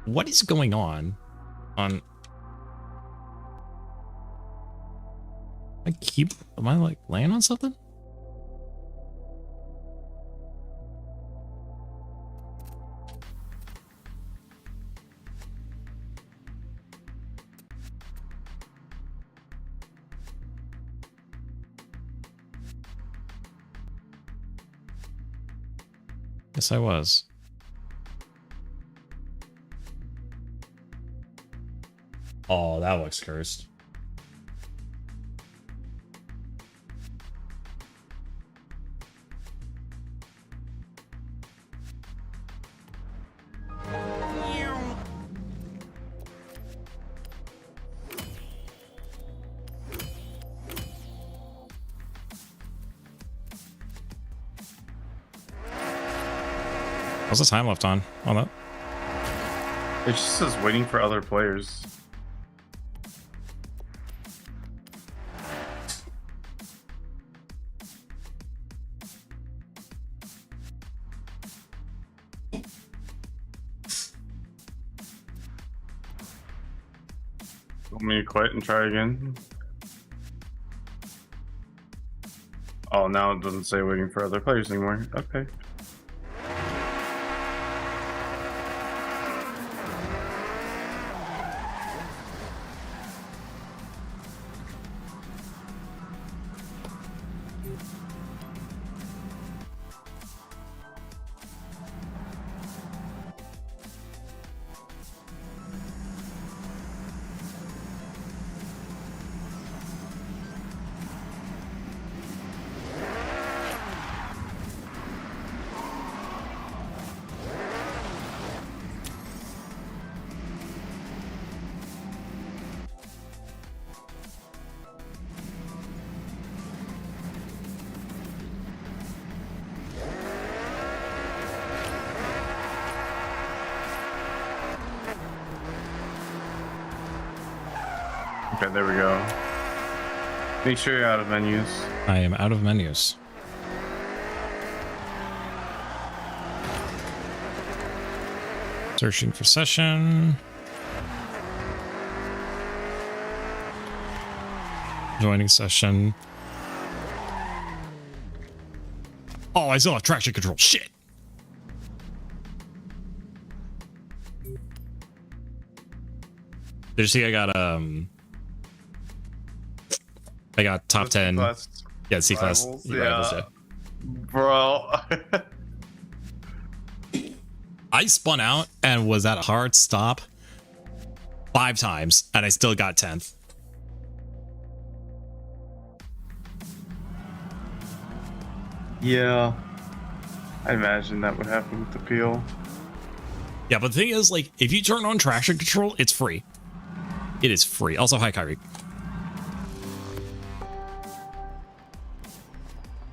What is going on? Am I like laying on something? Yes, I was. Oh, that looks cursed. What's the time left on that? It just says waiting for other players. Want me to quit and try again? Oh, now it doesn't say waiting for other players anymore. Okay. Okay, there we go. Make sure you're out of menus. I am out of menus. Searching for session. Joining session. Oh, I still have traction control. Shit. Did you see I got top 10. Yeah, C-class. Yeah. Bro. I spun out and was at a hard stop 5 times, and I still got 10th. Yeah. I imagine that would happen with the peel. Yeah, but the thing is, like, if you turn on traction control, it's free. It is free. Also, hi, Kyrie.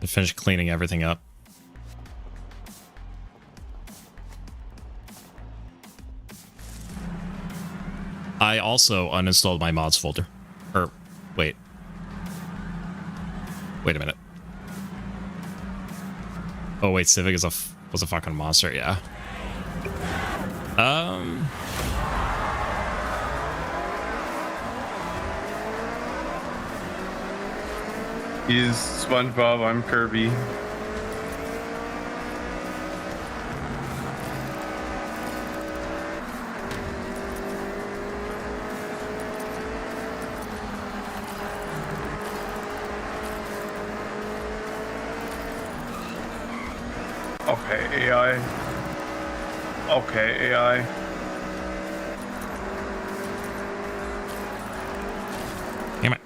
I finished cleaning everything up. I also uninstalled my mods folder. Or, wait. Wait a minute. Oh, wait, Civic was a fucking monster, yeah. He's SpongeBob, I'm Kirby. Okay, AI. Okay, AI. Damn it.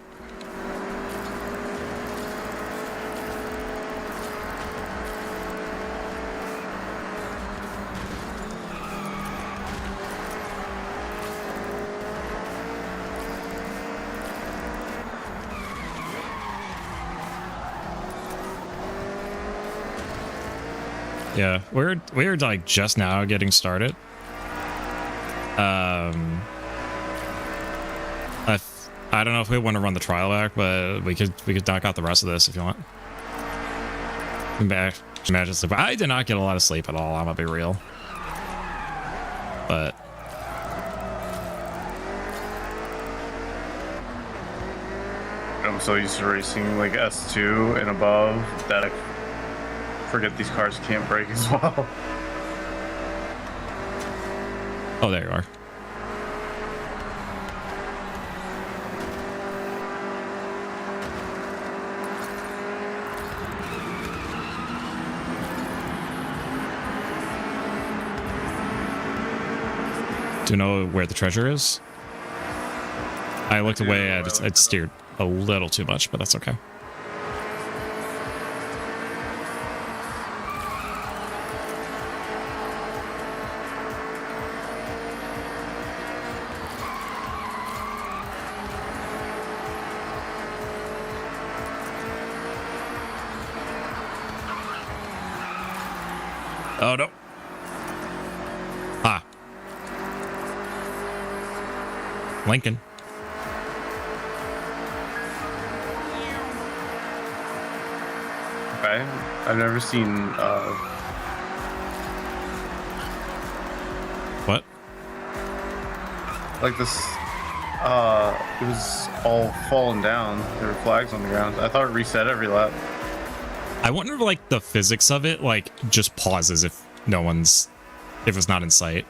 Yeah, we're like just now getting started. I don't know if we want to run the trial back, but we could knock out the rest of this if you want. Imagine sleep. I did not get a lot of sleep at all. I'm gonna be real, but I'm so used to racing like S2 and above that I forget these cars can't brake as well. Oh, there you are. Do you know where the treasure is? I looked away and it steered a little too much, but that's okay. Oh no. Ah. Lincoln. Okay. I've never seen What? like this it was all falling down. There were flags on the ground. I thought it reset every lap. I wonder if, like, the physics of it, like, just pauses if if it's not in sight.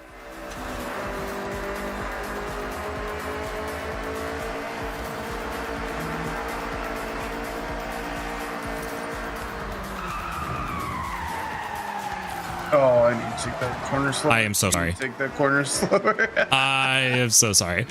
Oh, I need to take that corner slower. I am so sorry. Take that corner slower. I am so sorry.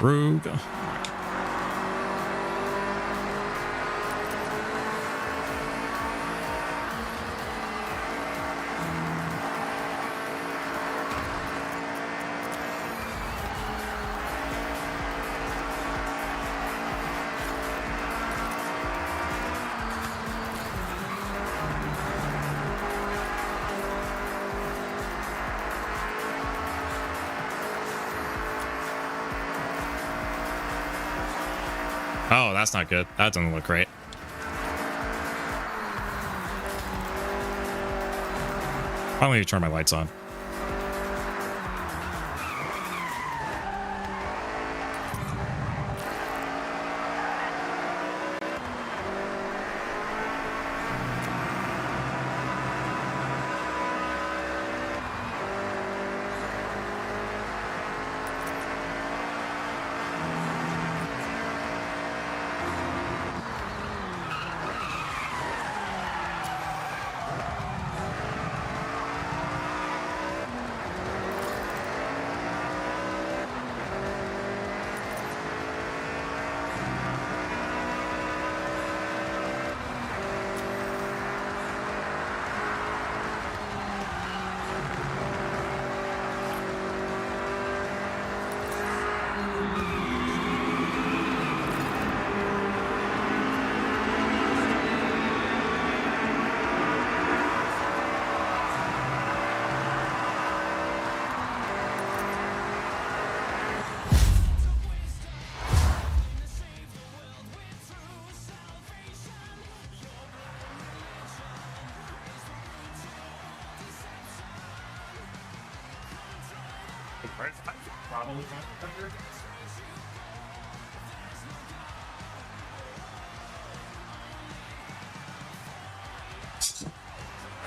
Rug. Oh, that's not good. That doesn't look great. Why don't you turn my lights on?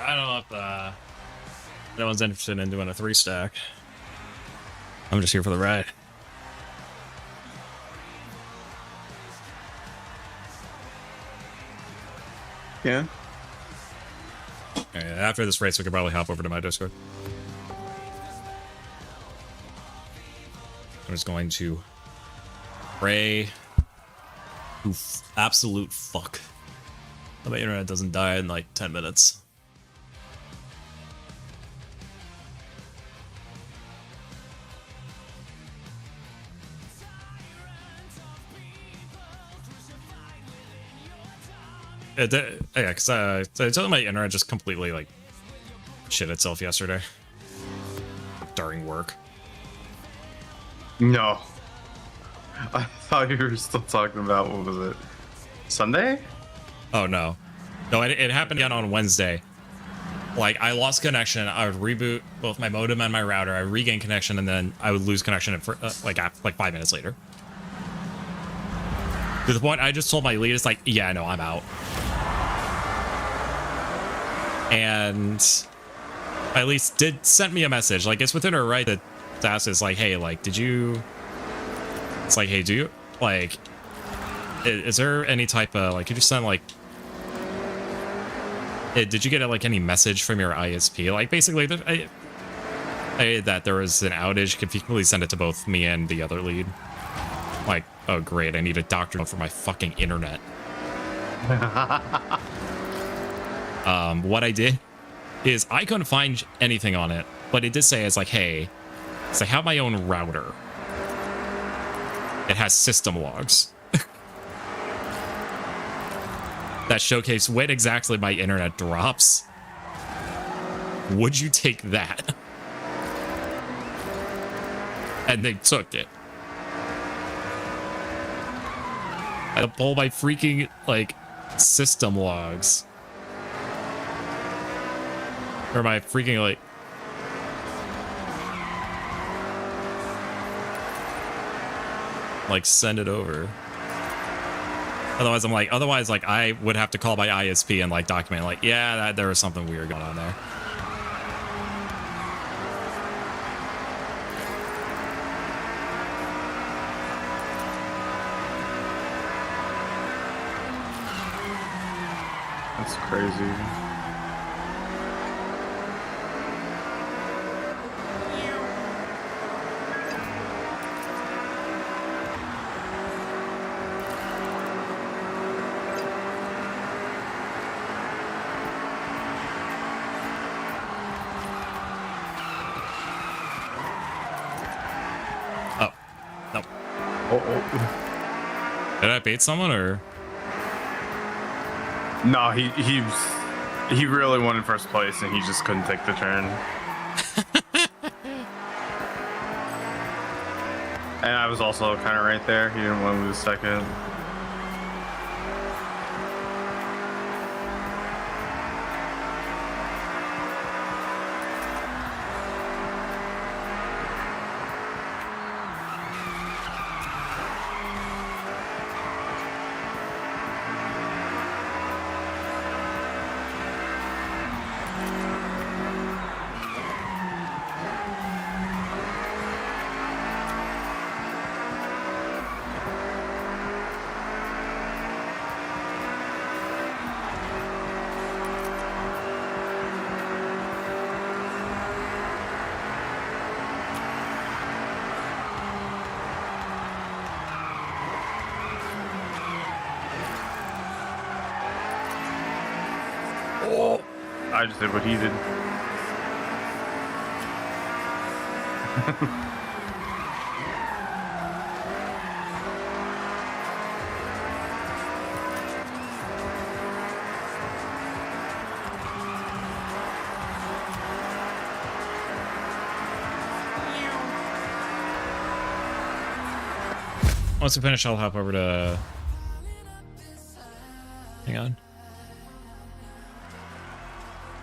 I don't know if no one's interested in doing a 3-stack. I'm just here for the ride. Yeah. Okay, after this race, we could probably hop over to my Discord. I'm just going to pray to absolute fuck that my internet doesn't die in like 10 minutes. Yeah, because I told you my internet just completely like shit itself yesterday during work. No. I thought you were still talking about, what was it? Sunday? Oh no, no, it happened again on Wednesday. Like I lost connection. I would reboot both my modem and my router. I regain connection, and then I would lose connection for like 5 minutes later. To the point I just told my lead, it's like, yeah, no, I'm out. And at least did send me a message. Like it's within her right to ask is like, hey, like, did you? It's like, hey, do you like? Is there any type of like? Could you send like? Did you get like any message from your ISP? Like basically, that there was an outage. Could you please send it to both me and the other lead? Like, oh great, I need a doctor note for my fucking internet. What I did is I couldn't find anything on it, but it did say it's like, hey, so I have my own router. It has system logs that showcase when exactly my internet drops. Would you take that? And they took it. I had to pull my freaking like system logs. Or my freaking like send it over. Otherwise I would have to call my ISP and like document like, yeah, there was something weird going on there. That's crazy. Did I bait someone or? No, he really wanted first place and he just couldn't take the turn. And I was also kind of right there. He didn't want to lose second. I just did what he did. Once we finish, I'll hop over to... Hang on.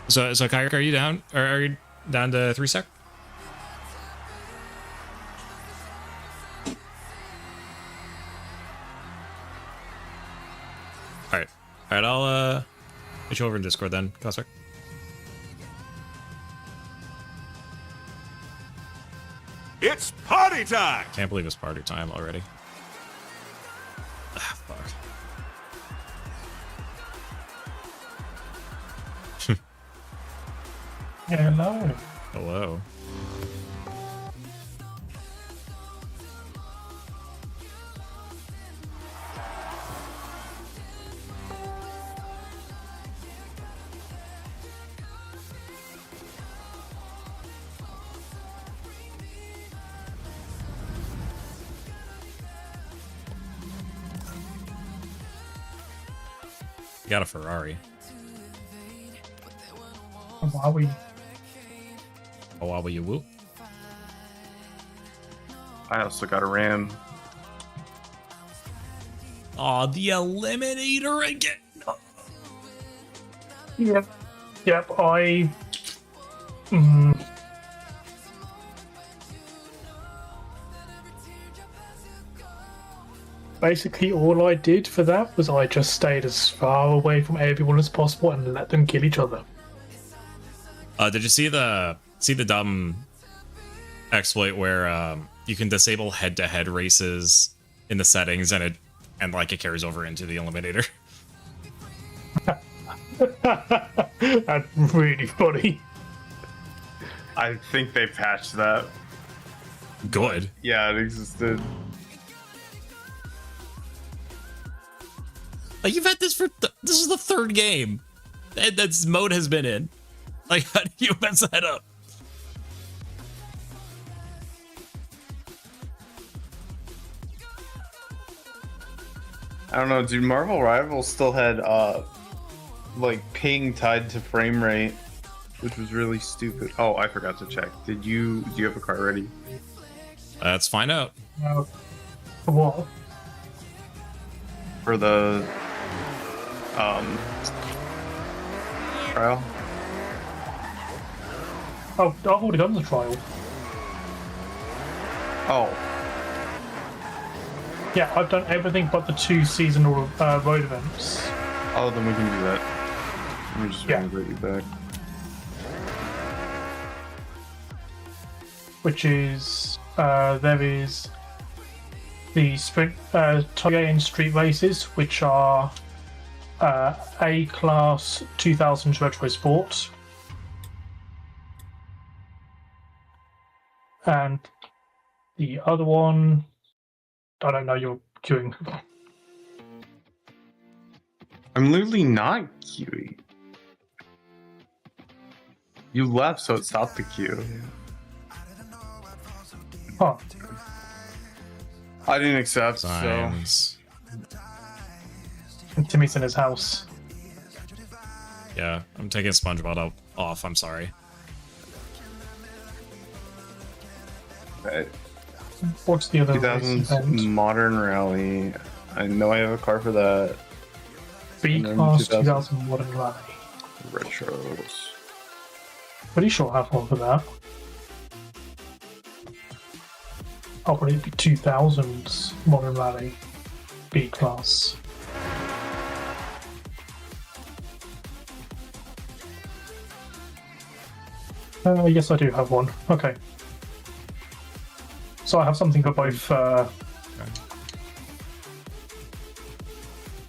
So Kyrick, are you down? Or are you down to 3 sec? Alright. Alright, I'll get you over in Discord then, Cosmic. It's party time! Can't believe it's party time already. Ah, fuck. Hello. Hello. You got a Ferrari. Why we? Oh, wow, you whoop. I also got a Ram. Aw, the Eliminator again. Yep. Yep. Mm, basically, all I did for that was I just stayed as far away from everyone as possible and let them kill each other. Did you see the dumb exploit where you can disable head-to-head races in the settings and it carries over into the Eliminator? That's really funny. I think they patched that. Good. Yeah, it existed. Like, you've had this this is the third game that mode has been in. Like, how do you mess that up? I don't know, dude. Marvel Rivals still had like ping tied to frame rate, which was really stupid. Oh, I forgot to check. Do you have a car ready? Let's find out. What? For the trial? Oh, I've already done the trial. Oh, Yeah, I've done everything but the 2 seasonal road events. oh, then we can do that. Let me just Yeah. bring you back. Which is there is the sprint Toyota street races, which are A class 2000s retro sport, and the other one, I don't know. You're queuing. I'm literally not queuing. You left, so it stopped the queue. Huh. I didn't accept, Signs. And Timmy's in his house. Yeah, I'm taking SpongeBob off. I'm sorry. so. Okay. What's the other race 2000s event? Modern Rally. I know I have a car for that. B and then class 2000 2000 modern rally. Retros. Pretty sure I have one for that. Oh, but it'd be 2000s modern rally, B class. Yes, I do have one. Okay. So I have something for both.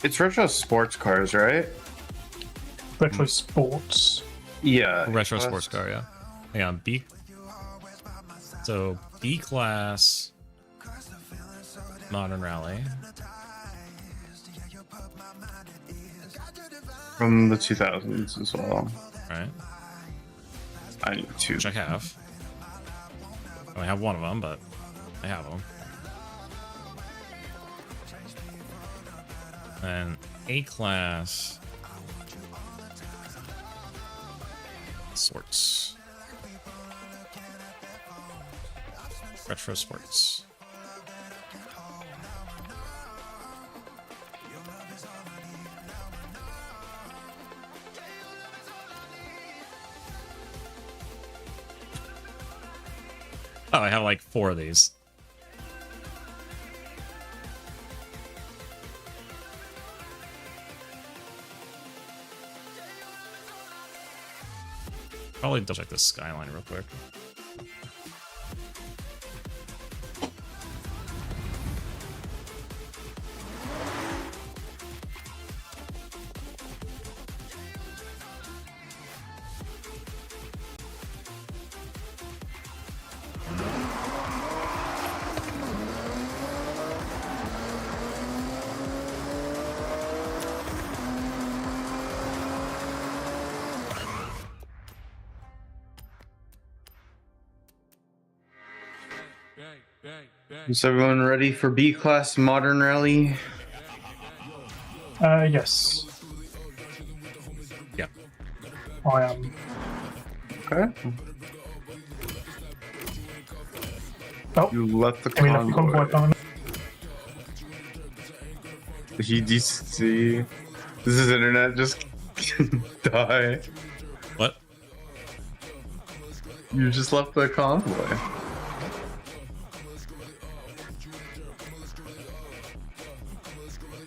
It's retro sports cars, right? Retro sports. Yeah. Retro sports car, yeah. Hang on, B. So B class modern rally. From the 2000s as well. Right. I need two. Which I have. I only have one of them, but I have them. And A class sports. Retro sports. Oh, I have like 4 of these. Probably double check this skyline real quick. Is everyone ready for B class modern rally? Yes. I am. Okay. Oh, You left the I mean, the convoy convoy. partner. EDC. Does his internet just die? What? You just left the convoy.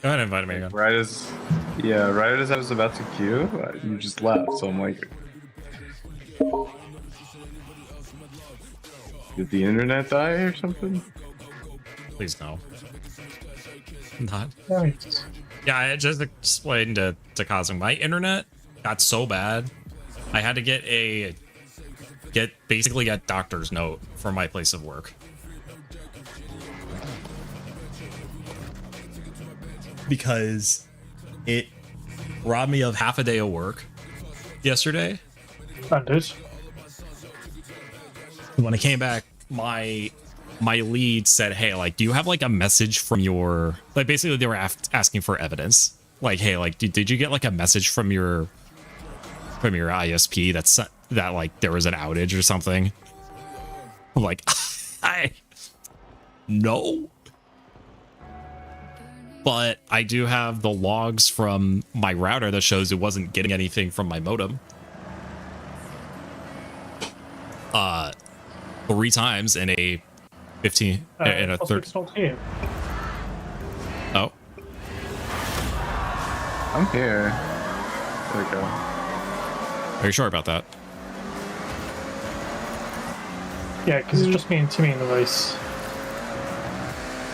Go ahead and invite me again. Right as I was about to queue, you just left. So I'm like, did the internet die or something? Please no. Not. Right. Yeah, I just explained to Cosmic. My internet got so bad, I had to get basically a doctor's note from my place of work. Because it robbed me of half a day of work yesterday. Standard. When I came back, my lead said, "Hey, like, do you have like a message from your like?" Basically, they were asking for evidence. Like, "Hey, like, did you get like a message from your ISP that like there was an outage or something?" I'm like, no. But I do have the logs from my router that shows it wasn't getting anything from my modem. 3 times in a 15 in a third. It's not here. Oh, I'm here. There we go. are you sure about that? Yeah, because it's just me and Timmy in the race.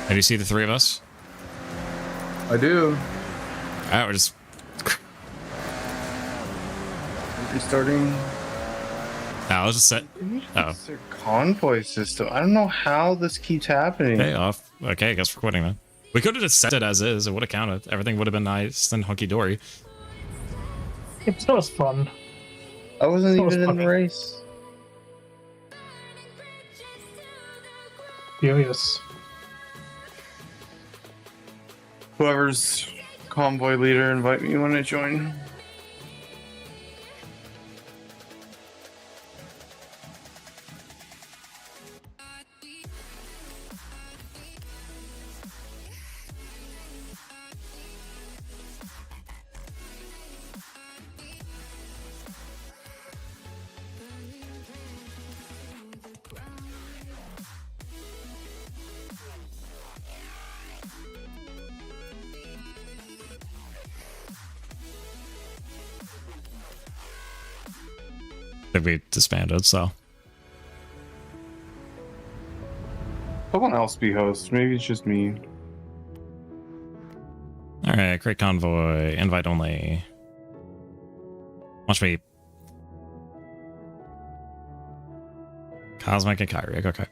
Have you seen the 3 of us? I do. Alright, we're just Restarting. now let's just set. Oh, It's their convoy system. I don't know how this keeps happening. okay, off. Okay, I guess we're quitting then. We could have just set it as is. It would have counted. Everything would have been nice and hunky dory. It's not as fun. I wasn't That was even in the funny. race. Furious. Whoever's convoy leader, invite me when I join. I think we disbanded, so. Someone else be host. Maybe it's just me. Alright, create convoy, invite only. Watch me. Cosmic and Kyriak, okay.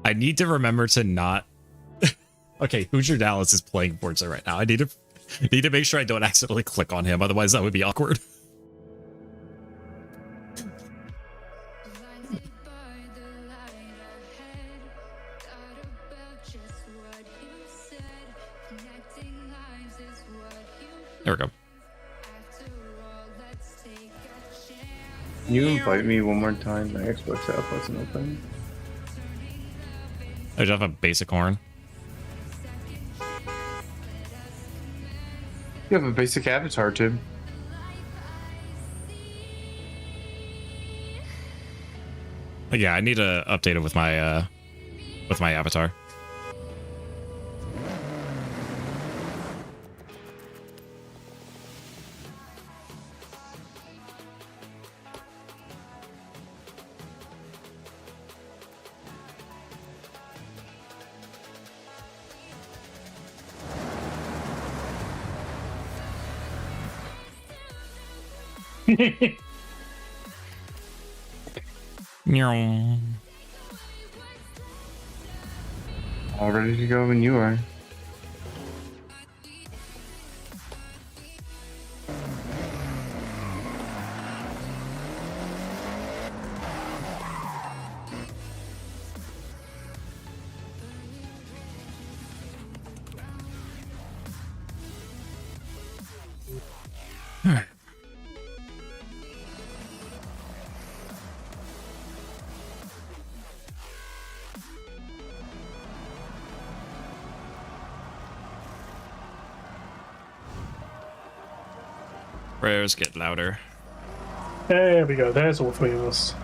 I need to remember to not. Okay, Hoosier Dallas is playing Forza right now. I need to make sure I don't accidentally click on him, otherwise that would be awkward. There we go. Can you invite me one more time? My Xbox app wasn't open. I just have a basic horn. You have a basic avatar, Tib. But yeah, I need to update it with my avatar. Meow. All ready to go when you are. All Prayers get louder. There we go. There's all three of us.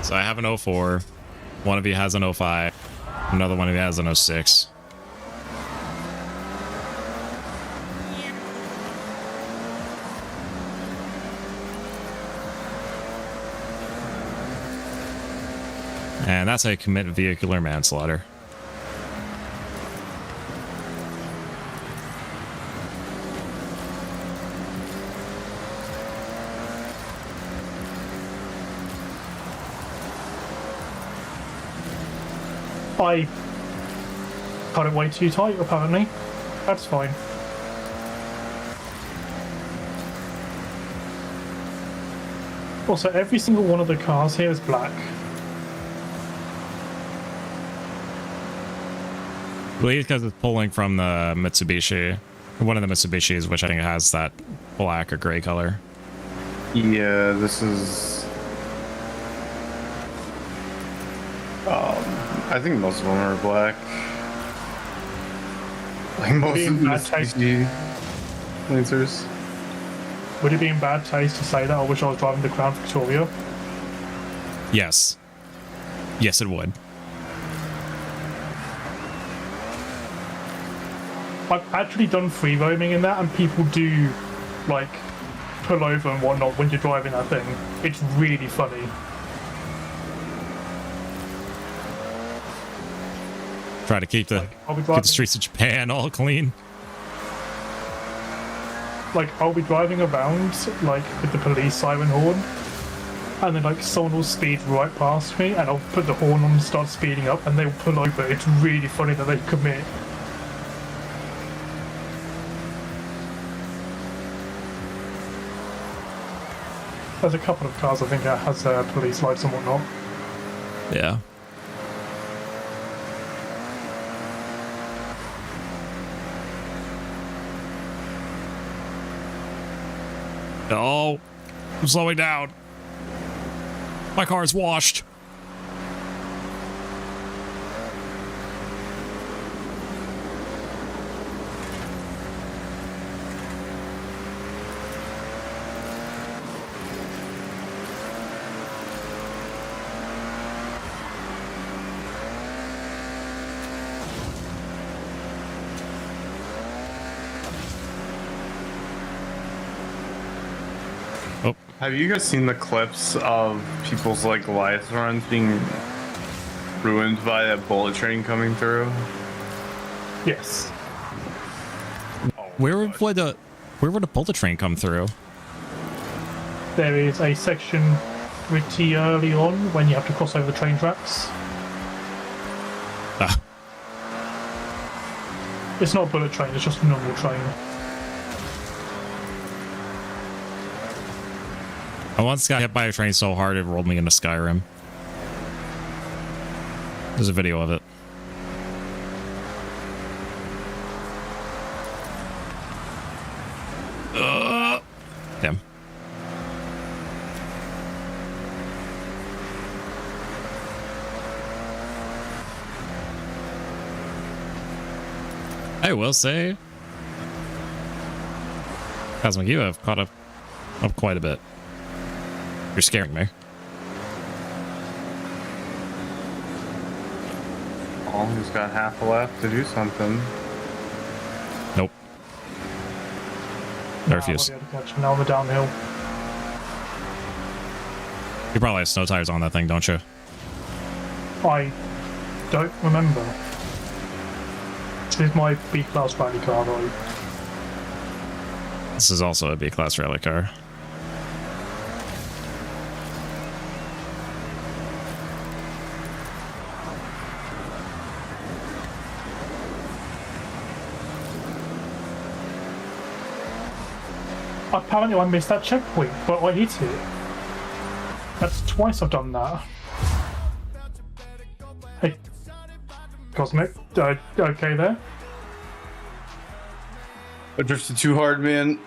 So I have an 04. One of you has an 05. Another one of you has an 06. And that's how you commit vehicular manslaughter. I cut it way too tight, apparently. That's fine. Also, every single one of the cars here is black. I believe because it's pulling from the Mitsubishi. One of the Mitsubishis, which I think has that black or gray color. Yeah, this is. I think most of them are black. Like most of the Mitsubishi Lancers. Would it be in bad taste to say that I wish I was driving the Crown Victoria? Yes. Yes, it would. I've actually done free roaming in that, and people do, like, pull over and whatnot when you're driving that thing. It's really funny. Try to keep the, I'll be keep driving, the streets of Japan all clean. like, I'll be driving around, like, with the police siren horn, and then, like, someone will speed right past me, and I'll put the horn on and start speeding up, and they'll pull over. It's really funny that they commit. There's a couple of cars I think that has police lights and whatnot. Yeah. Oh, I'm slowing down. My car's washed. Have you guys seen the clips of people's like Goliath runs being ruined by a bullet train coming through? Yes. Where would a bullet train come through? There is a section pretty early on when you have to cross over the train tracks. Ah. It's not a bullet train, it's just a normal train. I once got hit by a train so hard it rolled me into Skyrim. There's a video of it. Damn. I will say, Cosmic, you have caught up quite a bit. You're scaring me. Oh, he's got half left to do something. Nope. I refuse. I'll be able to catch him now on the downhill. You probably have snow tires on that thing, don't you? I don't remember. This is my B-Class rally car, though. This is also a B-Class rally car. Apparently I missed that checkpoint, but I hit it. That's twice I've done that. Hey, Cosmic, okay there? I drifted too hard, man.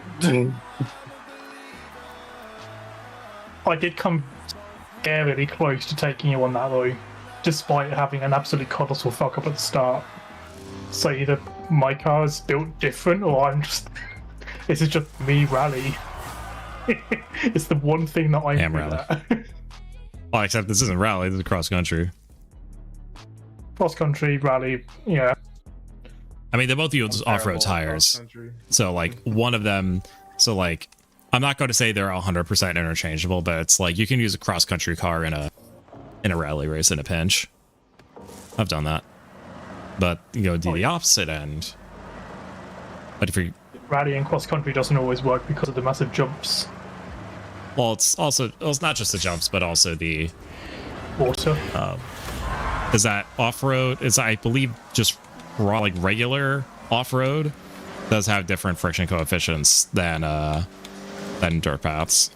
I did come scarily close to taking you on that though, despite having an absolute colossal fuck up at the start. So either my car is built different, or I'm just. This is just me rally. It's the one thing that I'm Damn good rally. at. Well, except this isn't rally, this is cross country. Cross country, rally, yeah. I mean, they both use off-road tires. So, like, one of them... So, like, I'm not going to say they're 100% interchangeable, but it's like you can use a cross-country car in a rally race in a pinch. I've done that. But, you know, do the opposite end. But if you... Rally and cross country doesn't always work because of the massive jumps. Well, it's also... Well, it's not just the jumps, but also the... Water. Is that off-road? Is, I believe, just raw, like, regular off-road does have different friction coefficients than dirt paths.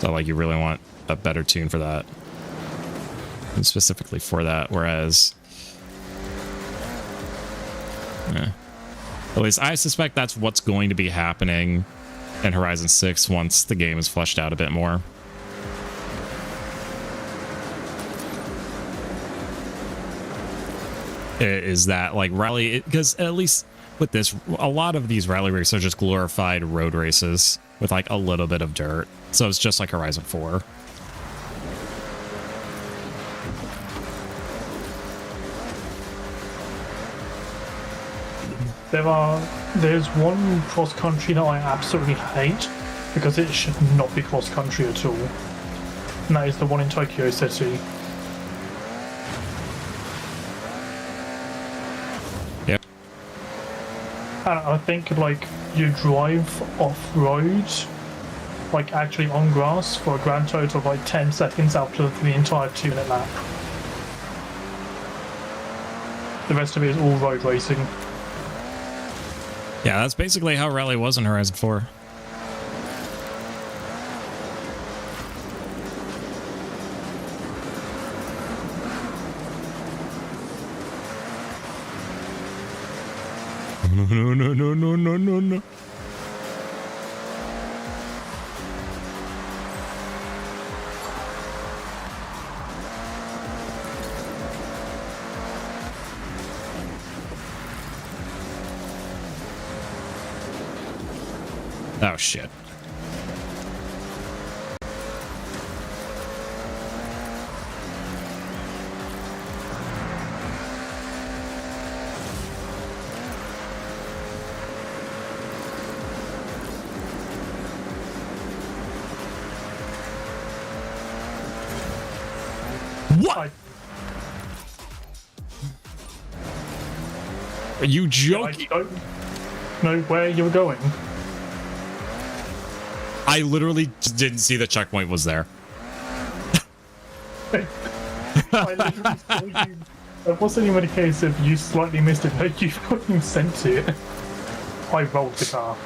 So, like, you really want a better tune for that. And specifically for that, whereas... Yeah. At least I suspect that's what's going to be happening in Horizon 6 once the game is fleshed out a bit more. Is that like rally, because at least with this, a lot of these rally races are just glorified road races with like a little bit of dirt, so it's just like Horizon 4. There's one cross country that I absolutely hate because it should not be cross country at all, and that is the one in Tokyo City. And I think, like, you drive off-road, like, actually on grass for a grand total of, like, 10 seconds after the entire 2-minute lap. The rest of it is all road racing. Yeah, that's basically how rally was in Horizon 4. No. Oh, shit. What? Are you joking? I don't know where you were going. I literally just didn't see the checkpoint was there. I literally told you. It wasn't even a case of you slightly missed it. No, you fucking sent it. I rolled the car.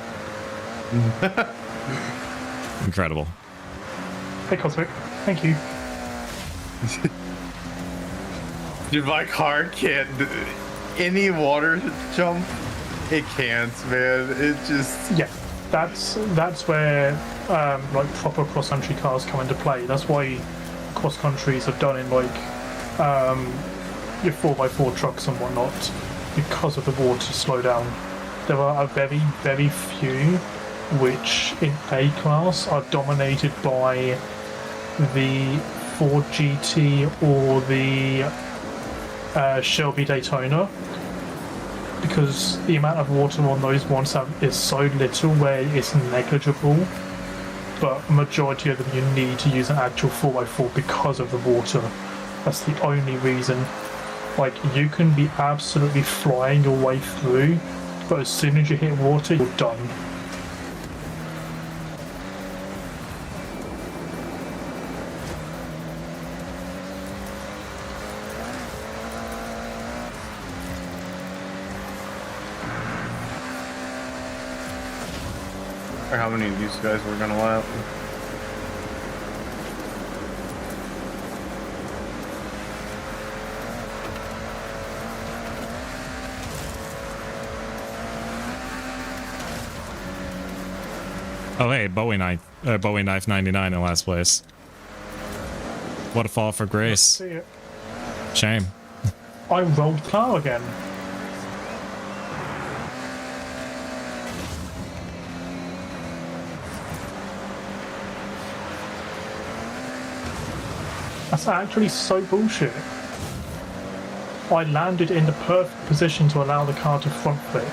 Incredible. Hey, Cosmic. Thank you. Dude, my car can't do any water jump. It can't, man. It just... Yeah, that's where like proper cross-country cars come into play. That's why cross-countries are done in like your 4x4 trucks and whatnot, because of the water slowdown. There are a very, very few which in A class are dominated by the Ford GT or the Shelby Daytona, because the amount of water on those ones is so little where it's negligible, but a majority of them you need to use an actual 4x4 because of the water. That's the only reason. Like, you can be absolutely flying your way through, but as soon as you hit water, you're done. Or how many of these guys were gonna lap? Oh, hey, Bowie Knife 99 in last place. What a fall for grace. See it. Shame. I rolled car again. That's actually so bullshit. I landed in the perfect position to allow the car to front flip.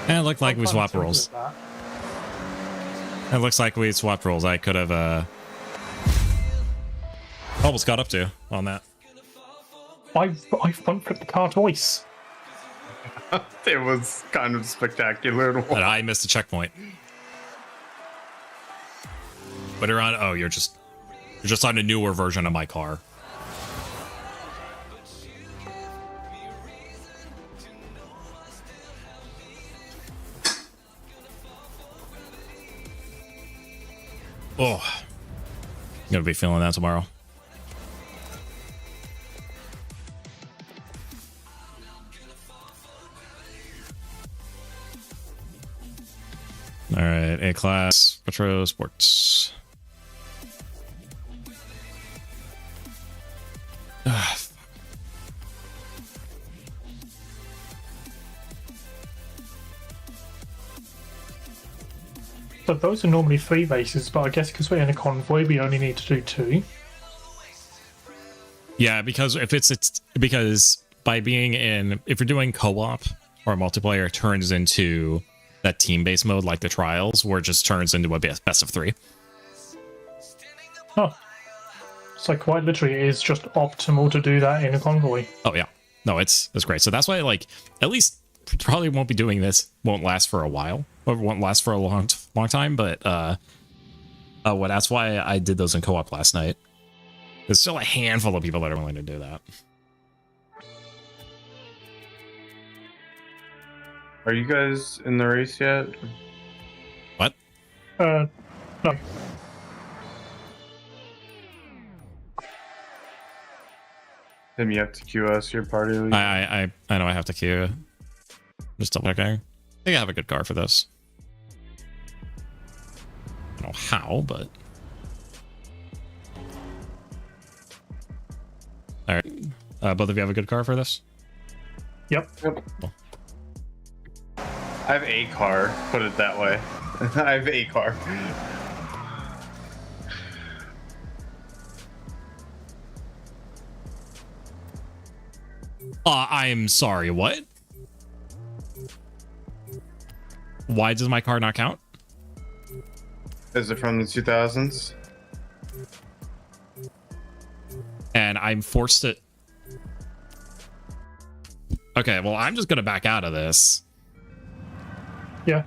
And it looked like we swapped roles. It looks like we swapped roles. I could have almost got up to on that. I front flipped the car twice. It was kind of spectacular. And I missed a checkpoint. But you're on. Oh, you're just on a newer version of my car. Oh, I'm gonna be feeling that tomorrow. All right, A-Class, Retro Sports. So those are normally 3 races, but I guess because we're in a convoy, we only need to do 2. Yeah, because it's because by being if you're doing co-op or multiplayer, it turns into that team-based mode like the trials, where it just turns into a best of 3. Oh. So quite literally, it is just optimal to do that in a convoy. Oh yeah, no, it's great. So that's why, like, at least probably won't be doing this. Won't last for a while, or won't last for a long time. But that's why I did those in co-op last night. There's still a handful of people that are willing to do that. Are you guys in the race yet? What? No. Then you have to queue us your party lead. I know I have to queue. Just double checking. I think I have a good car for this. I don't know how, but all right. Both of you have a good car for this. Yep. Yep. I have a car, put it that way. I have a car. I'm sorry, what? Why does my car not count? Is it from the 2000s? And I'm forced to... Okay, well, I'm just gonna back out of this. Yeah.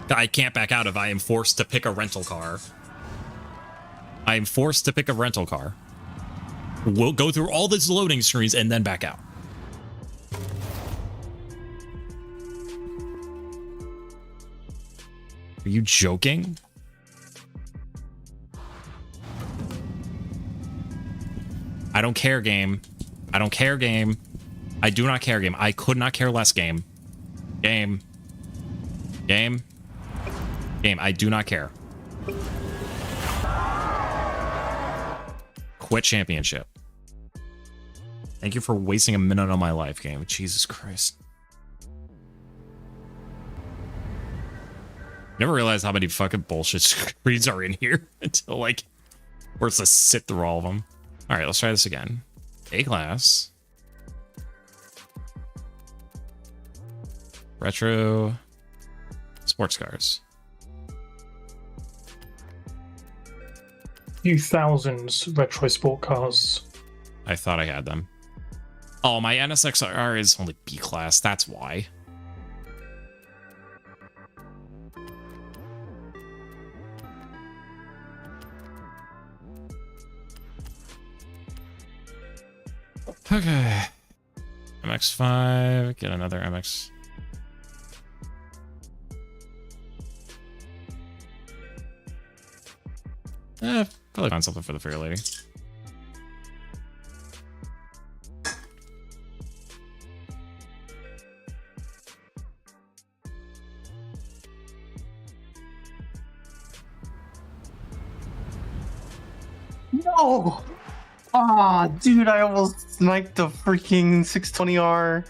I can't back out if I am forced to pick a rental car. I am forced to pick a rental car. We'll go through all these loading screens and then back out. Are you joking? I don't care, game. I don't care, game. I do not care, game. I could not care less, game. Game. Game. Game. I do not care. Quit championship. Thank you for wasting a minute on my life, game. Jesus Christ. Never realized how many fucking bullshit screens are in here until, like, we're supposed to sit through all of them. All right, let's try this again. A-Class. Retro sports cars. Few thousands retro sport cars. I thought I had them. Oh, my NSXR is only B-Class. That's why. Okay. MX5. Get another MX. Probably find something for the fair lady. No! Ah, dude, I almost sniped the freaking 620R.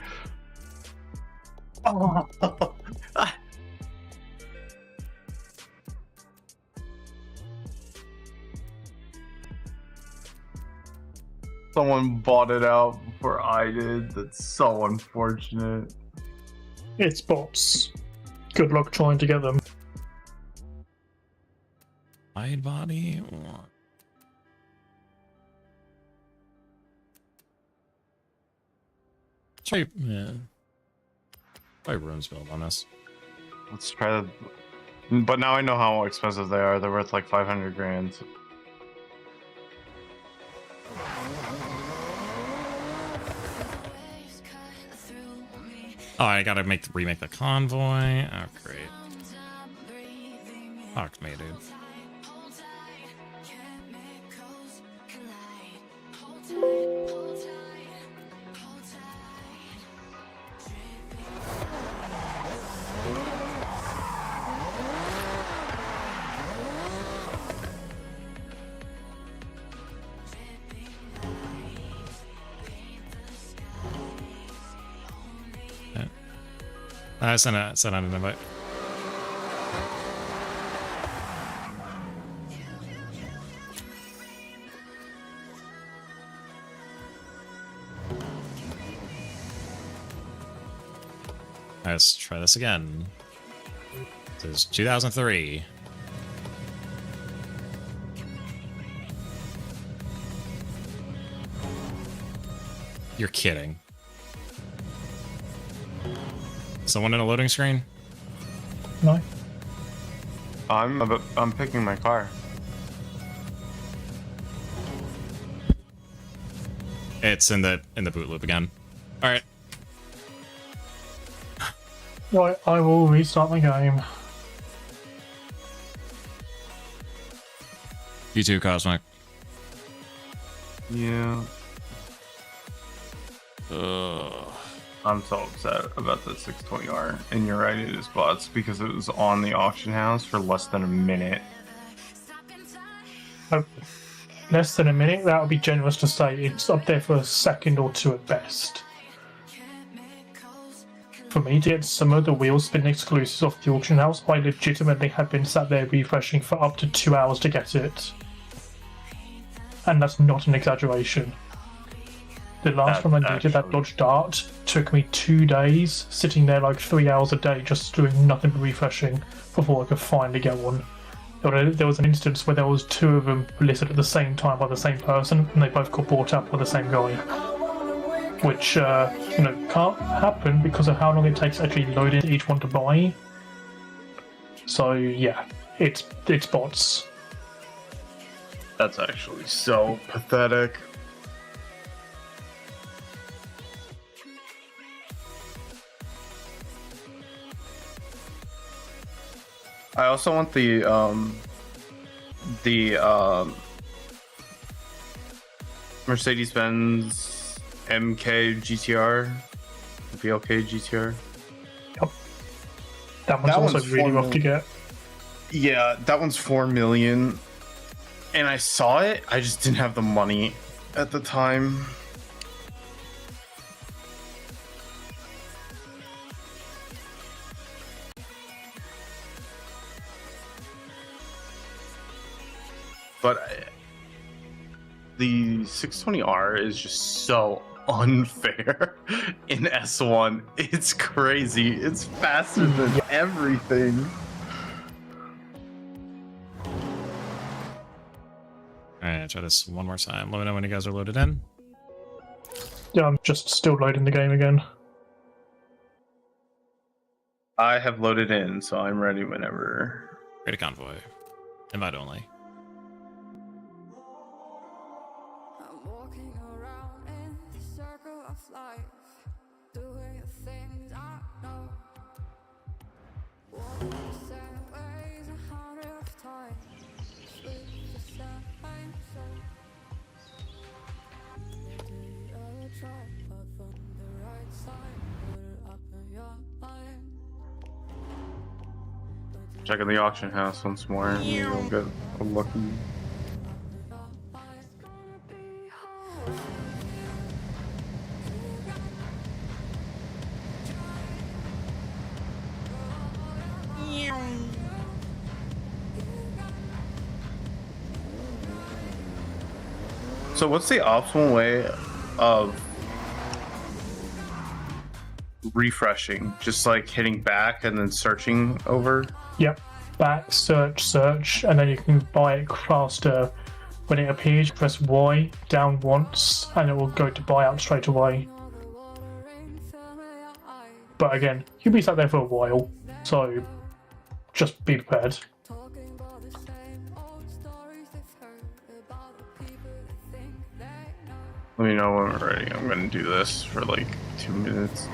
Oh. Someone bought it out before I did. That's so unfortunate. It's bots. Good luck trying to get them. Wide body? Try, yeah. Try rooms build on this. Let's try to... But now I know how expensive they are. They're worth like 500 grand. Oh, I gotta remake the convoy. Oh, great. Fuck me, dude. I sent out an invite. Let's try this again. This is 2003. You're kidding. Someone in a loading screen? No. I'm picking my car. It's in the boot loop again. All right. Right, I will restart my game. You too, Cosmic. Yeah. Ugh. I'm so upset about the 620R. And you're right, it is bots because it was on the auction house for less than a minute. Less than a minute, that would be generous to say. It's up there for a second or two at best. For me to get some of the wheel spin exclusives off the auction house, I legitimately have been sat there refreshing for up to 2 hours to get it. And that's not an exaggeration. The last one I did that Dodge Dart took me 2 days, sitting there like 3 hours a day just doing nothing but refreshing before I could finally get one. There was an instance where there was 2 of them listed at the same time by the same person, and they both got bought up by the same guy. Which, can't happen because of how long it takes to actually load into each one to buy. So, yeah, it's bots. That's actually so pathetic. I also want the Mercedes-Benz MK GTR, VLK GTR. Yep. That one's also really rough to get. Yeah, that one's 4 million. And I saw it, I just didn't have the money at the time. But the 620R is just so unfair in S1. It's crazy. It's faster than everything. Alright, try this one more time. Let me know when you guys are loaded in. Yeah, I'm just still loading the game again. I have loaded in, so I'm ready whenever. Create a convoy. Invite only. I'm walking around in circles. Checking the auction house once more. Maybe I'll get a lucky. So what's the optimal way of refreshing? Just like hitting back and then searching over? Yep. Back, search, and then you can buy it faster. When it appears, press Y down once, and it will go to buy out straight away. But again, you'll be sat there for a while, so just be prepared. Let me know when we're ready. I'm gonna do this for like 2 minutes.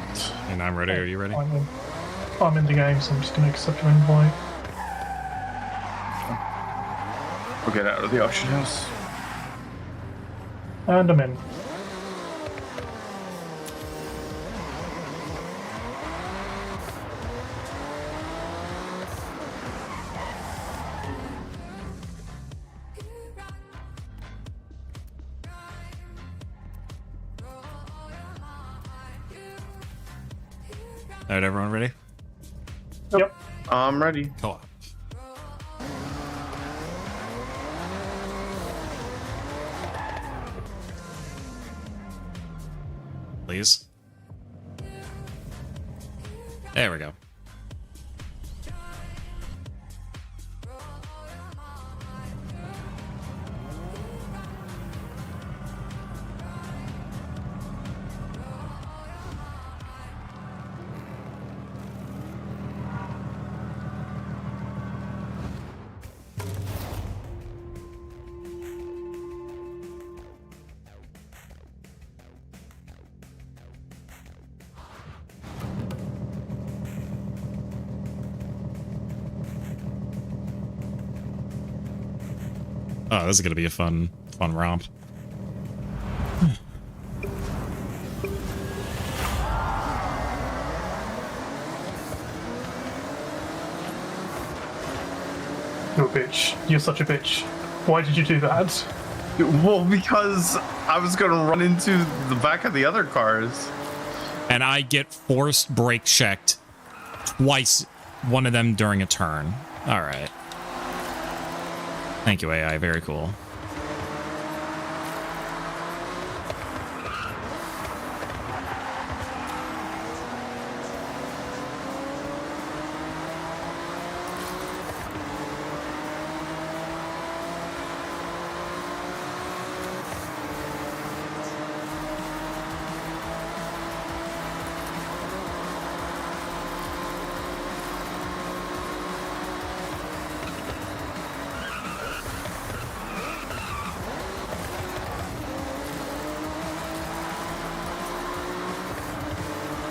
And I'm ready. Are you ready? I'm in the game, so I'm just gonna accept your invite. We'll get out of the auction house. And I'm in. All right, everyone ready? Yep. I'm ready. Cool. Please. There we go. Oh, this is gonna be a fun romp. You're a bitch. You're such a bitch. Why did you do that? Well, because I was gonna run into the back of the other cars. And I get forced brake checked twice, one of them during a turn. All right. Thank you, AI. Very cool.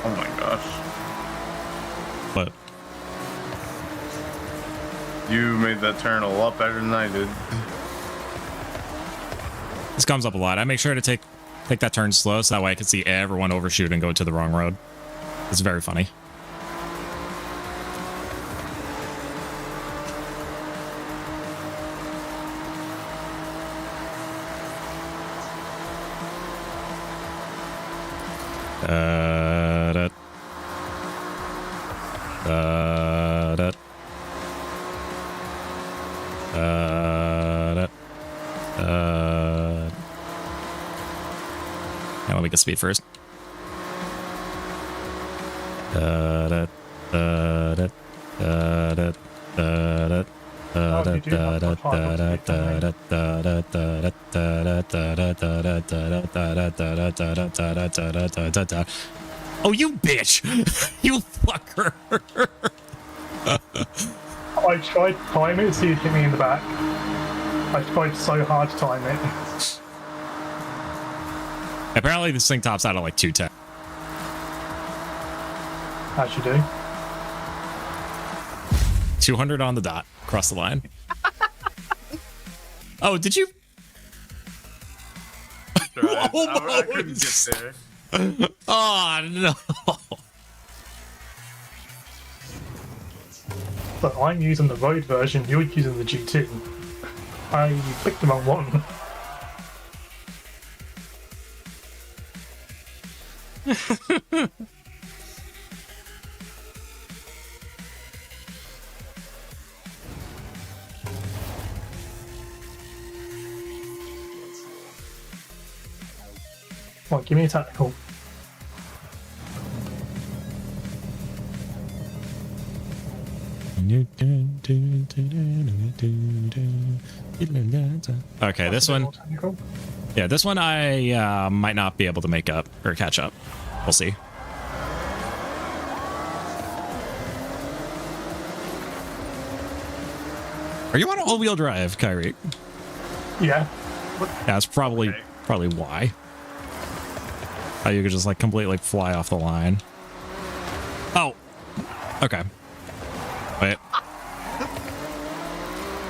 Oh my gosh. But You made that turn a lot better than I did. this comes up a lot. I make sure to take that turn slow so that way I can see everyone overshoot and go to the wrong road. It's very funny. Da, da, now let me get speed first. Oh, you bitch! You fucker! I tried to time it so you hit me in the back. I tried so hard to time it. Apparently this thing tops out at like 210. As you do. 200 on the dot. Across the line. Oh, did you? I couldn't get there. Oh, no. But I'm using the road version, you're using the GT. I picked the wrong one. Come on, give me a tactical. Okay, this one. Yeah, this one I might not be able to make up or catch up. We'll see. Are you on all-wheel drive, Kyrie? Yeah. That's probably why. Oh, you could just like completely fly off the line. Oh, okay. Wait.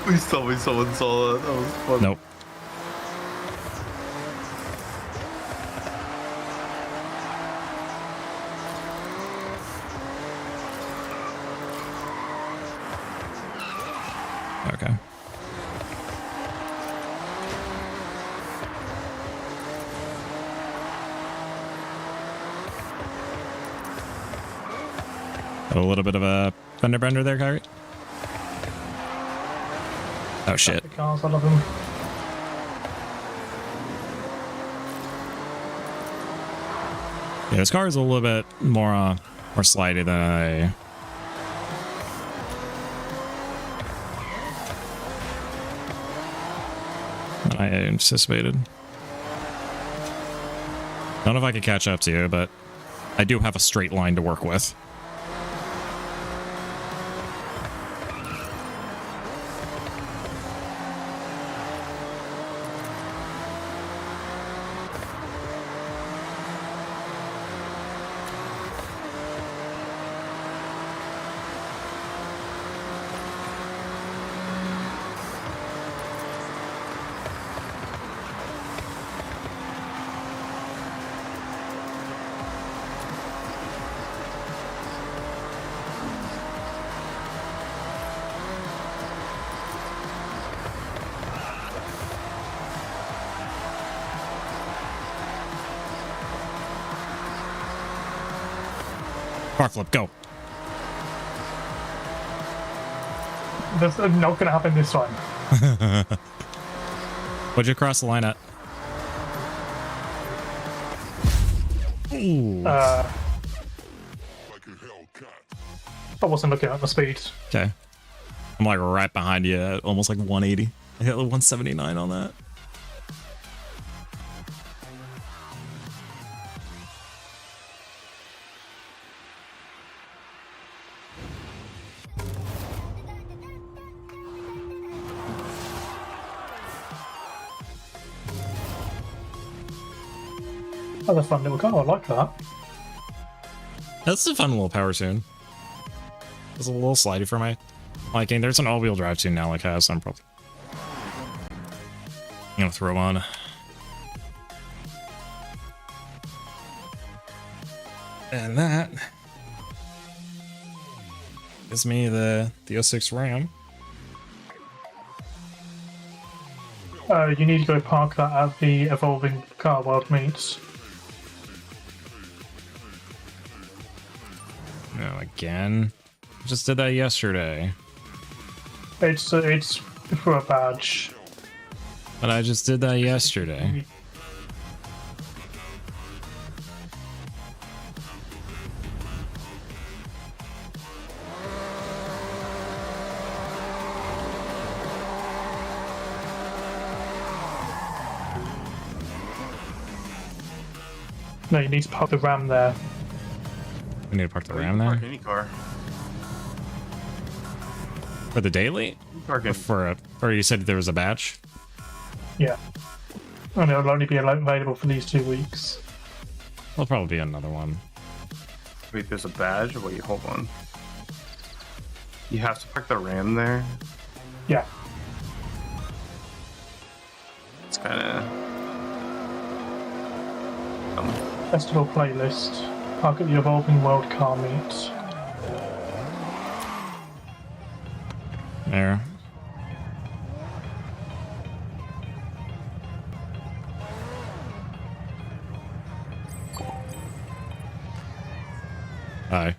Please tell me someone saw that. That was fun. Nope. Okay. A little bit of a fender bender there, Kyrie. Oh shit. The cars, I love them. Yeah, this car is a little bit more slidey than I anticipated. Don't know if I can catch up to you, but I do have a straight line to work with. Car flip, go. That's not gonna happen this time. What'd you cross the line at? Ooh. I wasn't looking at the speed. Okay. I'm like right behind you at almost like 180. I hit 179 on that. That's a fun little car, I like that. That's a fun little power tune. It's a little slidey for my liking. There's an all-wheel drive tune now like has, so I'm probably gonna throw on. And that gives me the 06 Ram. You need to go park that at the Evolving Car World Meets. No, again. Just did that yesterday. It's for a badge. But I just did that yesterday. No, you need to park the Ram there. We need to park the You Ram can there. park any car. For the daily? You can park Or any. or you said there was a batch? Yeah. And it'll only be available for these 2 weeks. There'll probably be another one. Wait, there's a badge? Wait, hold on. You have to pick the RAM there? Yeah. It's kind of... Festival playlist. Park at the Evolving World car meet. There. Hi.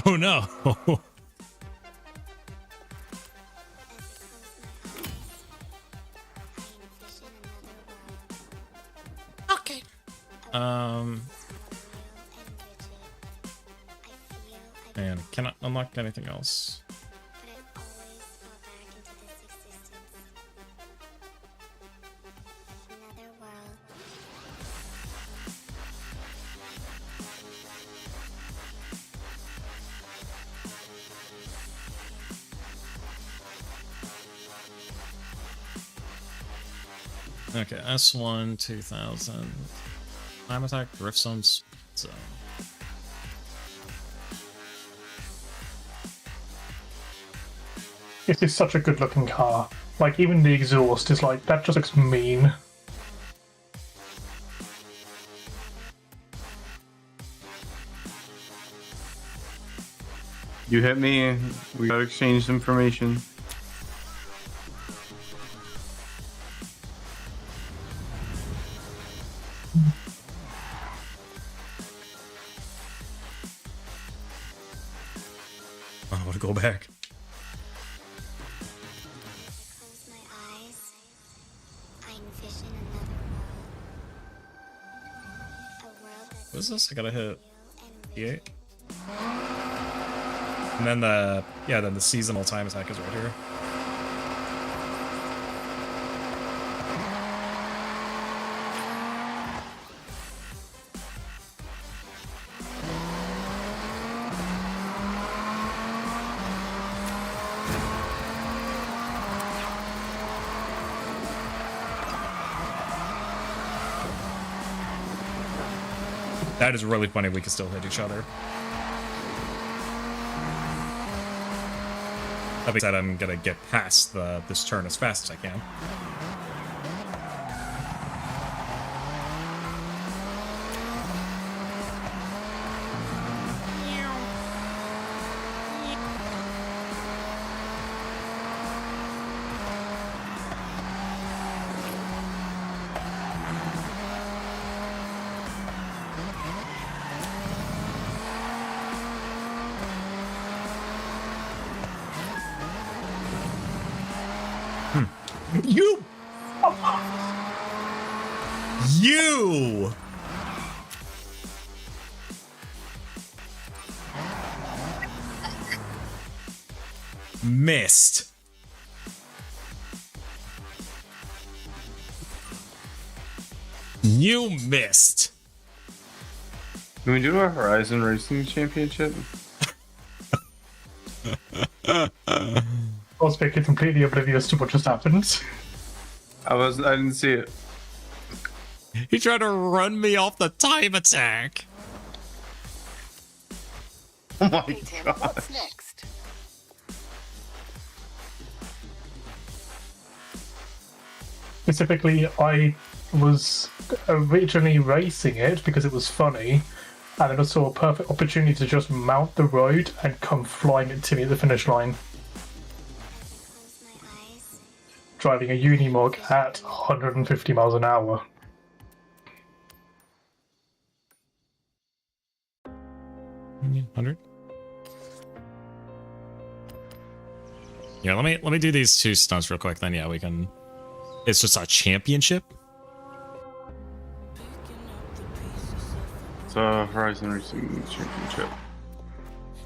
Oh no. Okay. And cannot unlock anything else. Okay, S1 2000. Time attack, drift zones. Zone. It is such a good looking car. Like, even the exhaust is like, that just looks mean. You hit me, we got exchanged information. I don't want to go back. Close my eyes. I envision another world. A world that's What is this? I gotta hit real and E8. And then the seasonal time attack is right here. That is really funny. We can still hit each other. That being said, I'm gonna get past this turn as fast as I can. You! You! Missed. You missed. Can we do a Horizon Racing Championship? I was making completely oblivious to what just happened. I didn't see it. He tried to run me off the time attack. Oh my Hey, Tim, god. what's next? Specifically, I was originally racing it because it was funny, and then I saw a perfect opportunity to just mount the road and come flying it to me at the finish line, Close my eyes. driving a Unimog at 150 miles an hour. Yeah, 100. Yeah, let me do these two stunts real quick. Then yeah, we can. It's just a championship. It's a Horizon Racing Championship.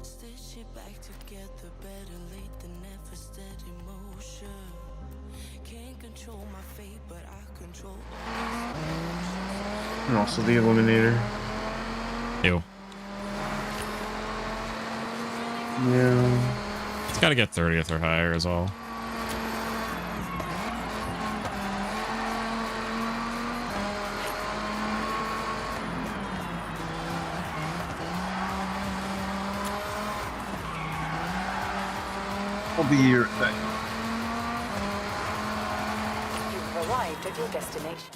Stitch it back together, better late than never, steady motion. Can't control my fate, but I control. And also the Eliminator. Ew. Yeah. It's got to get 30th or higher as well. I'll be here. You've arrived at your destination.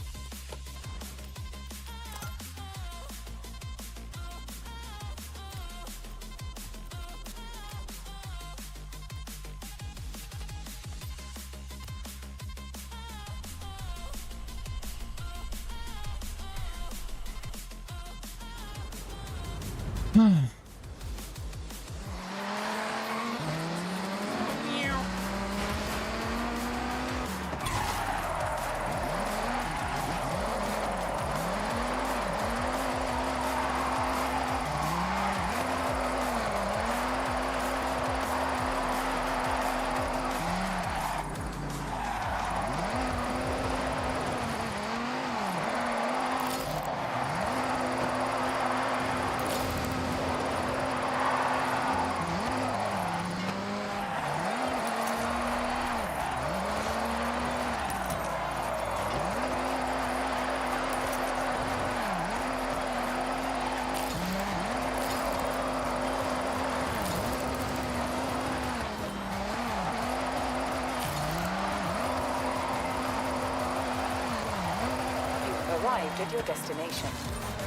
Arrived at your destination.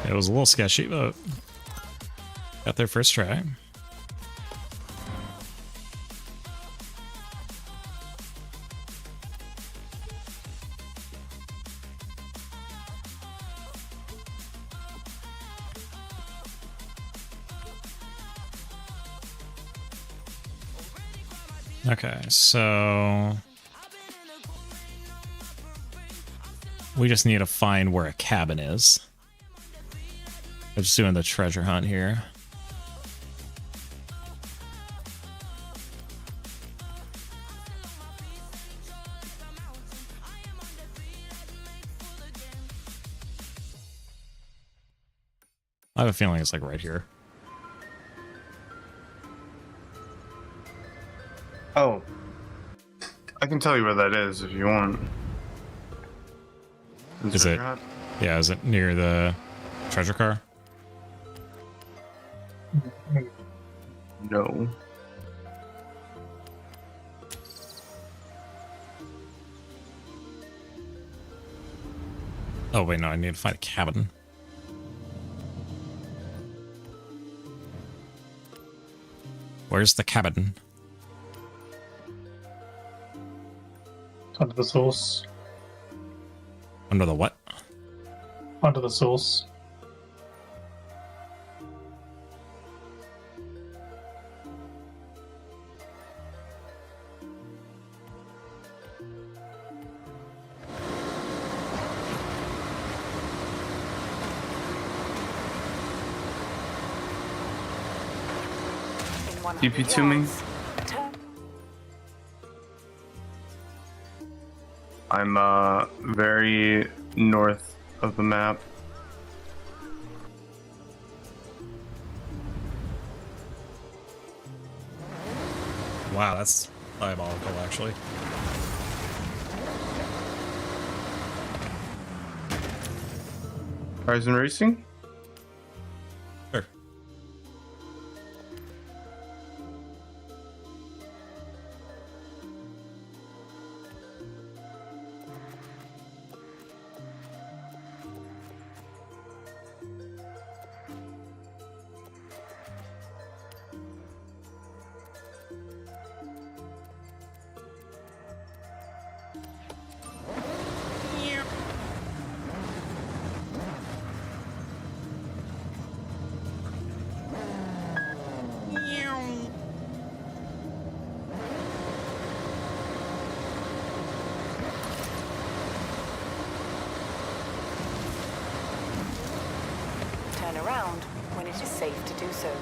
It was a little sketchy, but got there first try. Okay, so we just need to find where a cabin is. I'm just doing the treasure hunt here. I have a feeling it's like right here. Oh. I can tell you where that is if you want. Is it? Yeah, is it near the treasure car? No. Oh, wait, no, I need to find a cabin. Where's the cabin? Under the source. Under the what? Under the source. In 100 TP to me. yards, turn I'm very north of the map. Wow, that's diabolical, actually. Horizon Racing? Sure. turn around when it is safe to do so.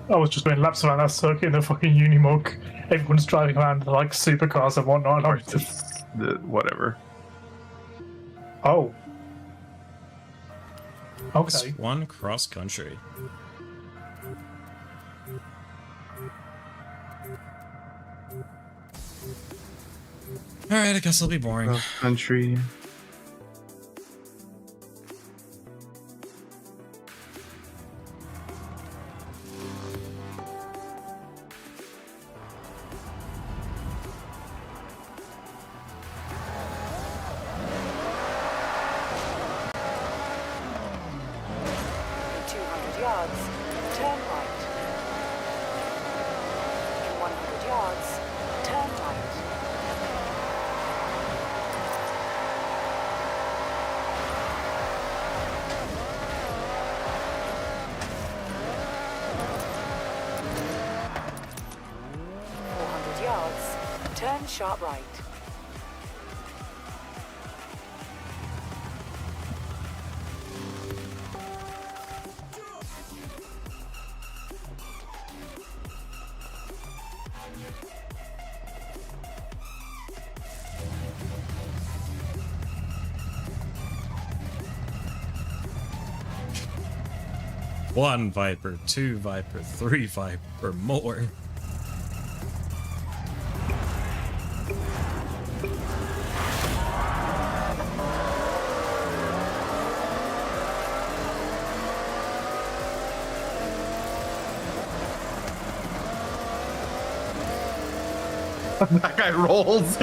I was just doing laps around that circuit in a fucking Unimog. Everyone's driving around like supercars and whatnot. And I was just, Whatever. oh, Okay. One cross country. All right, I guess it'll be boring. Cross country. In 200 yards, turn right. In 100 yards, turn right. Yards, turn sharp right. One Viper, two Viper, three Viper, more. That guy rolls.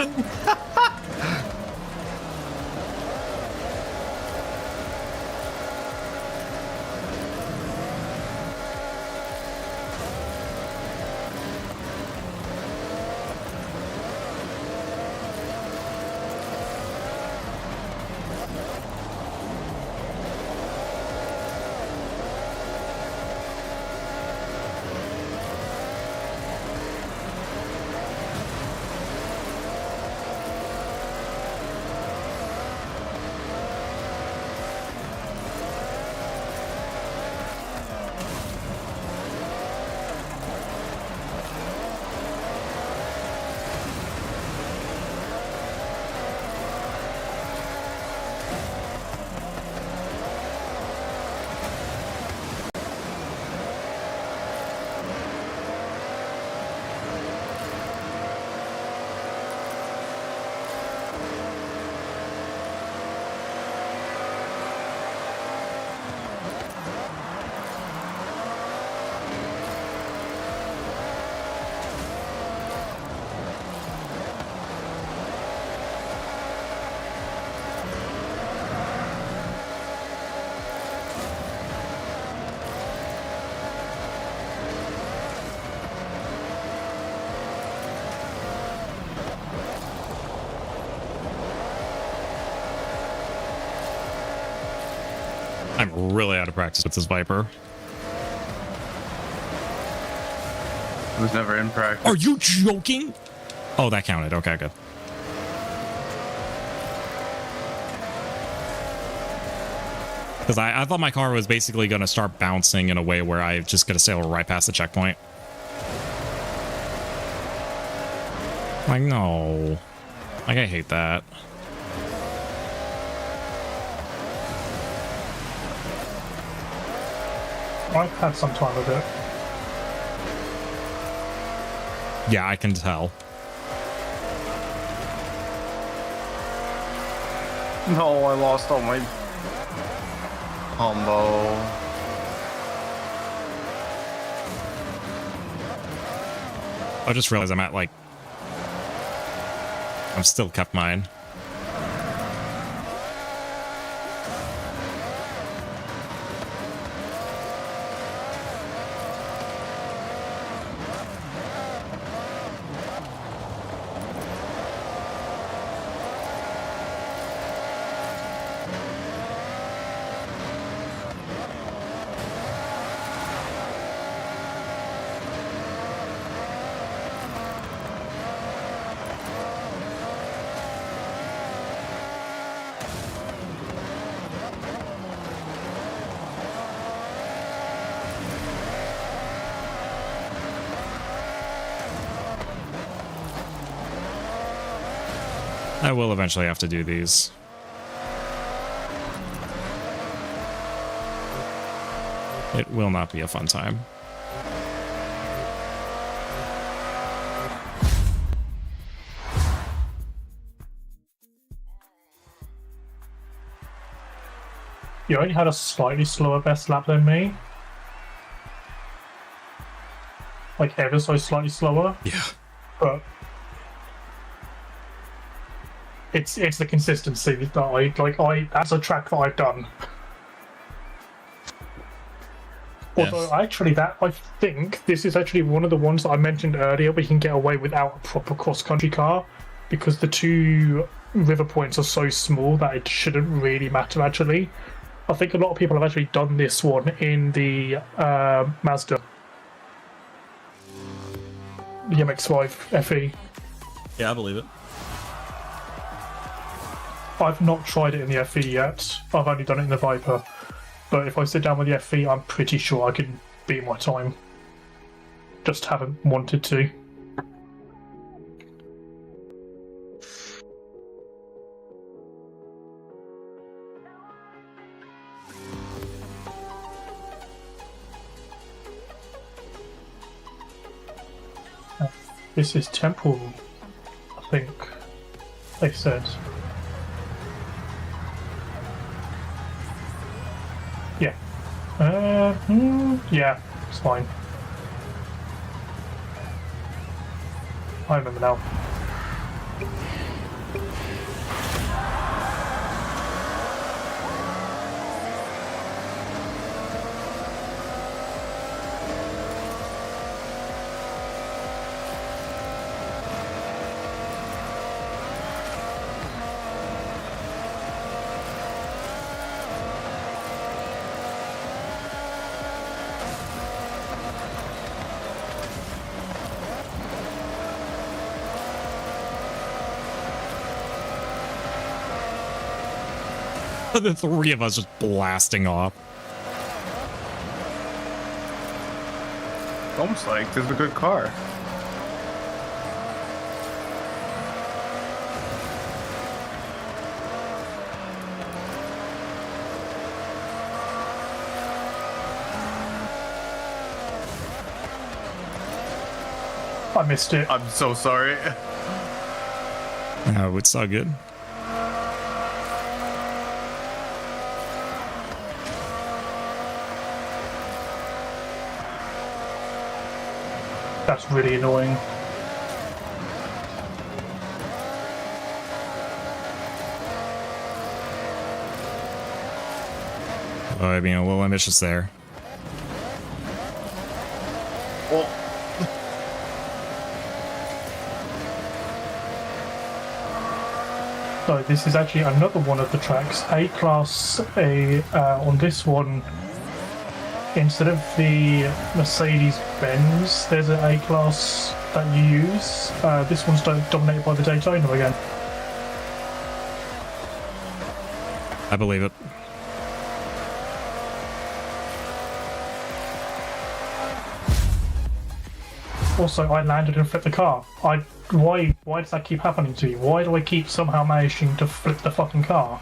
I'm really out of practice with this Viper. I was never in practice. Are you joking? Oh, that counted. Okay, good. Because I thought my car was basically going to start bouncing in a way where I just going to sail right past the checkpoint. Like, no. Like, I hate that. I've had some time with it. Yeah, I can tell. No, I lost all my combo. I just realized I'm at, like... I've still kept mine. I will eventually have to do these. It will not be a fun time. You only had a slightly slower best lap than me. Like ever so slightly slower. Yeah. But it's the consistency that that's a track that I've done. Yes. Although actually I think this is actually one of the ones that I mentioned earlier where you can get away without a proper cross-country car, because the two river points are so small that it shouldn't really matter actually. I think a lot of people have actually done this one in the Mazda. The MX-5 FE. Yeah, I believe it. I've not tried it in the FE yet. I've only done it in the Viper. But if I sit down with the FE, I'm pretty sure I can beat my time. Just haven't wanted to. This is Temple, I think they said. Yeah. Yeah, it's fine. I remember now. The three of us just blasting off. Almost like this is a good car. I missed it. I'm so sorry. Oh, it's all good. That's really annoying. Oh, I mean, a little ambitious there. Well, So this is actually another one of the tracks. A-Class on this one, instead of the Mercedes-Benz, there's an A-Class that you use. This one's dominated by the Daytona again. I believe it. Also, I landed and flipped the car. Why does that keep happening to me? Why do I keep somehow managing to flip the fucking car?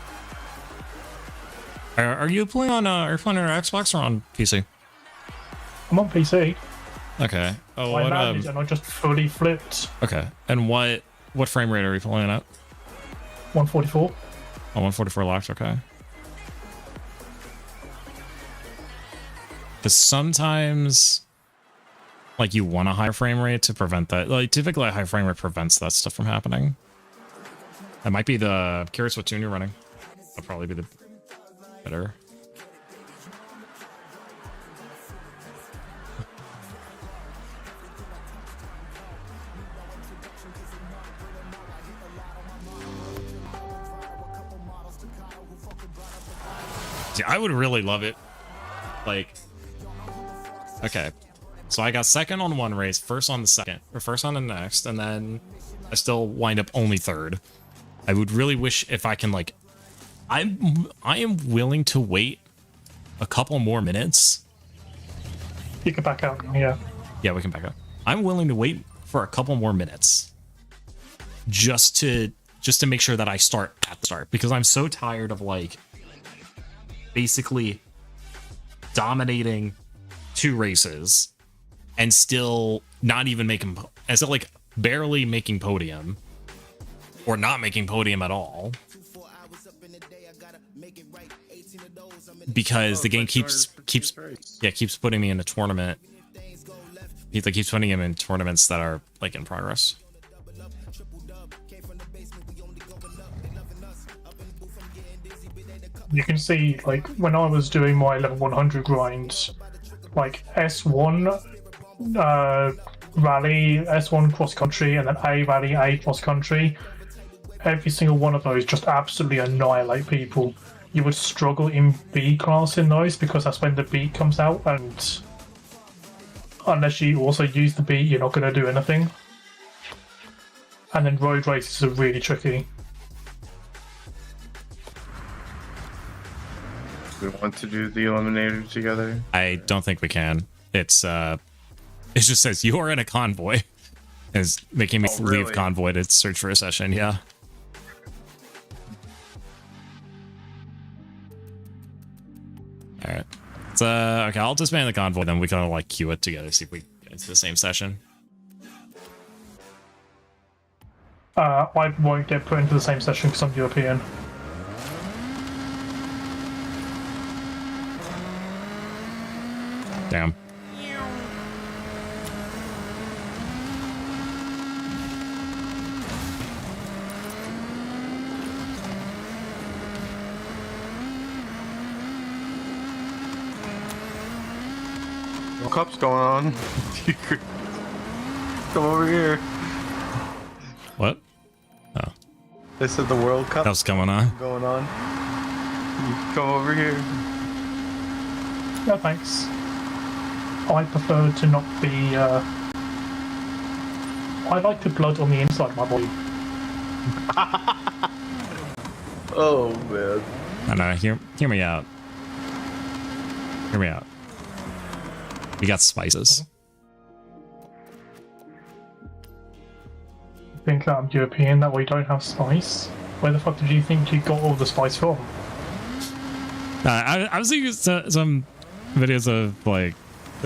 Are you playing on Xbox or on PC? I'm on PC. Okay. Oh, I what, landed and I just fully flipped. okay. And what frame rate are you playing at? 144. Oh, 144 locked. Okay. Because sometimes, like, you want a high frame rate to prevent that. Like, typically a high frame rate prevents that stuff from happening. That might be I'm curious what tune you're running. That'll probably be the better. See, I would really love it. Like, okay. So I got second on one race, first on the second, or first on the next, and then I still wind up only third. I would really wish if I can, like, I am willing to wait a couple more minutes. You can back out, yeah. Yeah, we can back up. I'm willing to wait for a couple more minutes just to make sure that I start at the start, because I'm so tired of, like, basically dominating 2 races and still not even making, and still like barely making podium or not making podium at all, because the game keeps putting me in a tournament. He like keeps putting him in tournaments that are like in progress. You can see, like, when I was doing my level 100 grind, like S1 rally, S1 cross country, and then A rally, A cross country, every single one of those just absolutely annihilate people. You would struggle in B class in those because that's when the beat comes out, and unless you also use the beat, you're not going to do anything. And then road races are really tricky. We want to do the eliminator together. I don't think we can. It just says you are in a convoy. It's making me leave really? convoy to search for a session. Yeah. All right. So okay, I'll disband the convoy. Then we can like queue it together. See if we get into the same session. I won't get put into the same session because I'm European. Damn. What cup's going on? You could come over here. What? Oh, They said the World Cup what's going on? going on. You can come over here. No thanks. I prefer to not be, I like the blood on the inside of my body. Oh man. I know. Hear me out. Hear me out. We got spices. I think I'm European, that we don't have spice. Where the fuck did you think you got all the spice from? I was seeing some videos of like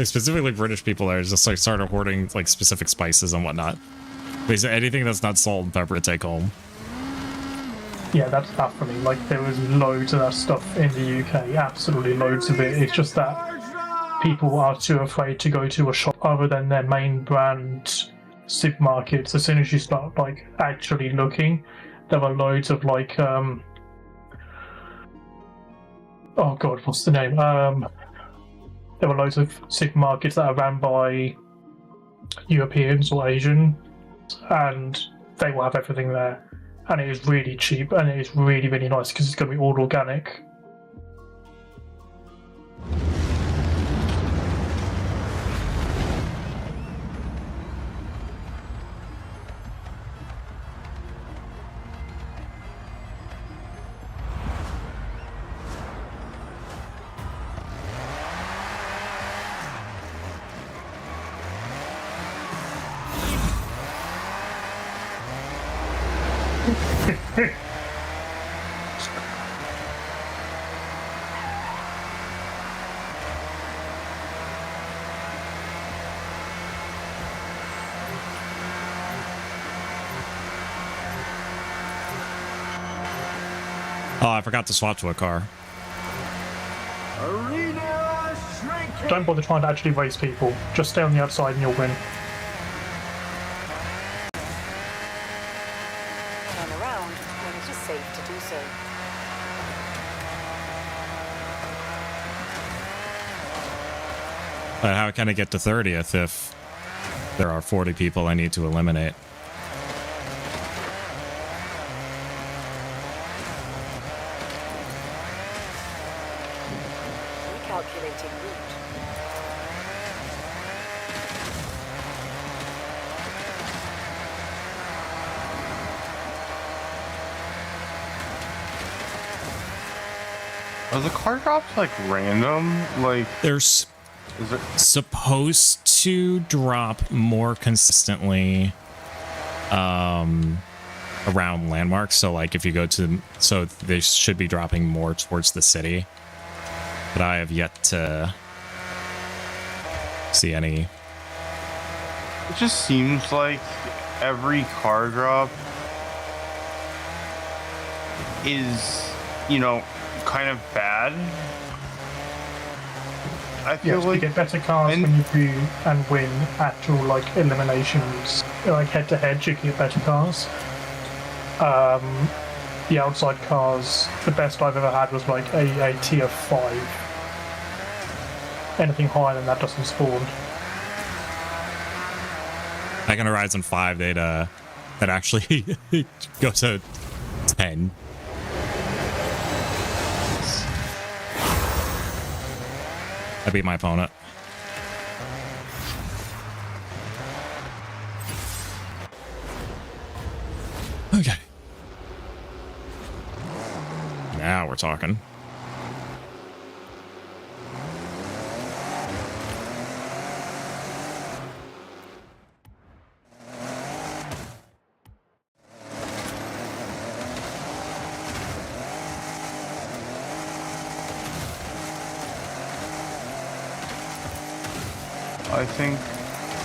specifically British people that are just like started hoarding like specific spices and whatnot. Basically anything that's not salt and pepper to take home. Yeah, that's that for me. Like, there was loads of that stuff in the UK, absolutely loads of it. It's just that people are too afraid to go to a shop other than their main brand supermarkets. As soon as you start like actually looking, there are loads of like oh god, what's the name? There were loads of supermarkets that are ran by Europeans or Asian, and they will have everything there. And it is really cheap, and it is really, really nice because it's going to be all organic. Oh, I forgot to swap to a car. Arena shrinking. Don't bother trying to actually race people. Just stay on the outside and you'll win. Turn around when it is safe to do so. But how can I get to 30th if there are 40 people I need to eliminate? Recalculating route. Are the car drops like random? Like, There's is it? supposed to drop more consistently around landmarks. So like if you go to, so they should be dropping more towards the city, but I have yet to see any. It just seems like every car drop is, you know, kind of bad. I feel Yes, like you get better cars when you do and win actual like eliminations, like head to head. You can get better cars. The outside cars, the best I've ever had was like a tier 5. Anything higher than that doesn't spawn. Back on Horizon 5, that actually go to 10. I beat my opponent. Okay. Now we're talking. I think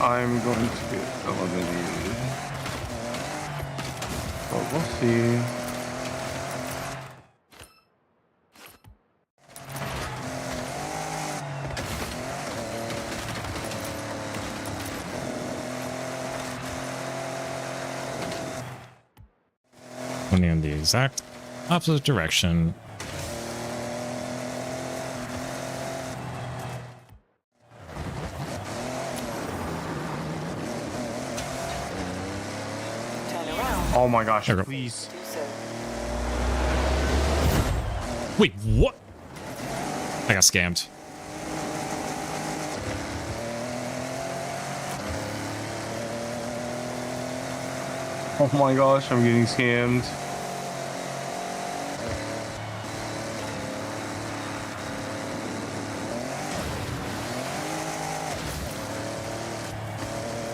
I'm going to get eliminated. But we'll see. Going in the exact opposite direction. Turn around. Oh my gosh, There we go. please. Do so. Wait, what? I got scammed. Oh my gosh, I'm getting scammed.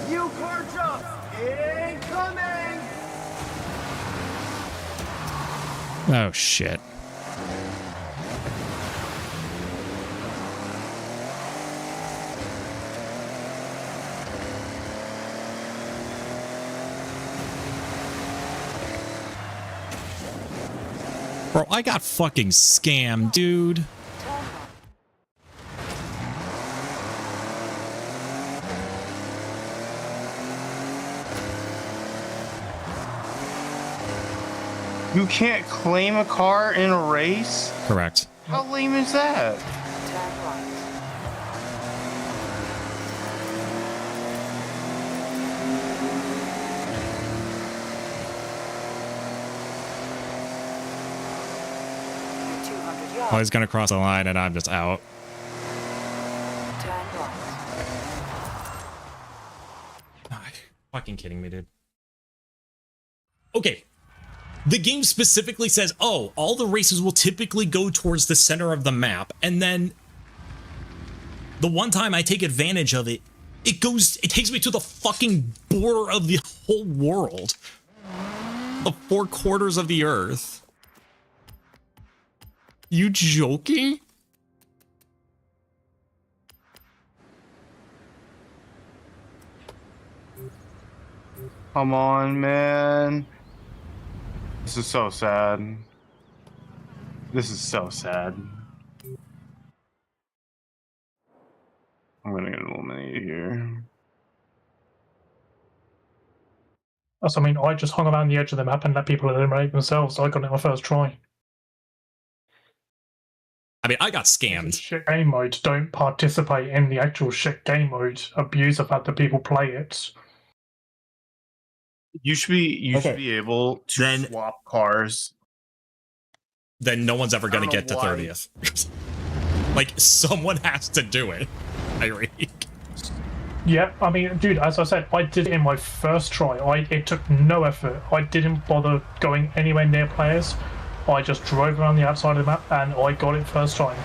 New car jump incoming. Oh, shit. Bro, I got fucking scammed, dude. You can't claim a car in a race? Correct. How lame is that? Turn right. Oh, he's gonna cross the line and I'm just out. Turn right. Oh, fucking kidding me, dude. Okay. The game specifically says, oh, all the races will typically go towards the center of the map, and then the one time I take advantage of it, it takes me to the fucking border of the whole world. The 4 quarters of the earth. You joking? Come on, man. This is so sad. This is so sad. I'm gonna get eliminated here. I mean, I just hung around the edge of the map and let people eliminate themselves, so I got it on my first try. I mean, I got It's scammed. shit game mode. Don't participate in the actual shit game mode. Abuse the fact that people play it. You should be able to Then- swap cars. Then no one's ever I gonna don't get to know why. 30th. Like, someone has to do it. Yeah, I mean, dude, as I said, I did it in my first try. It took no effort. I didn't bother going anywhere near players. I just drove around the outside of the map and I got it first time.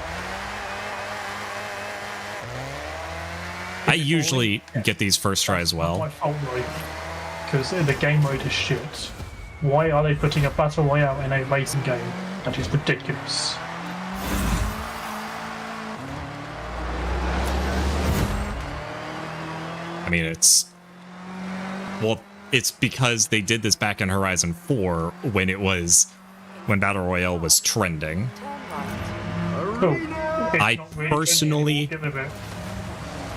I usually get these first try as Not well. my fault, right? Because the game mode is shit. Why are they putting a battle royale in a racing game? That is ridiculous. I mean, well, it's because they did this back in Horizon 4 when Battle Royale was trending. Oh, it's I not really personally- trending anymore,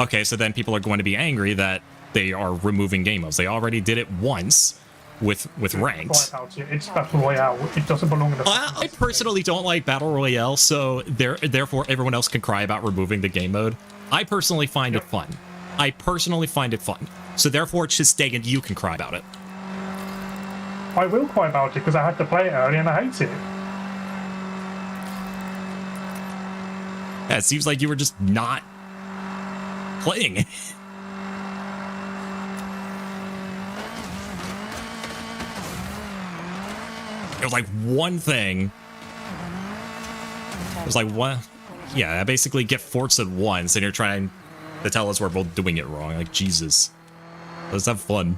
Okay, so then people are going to be angry that they are removing game modes. They already did it once with ranked. It's Battle Royale. It doesn't belong in the. I personally don't like Battle Royale, so therefore everyone else can cry about removing the game mode. I personally find it fun. So therefore it should stay and you can cry about it. I will cry about it because I had to play it early and I hate it. Yeah, it seems like you were just not playing it. It was like one thing. It was like one. Yeah, I basically get forced at once, and you're trying to tell us we're both doing it wrong. Like, Jesus. Let's have fun.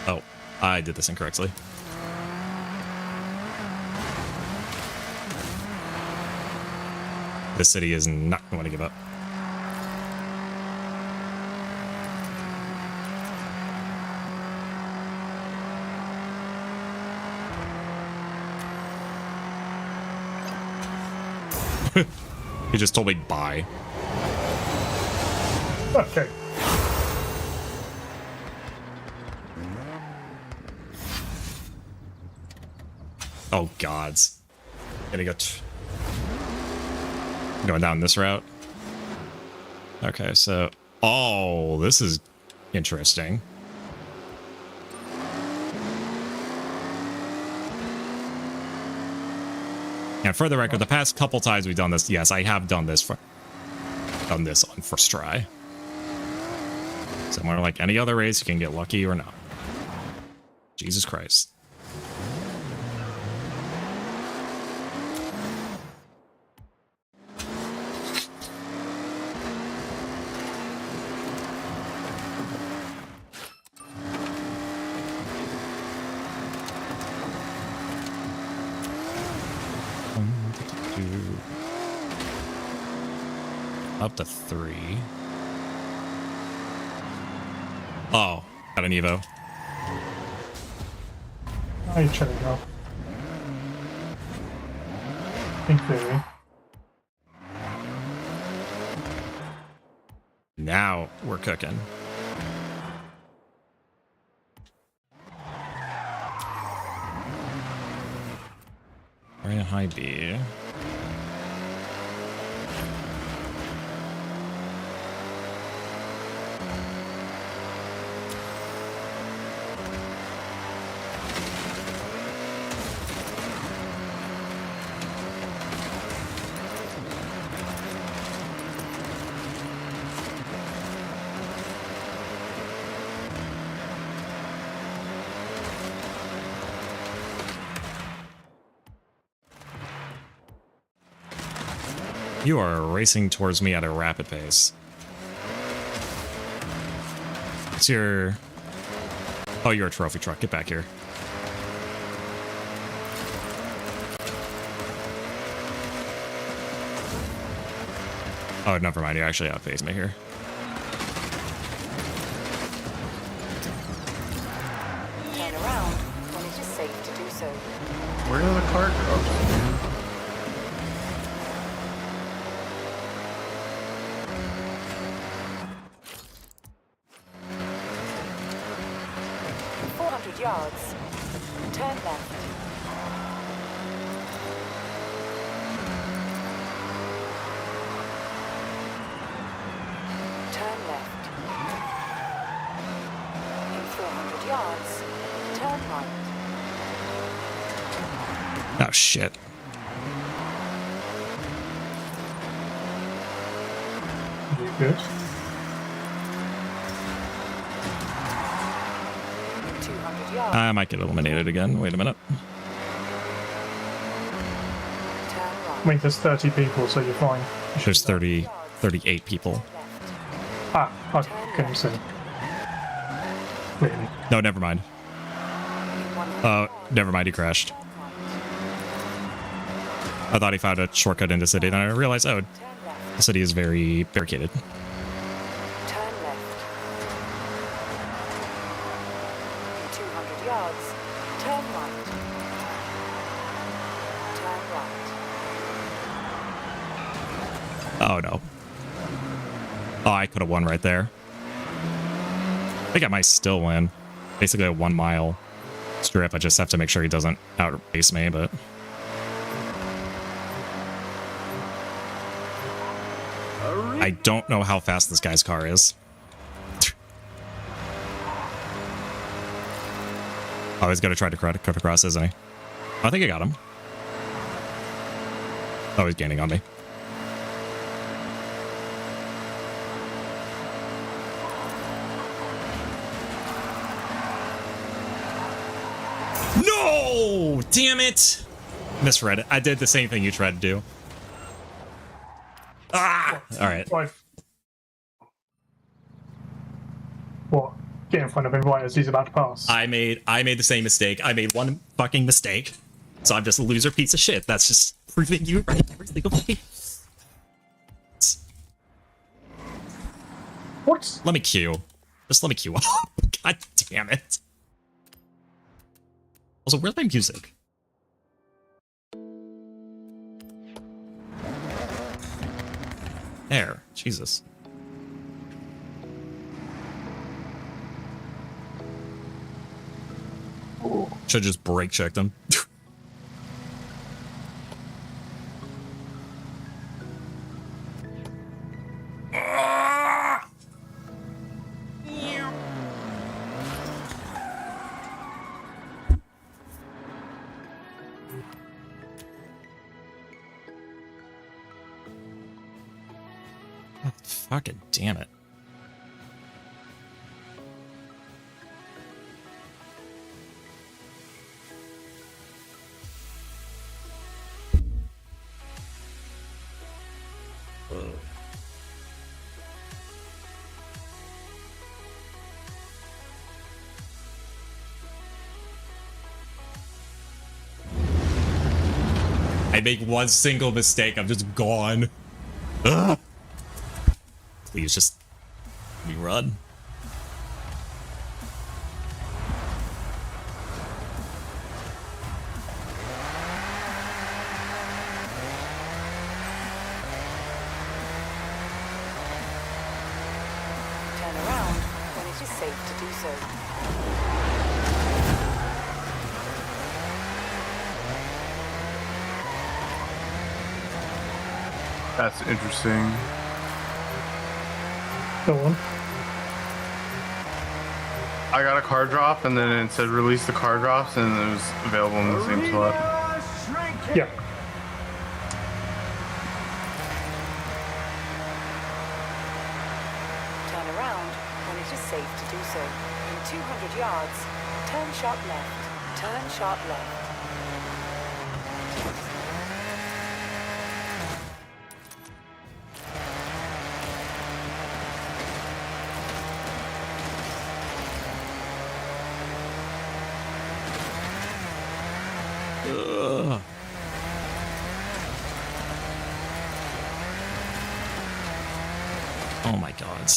Oh, I did this incorrectly. This city is not going to give up. He just told me bye. Okay. Oh, gods. Gonna go. Going down this route. Okay, so. Oh, this is interesting. And for the record, the past couple times we've done this, yes, I have done this on first try. So more like any other race, you can get lucky or not. Jesus Christ. Up to 3. Oh, got an Evo. I check it out. In theory. Now we're cooking. We're in high B. You are racing towards me at a rapid pace. It's your... Oh, you're a trophy truck. Get back here. Oh, never mind. You're actually outpacing me here. Turn around when it is safe to do so. Where are the car drops? 400 yards. Turn left. Turn left. In 400 yards, turn right. Oh, shit. You good? 200 yards, I might get eliminated again. Wait a minute. turn right. I mean, there's 30 people, so you're fine. There's 38 people. Ah, I couldn't see. Really? No, never mind. Oh, never mind. He crashed. I thought he found a shortcut into city, then I realized, oh, Turn left. The city is very barricaded. Turn left. In 200 yards, turn right. Turn right. Oh no. Oh, I could have won right there. I think I might still win. Basically a 1 mile strip. I just have to make sure he doesn't outpace me, but... I don't know how fast this guy's car is. Oh, he's gonna try to cut across, isn't he? I think I got him. Oh, he's gaining on me. No! Damn it! Misread it. I did the same thing you tried to do. Ah! Alright. Right. What? Get in front of him right as he's about to pass. I made the same mistake. I made one fucking mistake. So I'm just a loser piece of shit. That's just proving you right every single day. What? Let me queue. Just let me queue up. God damn it. Also, where's my music? There. Jesus. Should just brake check them. Fucking damn it. I make one single mistake, I'm just gone. Ugh. Please just let me run. Turn around when it is safe to do so. That's interesting. Go on. I got a car drop and then it said release the car drops and it was available in the same spot. Yeah. Turn around when it is safe to do so. In 200 yards, turn sharp left. Turn sharp left. Ugh. Oh my god.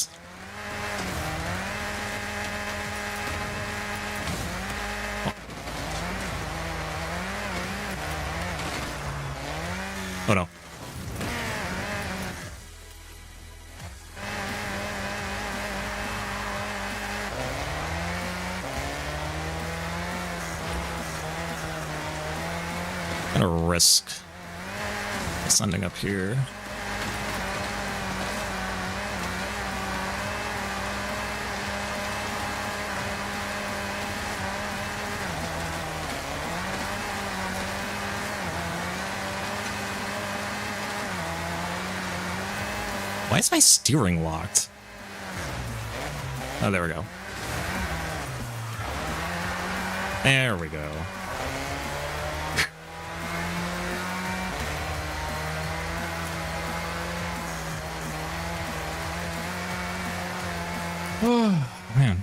Oh no. Gonna risk sending up here. Why is my steering locked? Oh, there we go. There we go. Oh, man.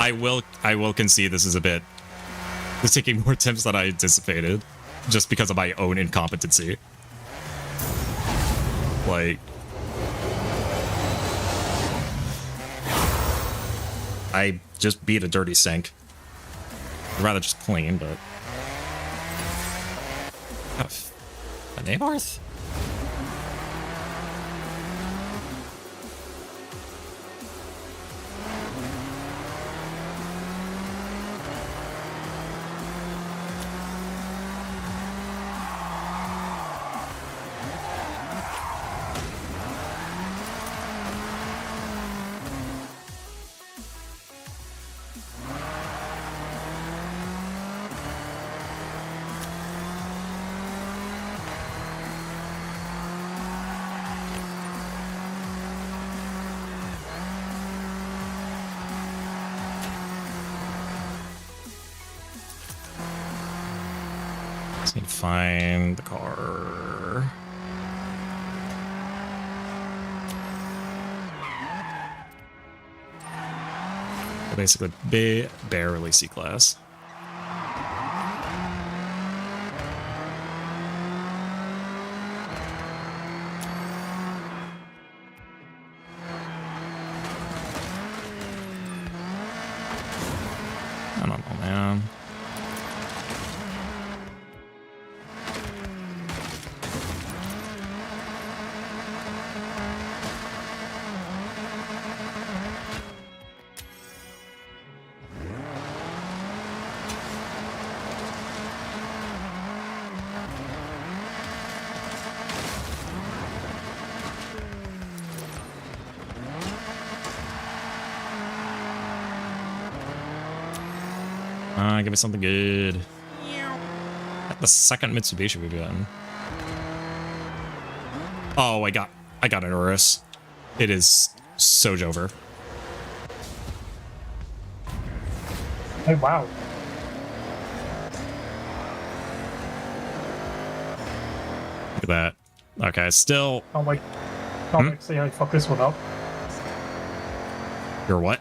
I will concede this is a bit... It's taking more attempts than I anticipated. just because of my own incompetency. Like, I just beat a dirty sink. I'd rather just clean, but... A name Arth? Just need to find the car. Basically, barely C-class. I don't know, man. Give me something good. The second Mitsubishi we've gotten. Oh, I got an Urus. It is so Jover. Oh wow. Look at that. Okay, still. Can't wait to see how you fuck this one up. You're what?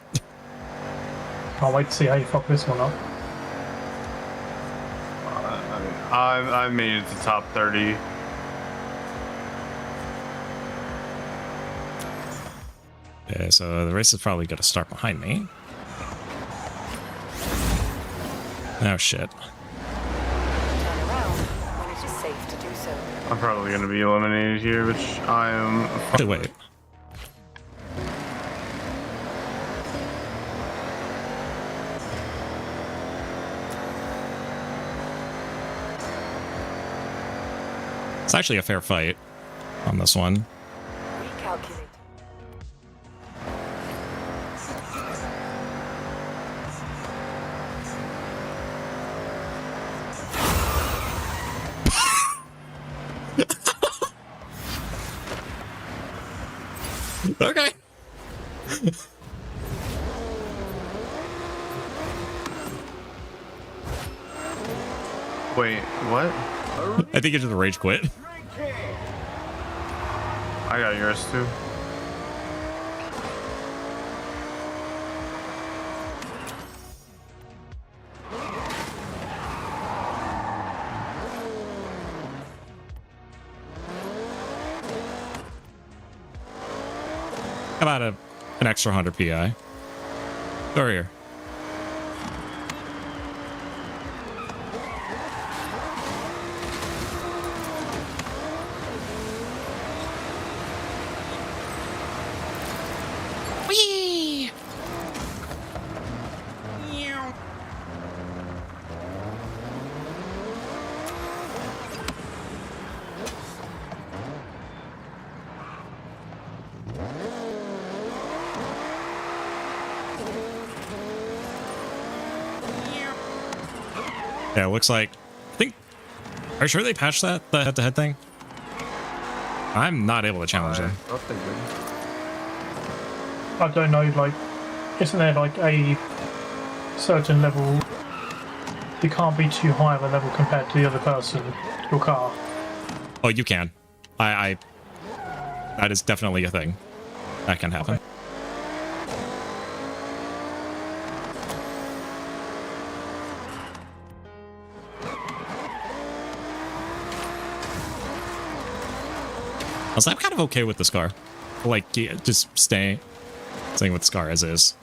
Can't wait to see how you fuck this one up. I made it to top 30. Yeah, so the race is probably going to start behind me. Oh shit. Turn around when it is safe to do so. I'm probably going to be eliminated here, which I am. Wait. It's actually a fair fight on this one. Recalculate. Okay. Wait, what? I think it's just a rage quit. I got yours too. How about an extra 100 PI? Over here. Yeah, it looks like... Are you sure they patched that? The head-to-head thing? I'm not able to challenge them. I don't know, like, isn't there like a certain level? You can't be too high of a level compared to the other person, your car. Oh, you can. That is definitely a thing. That can happen. Okay. Also, I'm kind of okay with this car. Like, yeah, just staying with this car as is.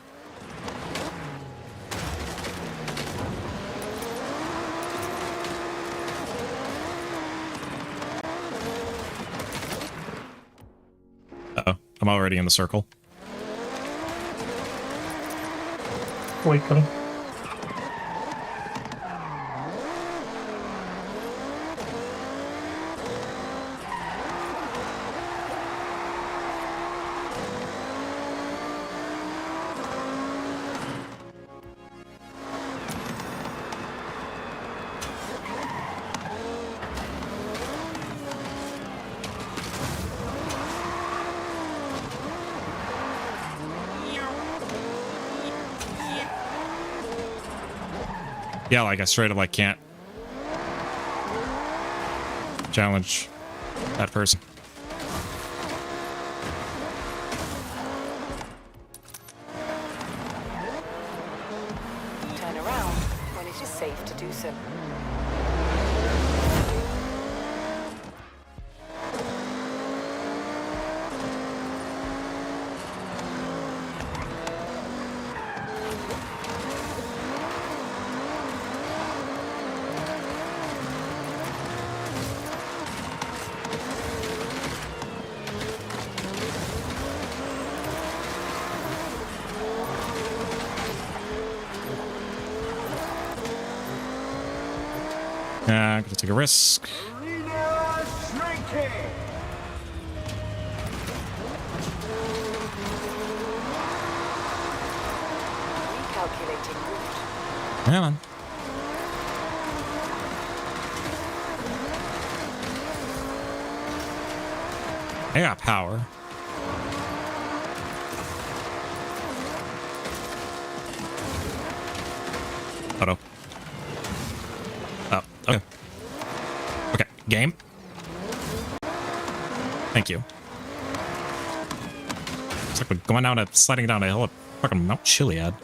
Uh-oh, I'm already in the circle. Wait, coming. Yeah, like I straight up like can't challenge that person. Turn around when it is safe to do so. I'm gonna take a risk. Arena shrinking. Recalculating route. Come on. I got power. Auto. Oh, okay. Okay, game. Thank you. It's like we're going down sliding down a hill at fucking Mount Chiliad.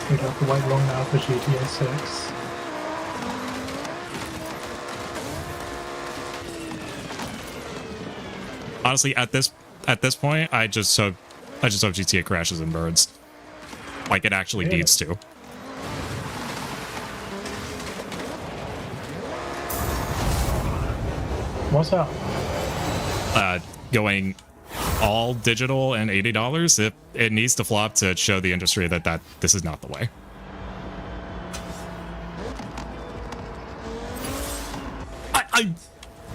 We'd have to wait long now for GTA 6. Honestly, at this point, I just hope GTA crashes and burns. Like it actually Yeah. needs to. What's that? Going all digital and $80, it needs to flop to show the industry that this is not the way.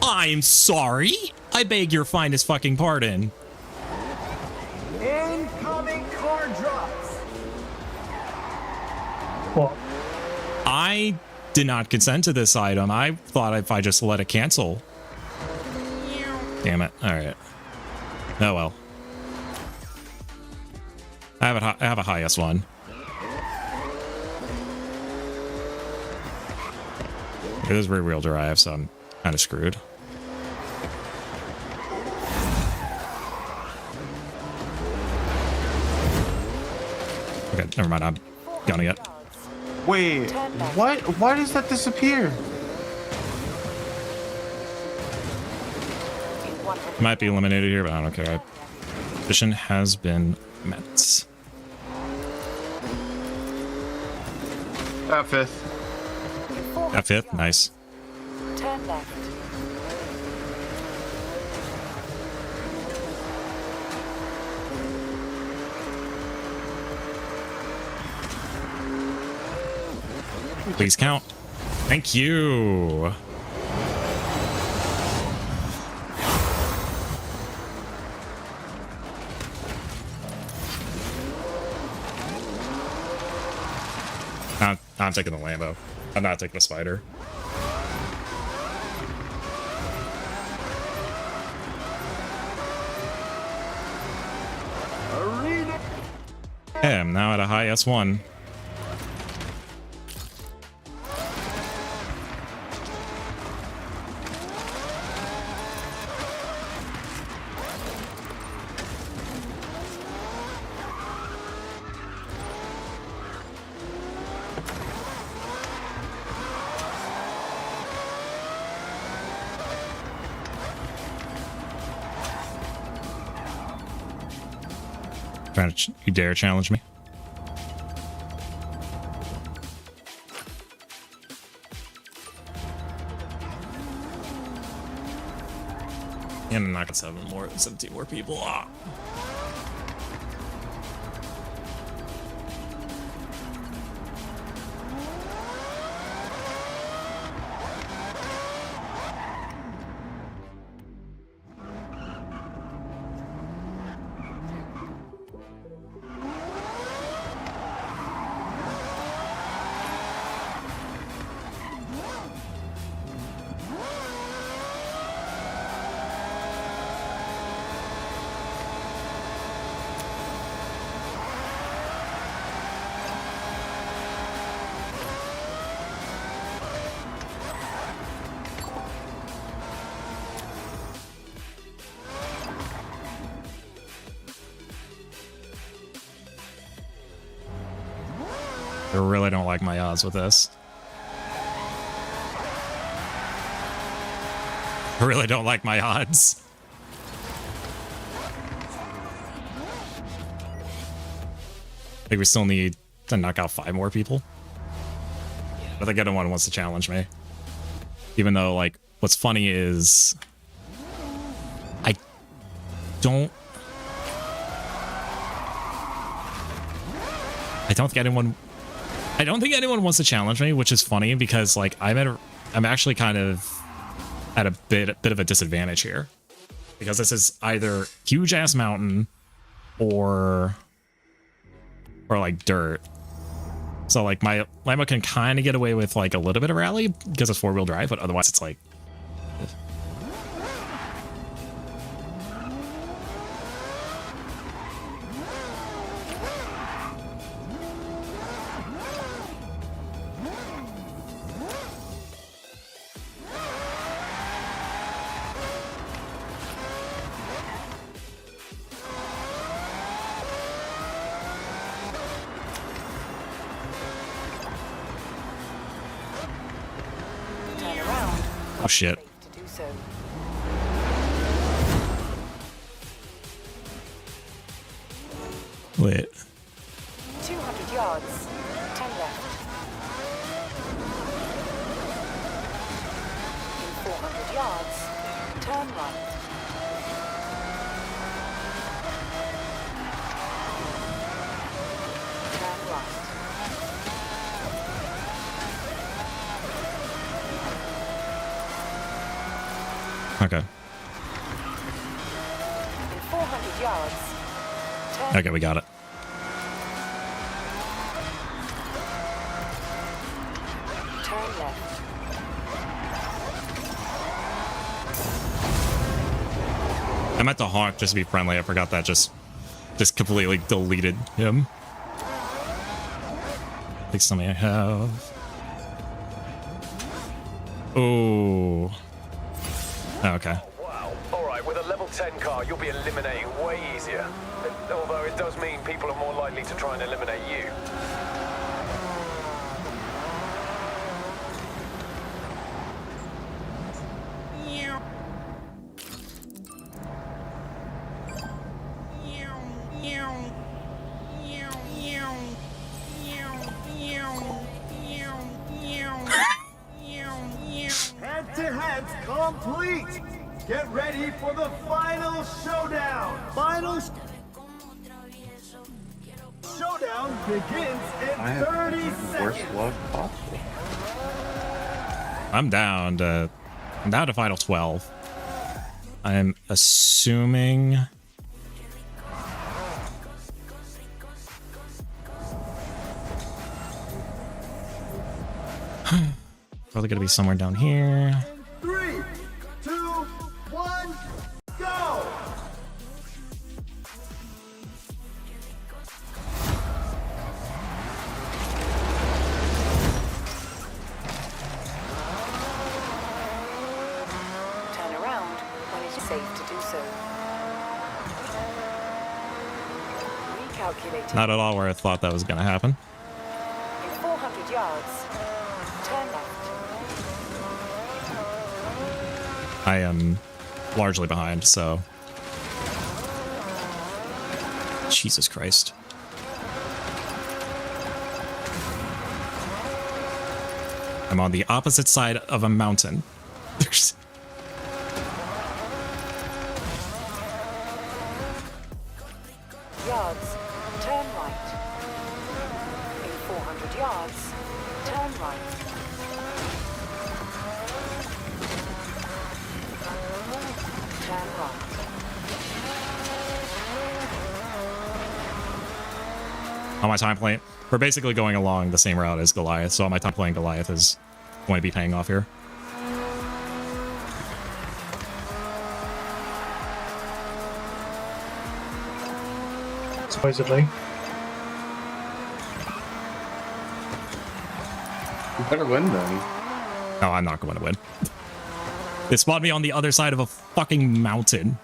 I'm sorry. I beg your finest fucking pardon. Incoming car drops. What? I did not consent to this item. I thought if I just let it cancel. Damn it. All right. Oh well. I have a highest one. It is rear-wheel drive, so I'm kind of screwed. Okay, never mind. I'm gunning it. Wait, what? Why does that disappear? Might be eliminated here, but I don't care. Mission has been met. Fifth. At fifth, nice. Turn left. Please count. Thank you. I'm taking the Lambo. I'm not taking the Spider. Arena. Hey, I'm now at a high S1. Trying to you dare challenge me? And I'm not gonna 17 more people. Ah. I really don't like my odds with this. I really don't like my odds. I think we still need to knock out 5 more people. I think anyone wants to challenge me. Even though, like, what's funny is I don't think anyone wants to challenge me, which is funny because like I'm actually kind of at a bit of a disadvantage here because this is either huge ass mountain or like dirt. So like my Lambo can kind of get away with like a little bit of rally because it's 4-wheel drive, but otherwise it's like Turn around. oh shit. Safe to do so. Wait. 200 yards. Turn left. In 400 yards, turn right. Turn right. Okay. In 400 yards, turn Okay, we got it. turn left. I meant to honk just to be friendly. I forgot that just completely deleted him. I think something I have. Oh. Okay. Wow. Alright, with a level 10 car, you'll be eliminating way easier. Although it does mean people are more likely to try and eliminate you. Head-to-heads complete. Get ready for the final showdown. Final showdown begins I in have 30 the worst seconds. luck possible. I'm down to final 12. I'm assuming probably gonna be somewhere down here. 3, 2, 1, go! Turn around when it is safe to do so. Recalculating. Not at all where I thought that was gonna happen. In 400 yards, turn left. I am largely behind, so Jesus Christ. I'm on the opposite side of a mountain. There's... Yards, turn right. In 400 yards, turn right. Turn right. On my time playing, we're basically going along the same route as Goliath, so on my time playing Goliath is going to be paying off here. Supposedly. You better win then. No, I'm not going to win. They spawned me on the other side of a fucking mountain.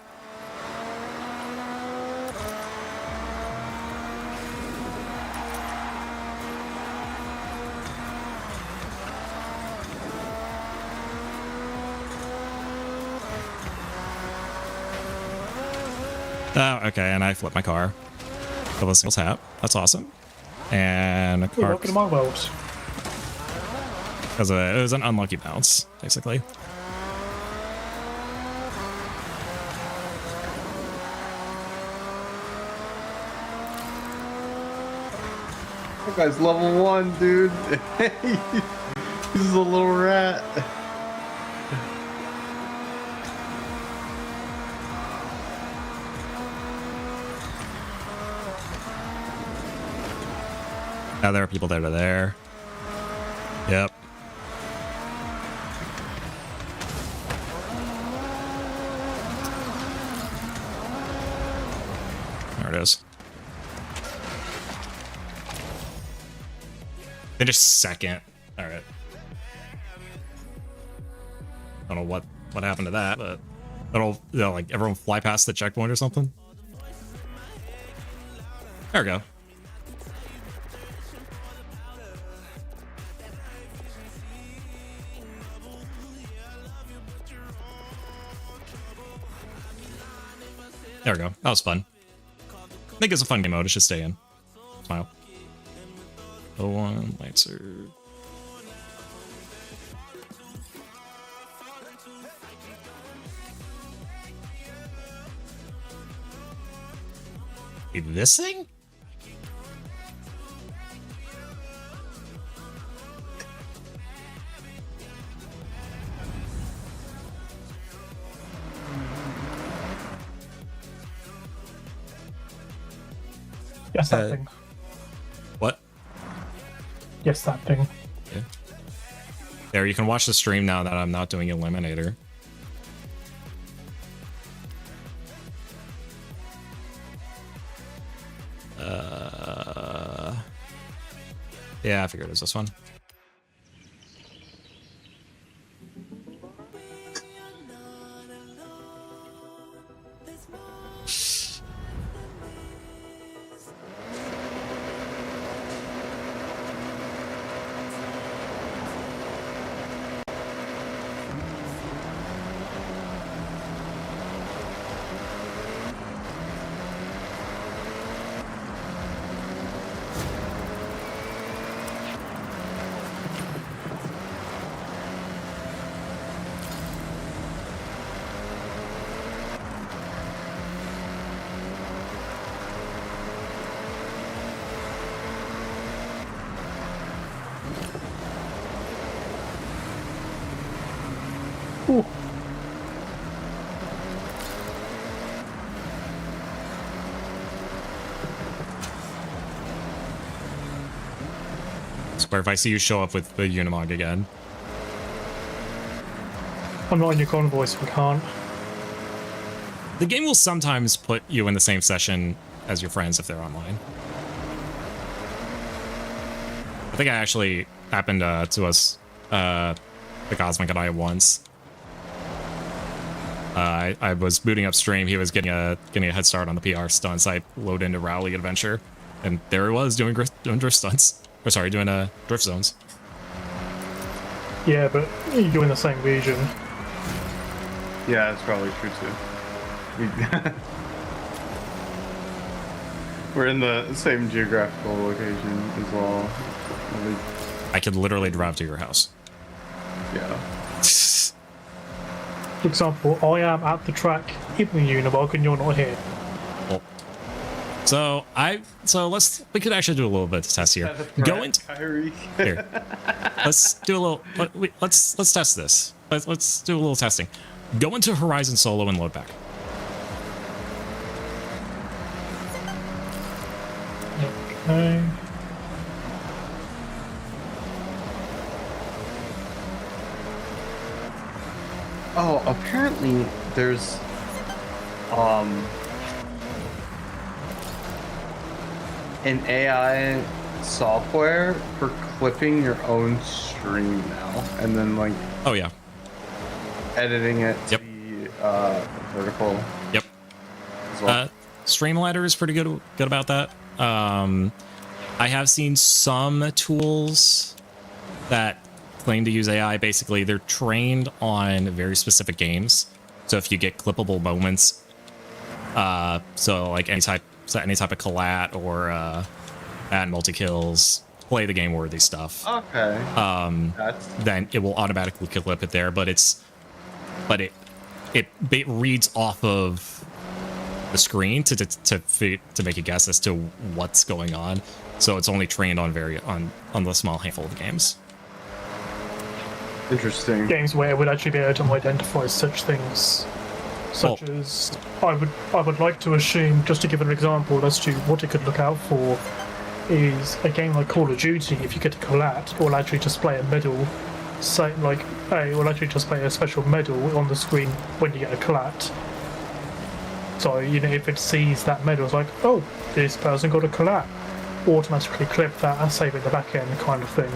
Oh, okay, and I flipped my car. Double single tap. That's awesome. And a Ooh, car. welcome to my world. Because it was an unlucky bounce, basically. That guy's level 1, dude. He's a little rat. Now there are people there to there. Yep. There it is. Finish second. All right. I don't know what happened to that, but it'll, you know, like everyone fly past the checkpoint or something. There we go. There we go. That was fun. I think it's a fun game mode. It should stay in. Smile. 01 Lancer. Hey, this thing? Yes, that thing. What? Yes, that thing. Yeah. There, you can watch the stream now that I'm not doing Eliminator. Yeah, I figured it was this one. Ooh. Square, if I see you show up with the Unimog again. I'm not in your convoy, so I can't. The game will sometimes put you in the same session as your friends if they're online. I think I actually happened to us, the Cosmic and I once. I was booting up stream. He was getting a head start on the PR stunts. I load into Rally Adventure, and there he was doing drift stunts. Or sorry, doing drift zones. Yeah, but you're in the same region. Yeah, that's probably true too. We're in the same geographical location as well. I could literally drive to your house. Yeah. For example, I am at the track in the Unibug and you're not here. Well, so we could actually do a little bit of test here. Go into Kyrie. here. Let's do a little. Let's test this. Let's do a little testing. Go into Horizon Solo and load back. Okay. Oh, apparently there's an AI software for clipping your own stream now, and then like Oh yeah. editing it to Yep. be vertical Yep. as well. Streamladder is pretty good about that. I have seen some tools that claim to use AI. Basically, they're trained on very specific games. So if you get clippable moments, so like any type of collat or add multi kills, play the game worthy stuff. Okay. Then it will automatically clip it there. But it reads off of the screen to make a guess as to what's going on. So it's only trained on on the small handful of games. Interesting. Games where it would actually be able to identify such things, such as I would like to assume, just to give an example as to what it could look out for, is a game like Call of Duty. If you get a collat, it will actually display a medal, say it will actually display a special medal on the screen when you get a collat. So if it sees that medal, it's like, oh, this person got a collat, automatically clip that and save it in the back end, kind of thing.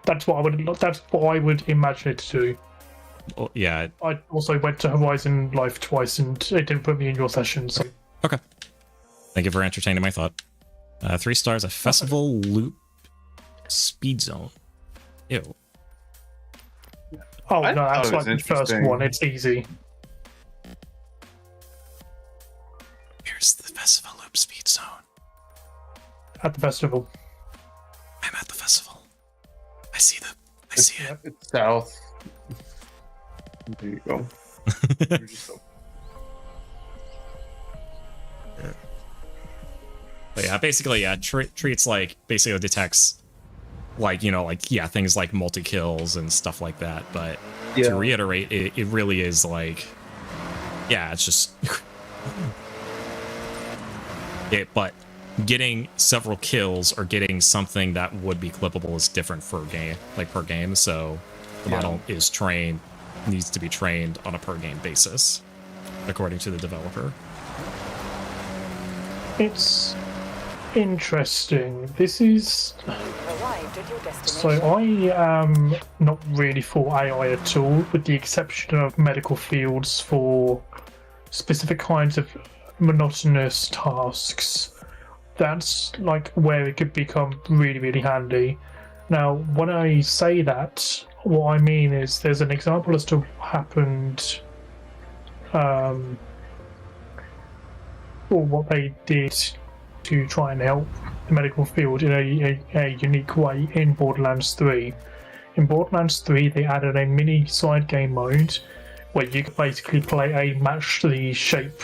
That's what I would imagine it to do. Well, yeah. I also went to Horizon Live twice, and it didn't put me in your session. So Okay. Thank you for entertaining my thought. 3 stars. A festival loop speed zone. Ew. oh I no, thought that's it like was the first interesting. one. It's easy. Here's the festival loop speed zone. At the festival. I'm at the festival. I see it. It's south. There you go. You're just so- But yeah, basically, yeah, treats like basically detects things like multi kills and stuff like that. But Yeah. to reiterate, it really is like, yeah, it's just it. But getting several kills or getting something that would be clippable is different per game. So the model needs to be trained on a per game basis, according to the developer. It's interesting. This is Arrived at your so destination. I am not really for AI at all, with the exception of medical fields for specific kinds of monotonous tasks. That's like where it could become really, really handy. Now, when I say that, what I mean is there's an example as to what happened, or what they did to try and help the medical field in a unique way in Borderlands 3. In Borderlands 3, they added a mini side game mode where you could basically play a match the shape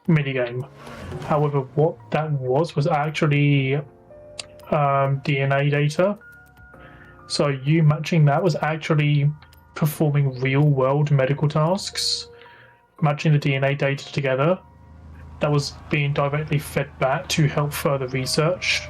minigame. However, what that was actually DNA data. So you matching that was actually performing real-world medical tasks, matching the DNA data together. That was being directly fed back to help further research,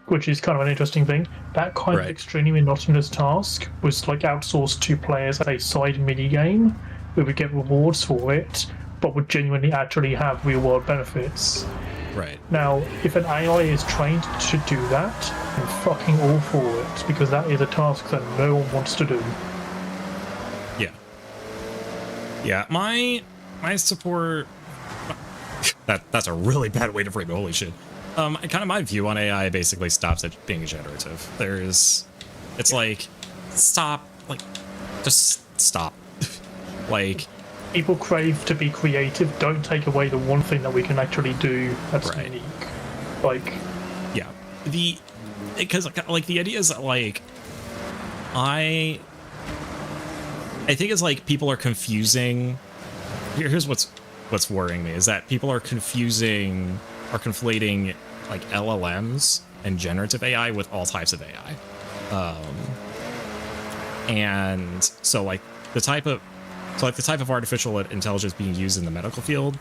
which is kind of an interesting thing. That kind of extremely monotonous task was like outsourced to players as a side mini game, where we get rewards for it, but would genuinely actually have real-world benefits. Right. Now, if an AI is trained to do that, I'm fucking all for it, because that is a task that no one wants to do. Yeah. Yeah, my support. That's a really bad way to frame it. Holy shit. Kind of my view on AI basically stops at being generative. It's like, stop, like, just stop. Like, people crave to be creative. Don't take away the one thing that we can actually do that's Right. unique. Like, Yeah. Because like the idea is that like I think it's like people are confusing. Here's what's worrying me is that people are conflating like LLMs and generative AI with all types of AI. And so like the type of artificial intelligence being used in the medical field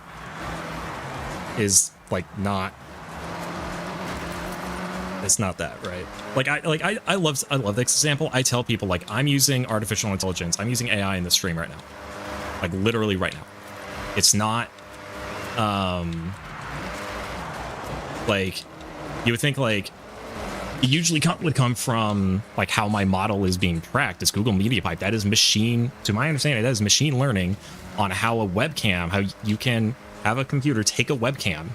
is like not, it's not that, right? Like I love this example. I tell people like I'm using artificial intelligence, I'm using AI in the stream right now. Like literally right now. It's not like you would think like it usually would come from like how my model is being tracked. It's Google Media Pipe. That is machine, to my understanding, that is machine learning on how a webcam, how you can have a computer take a webcam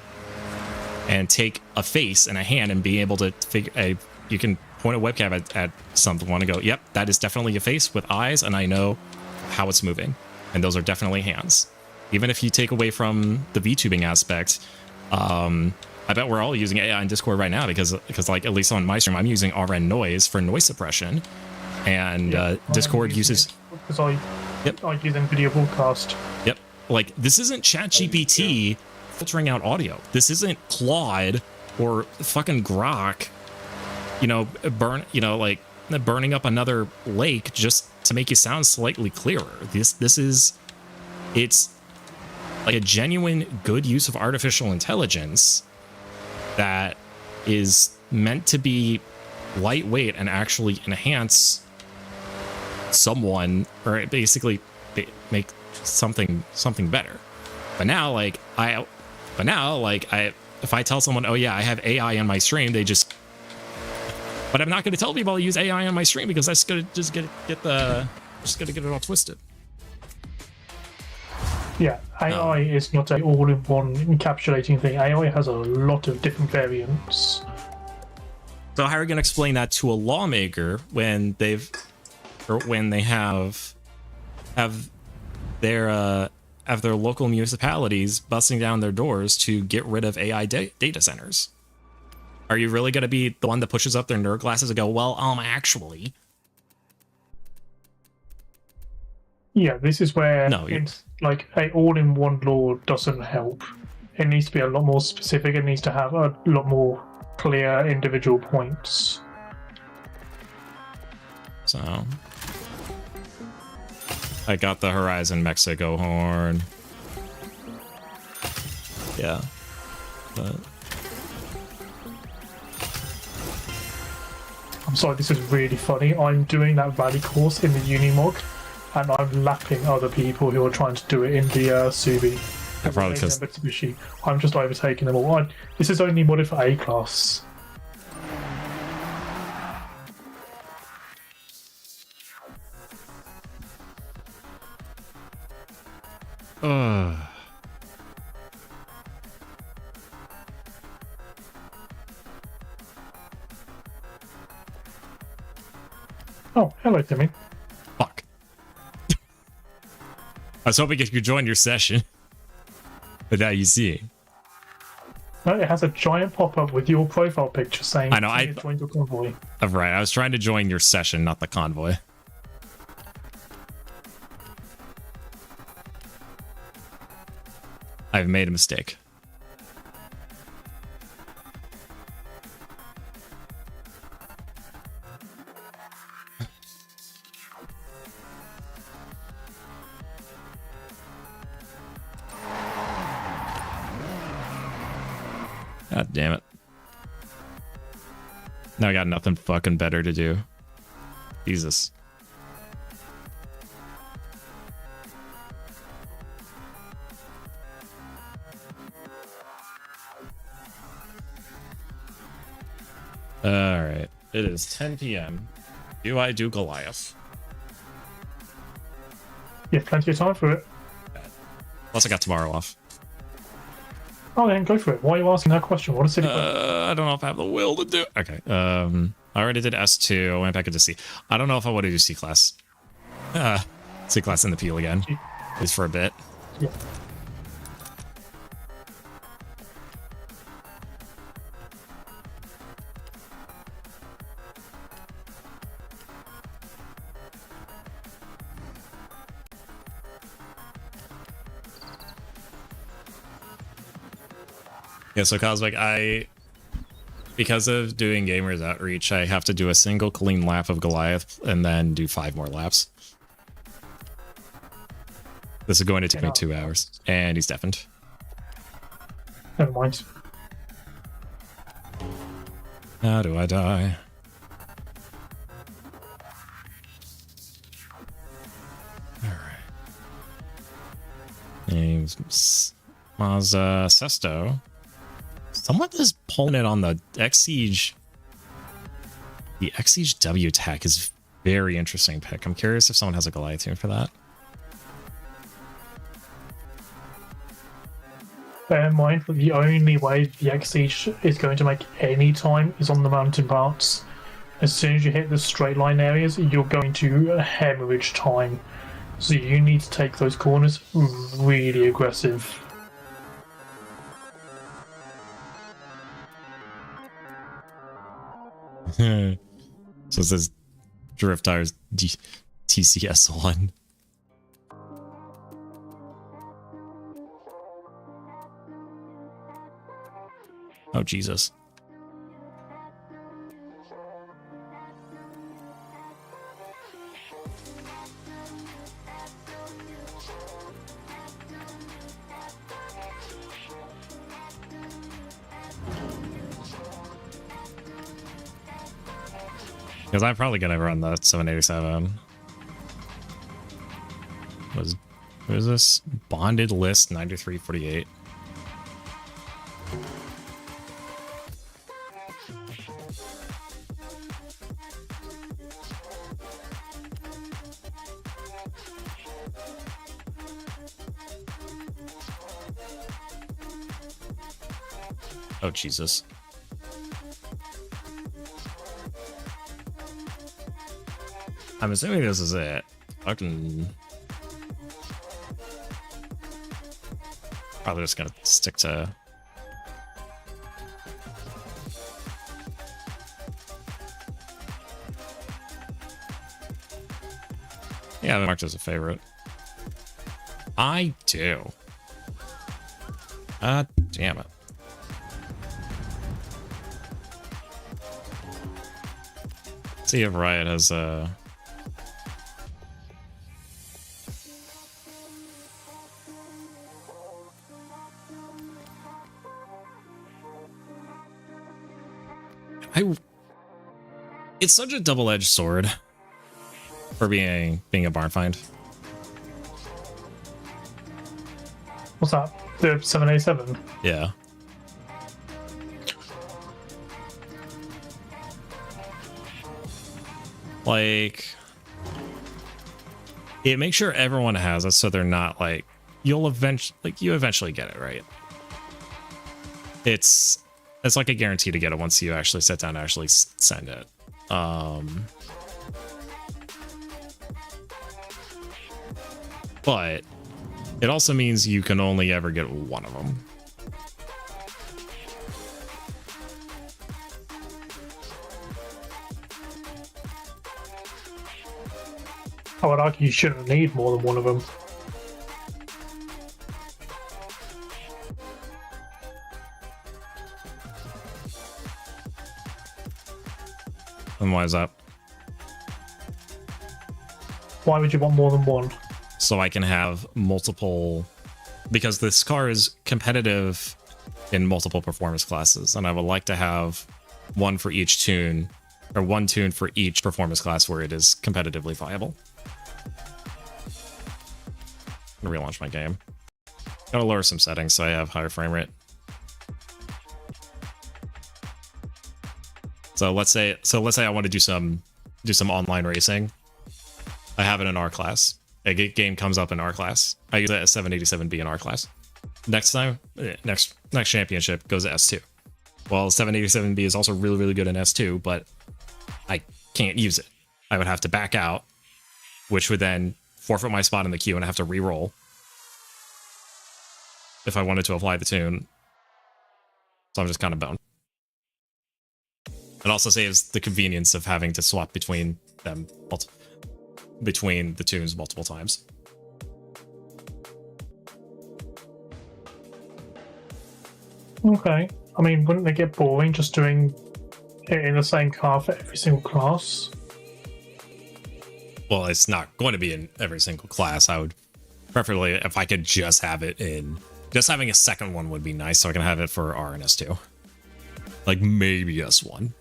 and take a face and a hand and be able to figure you can point a webcam at someone and go, yep, that is definitely a face with eyes and I know how it's moving. And those are definitely hands. Even if you take away from the VTubing aspect, I bet we're all using AI in Discord right now because like at least on my stream, I'm using RN noise for noise suppression, and Discord uses. Because I use NVIDIA Broadcast. Yep, like this isn't ChatGPT filtering out audio. This isn't Claude or fucking Grok. Burning up another lake just to make you sound slightly clearer. It's like a genuine good use of artificial intelligence that is meant to be lightweight and actually enhance someone, or basically make something better. But now if I tell someone, oh yeah, I have AI on my stream, they just. But I'm not going to tell people I use AI on my stream because that's going to just get it all twisted. Yeah, AI is not a all-in-one encapsulating thing. AI has a lot of different variants. So how are you going to explain that to a lawmaker when they have their local municipalities busting down their doors to get rid of AI data centers? Are you really going to be the one that pushes up their nerd glasses and go, well, actually? Yeah, this is where it's like a all-in-one law doesn't help. It needs to be a lot more specific. It needs to have a lot more clear individual points. So I got the Horizon Mexico horn. Yeah. But I'm sorry, this is really funny. I'm doing that rally course in the Unimog, and I'm lapping other people who are trying to do it in the Subi. Probably because Mitsubishi. I'm just overtaking them all. This is only modded for A class. Oh, hello, Timmy. Fuck. I was hoping you could join your session. But now you see. No, it has a giant pop-up with your profile picture saying, I know, I joined your convoy. Right, I was trying to join your session, not the convoy. I've made a mistake. God damn it. Now I got nothing fucking better to do. Jesus. Alright. It is 10 p.m. Do I do Goliath? You have plenty of time for it. Plus I got tomorrow off. Oh, then go for it. Why are you asking that question? What a silly question. I don't know if I have the will to do it. Okay. I already did S2. I went back into C. I don't know if I want to do C class. C class in the peel again. least for a bit. Yeah. Yeah, so Cosmic, because of doing Gamers Outreach, I have to do a single clean lap of Goliath and then do 5 more laps. This is going to take me 2 hours. And he's deafened. Never mind. How do I die? Alright. Name's Mazda Sesto. Someone is pulling it on the X-Siege. The X-Siege W tech is very interesting pick. I'm curious if someone has a Goliath tune for that. Bear in mind that the only way the X-Siege is going to make any time is on the mountain parts. As soon as you hit the straight line areas, you're going to hemorrhage time. So you need to take those corners really aggressive. So it says Drift Tires TCS1. Oh, Jesus. Because I'm probably gonna run the 787. What is this? Bonded list 9348. Oh, Jesus. I'm assuming this is it. Fucking... Probably just gonna stick to... Yeah, I'm marked as a favorite. I do. Damn it. See if Riot has it's such a double-edged sword for being a barn find. What's that? The 787? Yeah. Like, it makes sure everyone has it so they're not like, you eventually get it, right? It's like a guarantee to get it once you actually sit down and actually send it. But it also means you can only ever get one of them. I would argue you shouldn't need more than one of them. And why is that? Why would you want more than one? So I can have multiple, because this car is competitive in multiple performance classes, and I would like to have one for each tune, or one tune for each performance class where it is competitively viable. I'm gonna relaunch my game. Gotta lower some settings so I have higher frame rate. So let's say I want to do some online racing. I have it in R class. A game comes up in R class. I use it as 787B in R class. Next time, next championship goes to S2. Well, 787B is also really, really good in S2, but I can't use it. I would have to back out, which would then forfeit my spot in the queue and I have to re-roll. if I wanted to apply the tune. So I'm just kind of boned. It also saves the convenience of having to swap between them, between the tunes multiple times. Okay. I mean, wouldn't they get boring just doing it in the same car for every single class? Well, it's not going to be in every single class. I would preferably, if I could just have it in, just having a second one would be nice, so I can have it for R and S2. Like maybe S1.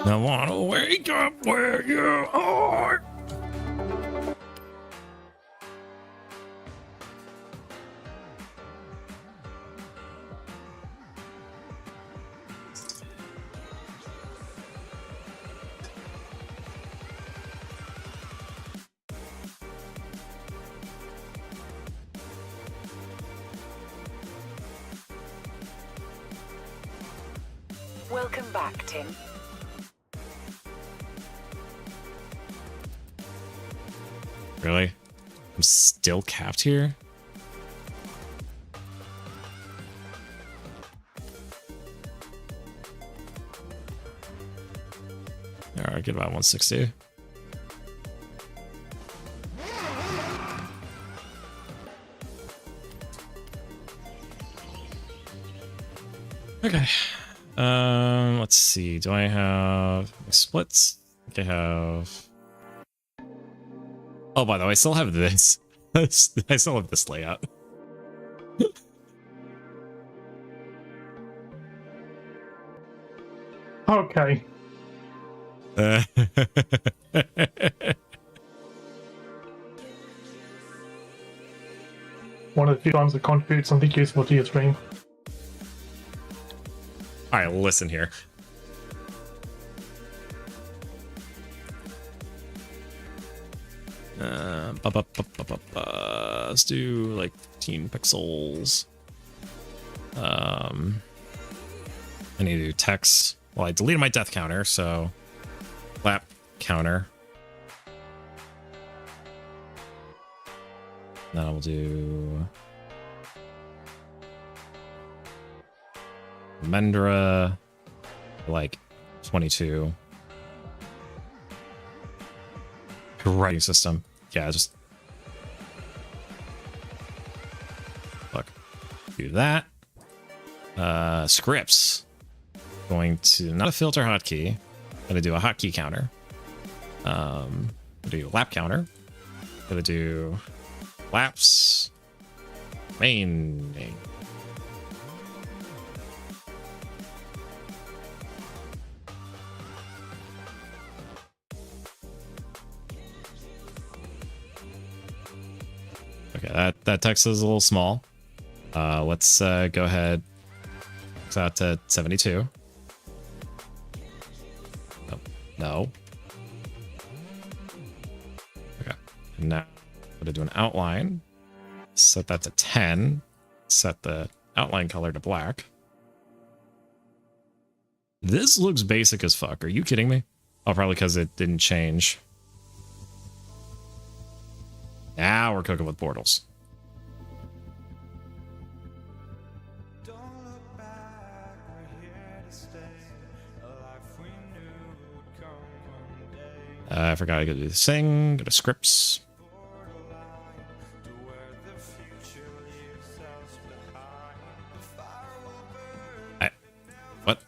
I wanna wake up where you are. Welcome back, Tim. Really? I'm still capped here? Alright, get about 160. Okay. Let's see. Do I have splits? I think I have. Oh, by the way, I still have this. I still have this layout. Okay. One of the few times that contributes something useful to your stream. All right, listen here. Let's do like 15 pixels. I need to do text. Well, I deleted my death counter, so lap counter. Then I will do Mendra, like 22. Writing system. Yeah, just look. Do that. Scripts. Going to not a filter hotkey. Gonna do a hotkey counter. Do lap counter. Gonna do laps. Main. Okay, that text is a little small. Let's go ahead. It's out to 72. Oh, no. Okay. And now I'm gonna do an outline. Set that to 10. Set the outline color to black. This looks basic as fuck. Are you kidding me? Oh, probably because it didn't change. Now we're cooking with portals. I forgot I gotta do the sing, go to scripts. What?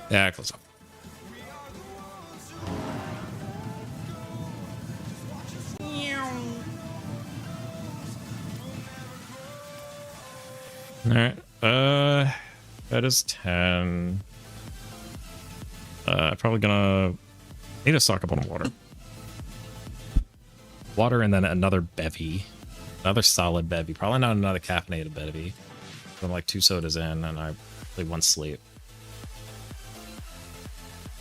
Yeah, close up. All right. That is 10. Probably gonna need to stock up on water. Water and then another bevy. Another solid bevy. Probably not another caffeinated bevy. I'm like 2 sodas in and I like 1 sleep.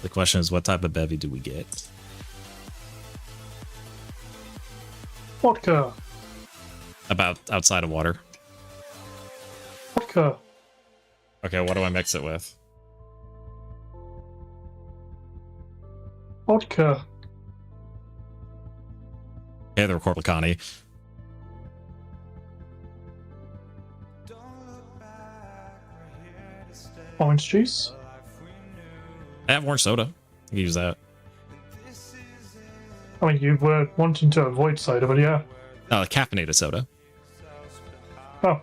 The question is, what type of bevy do we get? Vodka. About outside of water. Vodka. Okay, what do I mix it with? Vodka. Okay, the record Connie. Orange juice. I have orange soda. You can use that. I mean, you were wanting to avoid soda, but yeah. Caffeinated soda. Oh,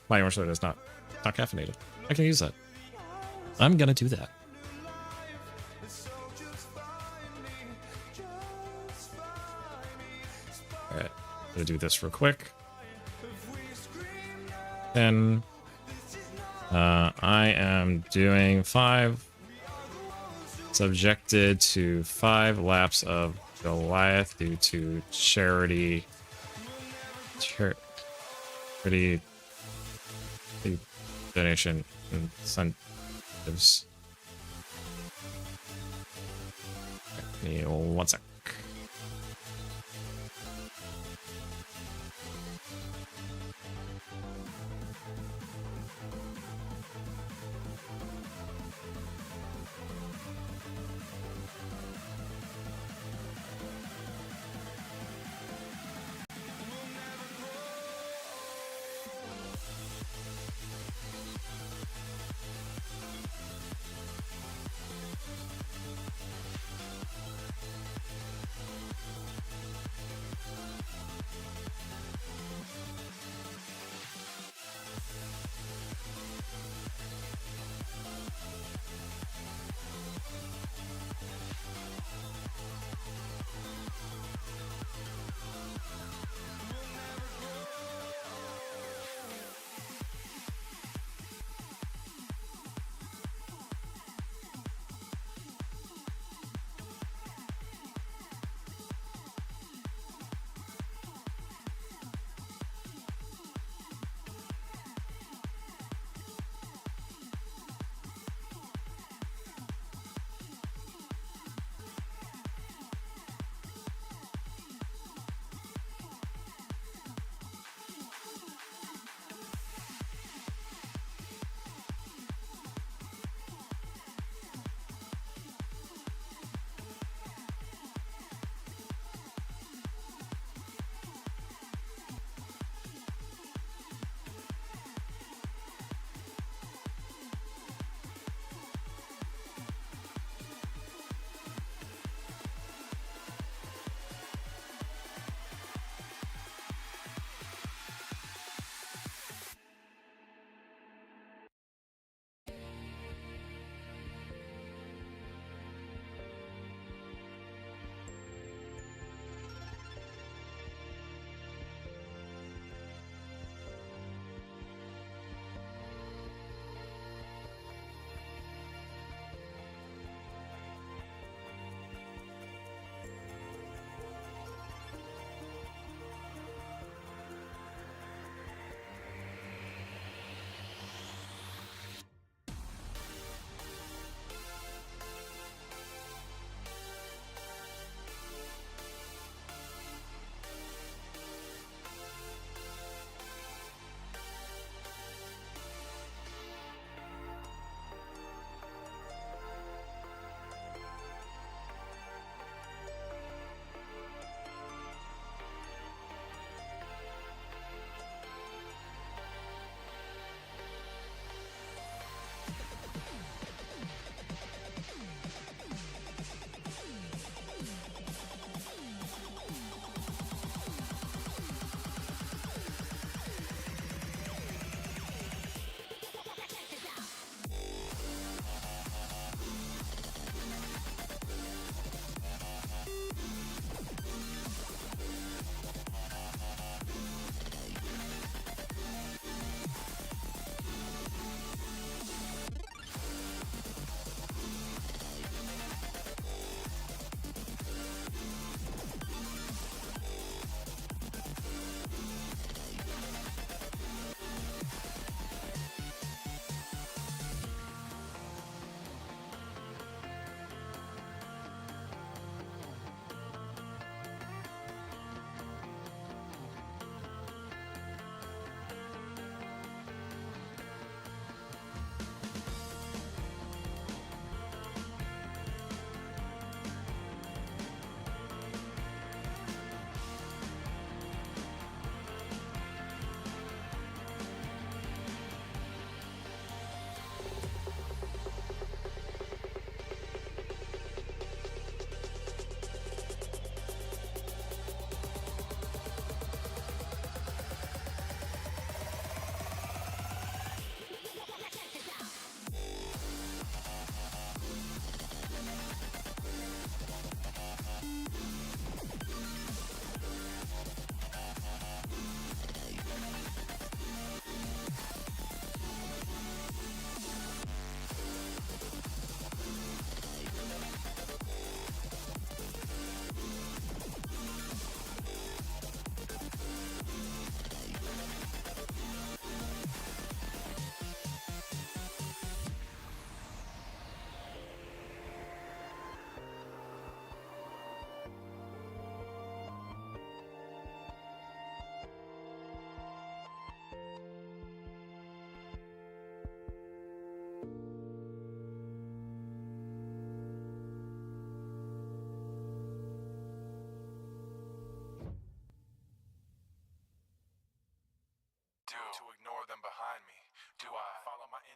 My orange soda is not caffeinated. I can use that. I'm gonna do that. Alright, gonna do this real quick. Then I am doing 5. Subjected to 5 laps of Goliath due to charity donation incentives. Give me 1 sec.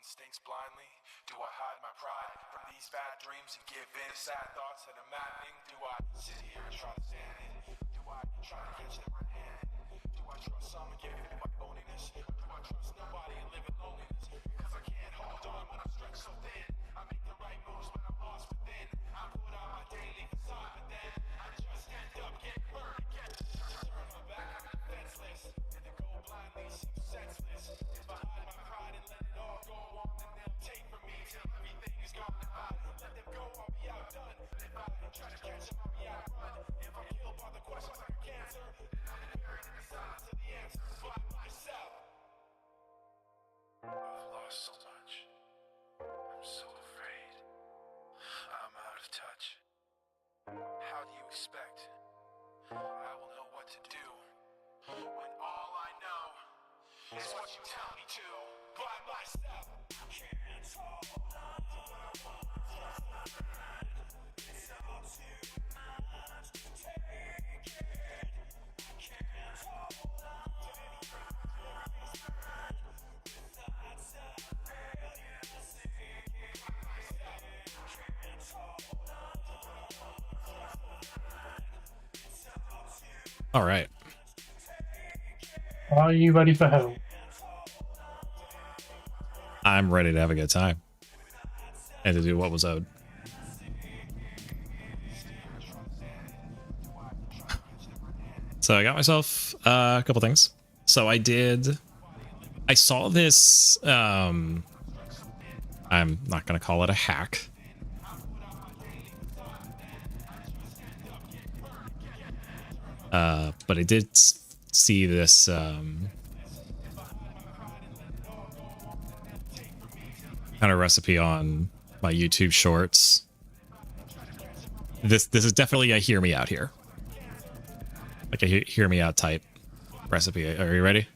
instincts blindly? Do I hide my pride from these bad dreams and give in to sad thoughts that are maddening? Do I sit here and try to stand it? Do I try to catch them red-handed? Do I trust someone giving me my phoniness? Or do I trust nobody and live in loneliness? Because I can't hold on when I'm stretched so thin. I make the right moves when I'm lost within. I put on my daily facade, but then I just end up getting burned again. Turn my back, I'm defenseless, and to go blindly seems senseless. If I hide my pride and let it all go on, then they'll take from me till everything is gone. If I let them go, I'll be outdone. If I try to catch them, I'll be outrun. If I'm killed by the questions like a cancer, then I'm buried in the silence of the answers by myself. I've lost so much. I'm so afraid. I'm out of touch. How do you expect I will know what to do when all I know is what you tell me to by myself? Can't hold on to what I want. It's all too much to take it. Can't hold on to anything with thoughts of failure sinking myself. Can't hold on. All right. Are you ready for hell? I'm ready to have a good time and to do what was owed. So I got myself a couple things. So I saw this, I'm not going to call it a hack. But I did see this, kind of recipe on my YouTube shorts. This is definitely a hear me out here. Like a hear me out type recipe. Are you ready?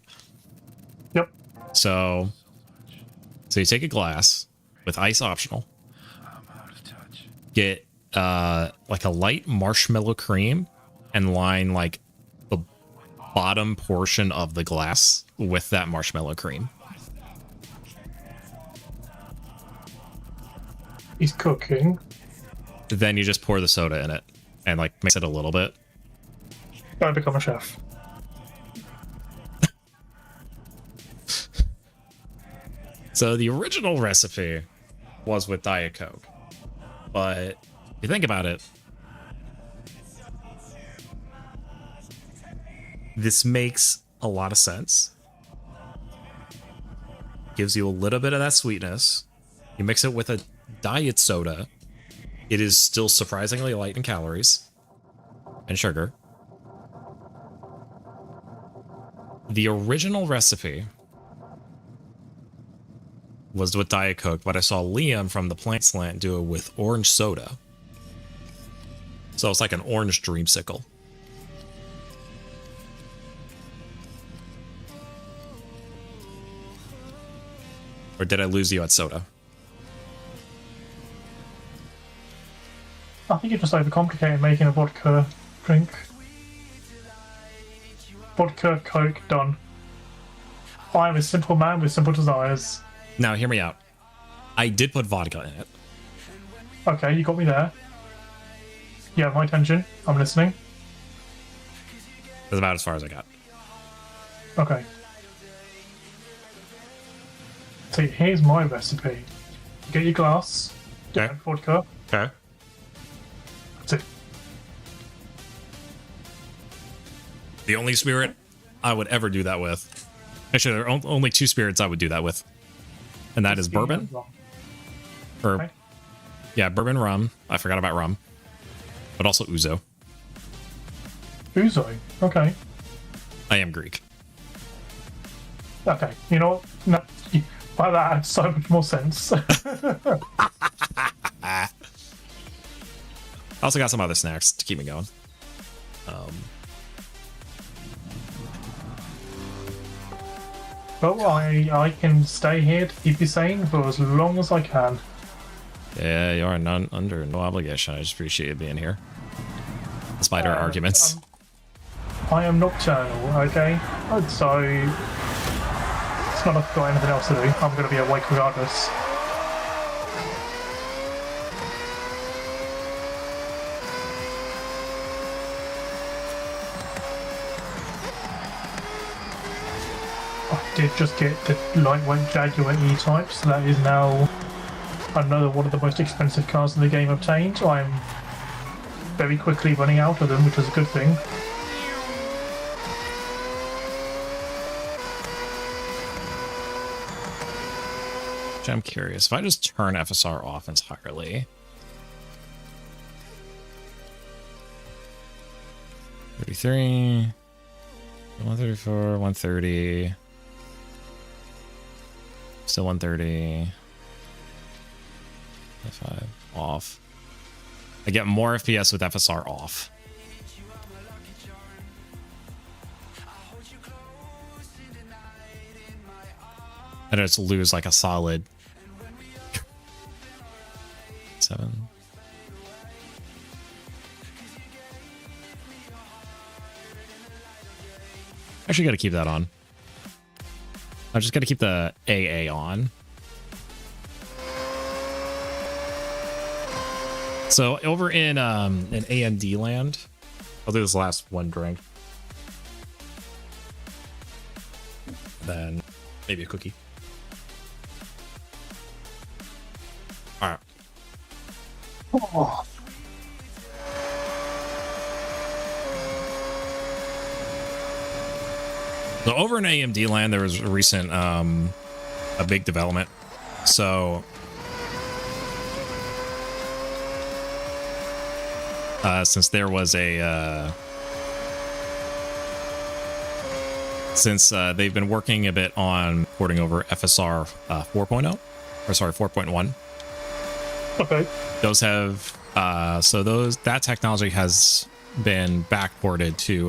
Yep. So you take a glass with ice optional. Get like a light marshmallow cream and line like the bottom portion of the glass with that marshmallow cream. He's cooking. Then you just pour the soda in it and like mix it a little bit. I become a chef. So the original recipe was with Diet Coke, but if you think about it, this makes a lot of sense. Gives you a little bit of that sweetness. You mix it with a diet soda. It is still surprisingly light in calories and sugar. The original recipe was with Diet Coke, but I saw Liam from the Plant Slant do it with orange soda. So it's like an orange dreamsicle. Or did I lose you at soda? I think you just overcomplicated making a vodka drink. Vodka, Coke, done. I am a simple man with simple desires. Now, hear me out. I did put vodka in it. Okay, you got me there. You have my attention. I'm listening. That's about as far as I got. Okay. So here's my recipe. Get your glass. Okay. Get vodka. Okay. That's it. The only spirit I would ever do that with. Actually, there are only two spirits I would do that with. And that is bourbon. Or, Okay. yeah, bourbon, rum. I forgot about rum. But also ouzo. Ouzo. Okay. I am Greek. Okay. You know what? No. By that adds so much more sense. I also got some other snacks to keep me going. Well, I can stay here to keep you sane for as long as I can. Yeah, you are under no obligation. I just appreciate you being here. Despite our arguments. I am nocturnal, okay? So It's not like I've got anything else to do. I'm going to be awake regardless. I did just get the lightweight Jaguar E-Type, so that is now another one of the most expensive cars in the game obtained. I'm very quickly running out of them, which is a good thing. I'm curious, if I just turn FSR off entirely. 33, 134, 130. Still 130. 5 off. I get more FPS with FSR off. And I just lose like a solid 7. Actually, got to keep that on. I just got to keep the AA on. So over in AMD land, I'll do this last one drink, then maybe a cookie. All right. Oh. So over in AMD land, there was a recent a big development. So since there was a they've been working a bit on porting over FSR 4.0, or sorry, 4.1. Okay. Those have that technology has been backported to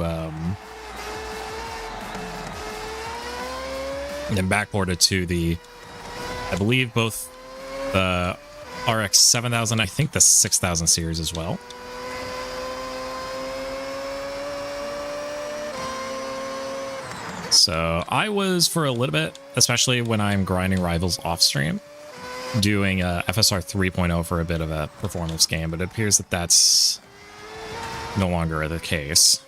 the, I believe, both the RX 7000, I think the 6000 series as well. So I was, for a little bit, especially when I'm grinding Rivals off stream, doing FSR 3.0 for a bit of a performance game, but it appears that that's no longer the case.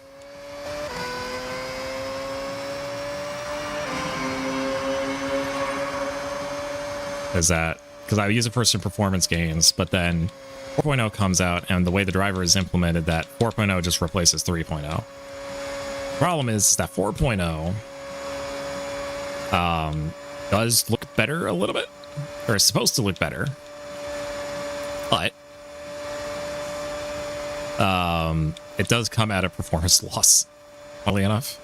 Because I use it for some performance gains, but then 4.0 comes out, and the way the driver is implemented, that 4.0 just replaces 3.0. Problem is that 4.0 does look better a little bit, or is supposed to look better, but it does come at a performance loss, oddly enough.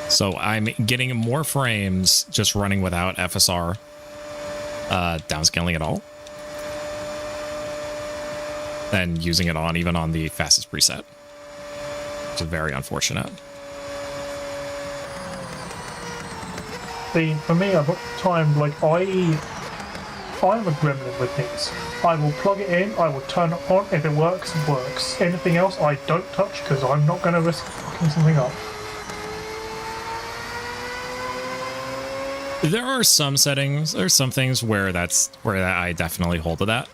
So I'm getting more frames just running without FSR downscaling at all than using it on, even on the fastest preset, which is very unfortunate. See, for me, I've got time, like, I'm a gremlin with things. I will plug it in, I will turn it on, if it works, it works. Anything else, I don't touch, because I'm not going to risk fucking something up. There are some settings, there's some things where I definitely hold to that.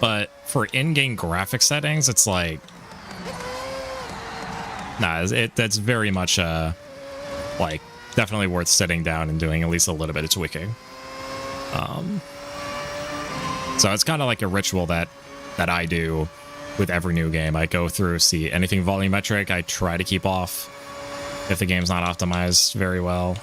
But for in-game graphic settings, it's like, nah, that's very much like definitely worth sitting down and doing at least a little bit of tweaking. So it's kind of like a ritual that I do with every new game. I go through, see anything volumetric, I try to keep off if the game's not optimized very well.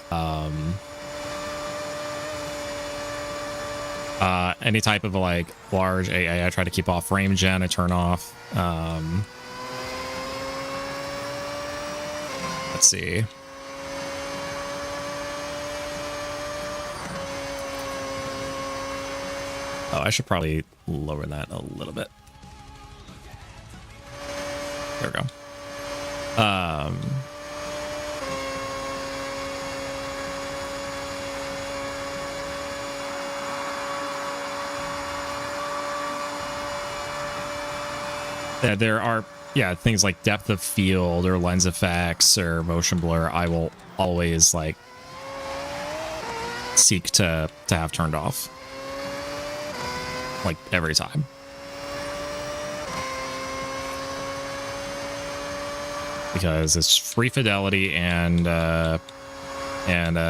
Any type of like large AA, I try to keep off. Frame gen, I turn off. Let's see. Oh, I should probably lower that a little bit. There we go. there are, yeah, things like depth of field or lens effects or motion blur. I will always like seek to have turned off, like every time. Because it's free fidelity and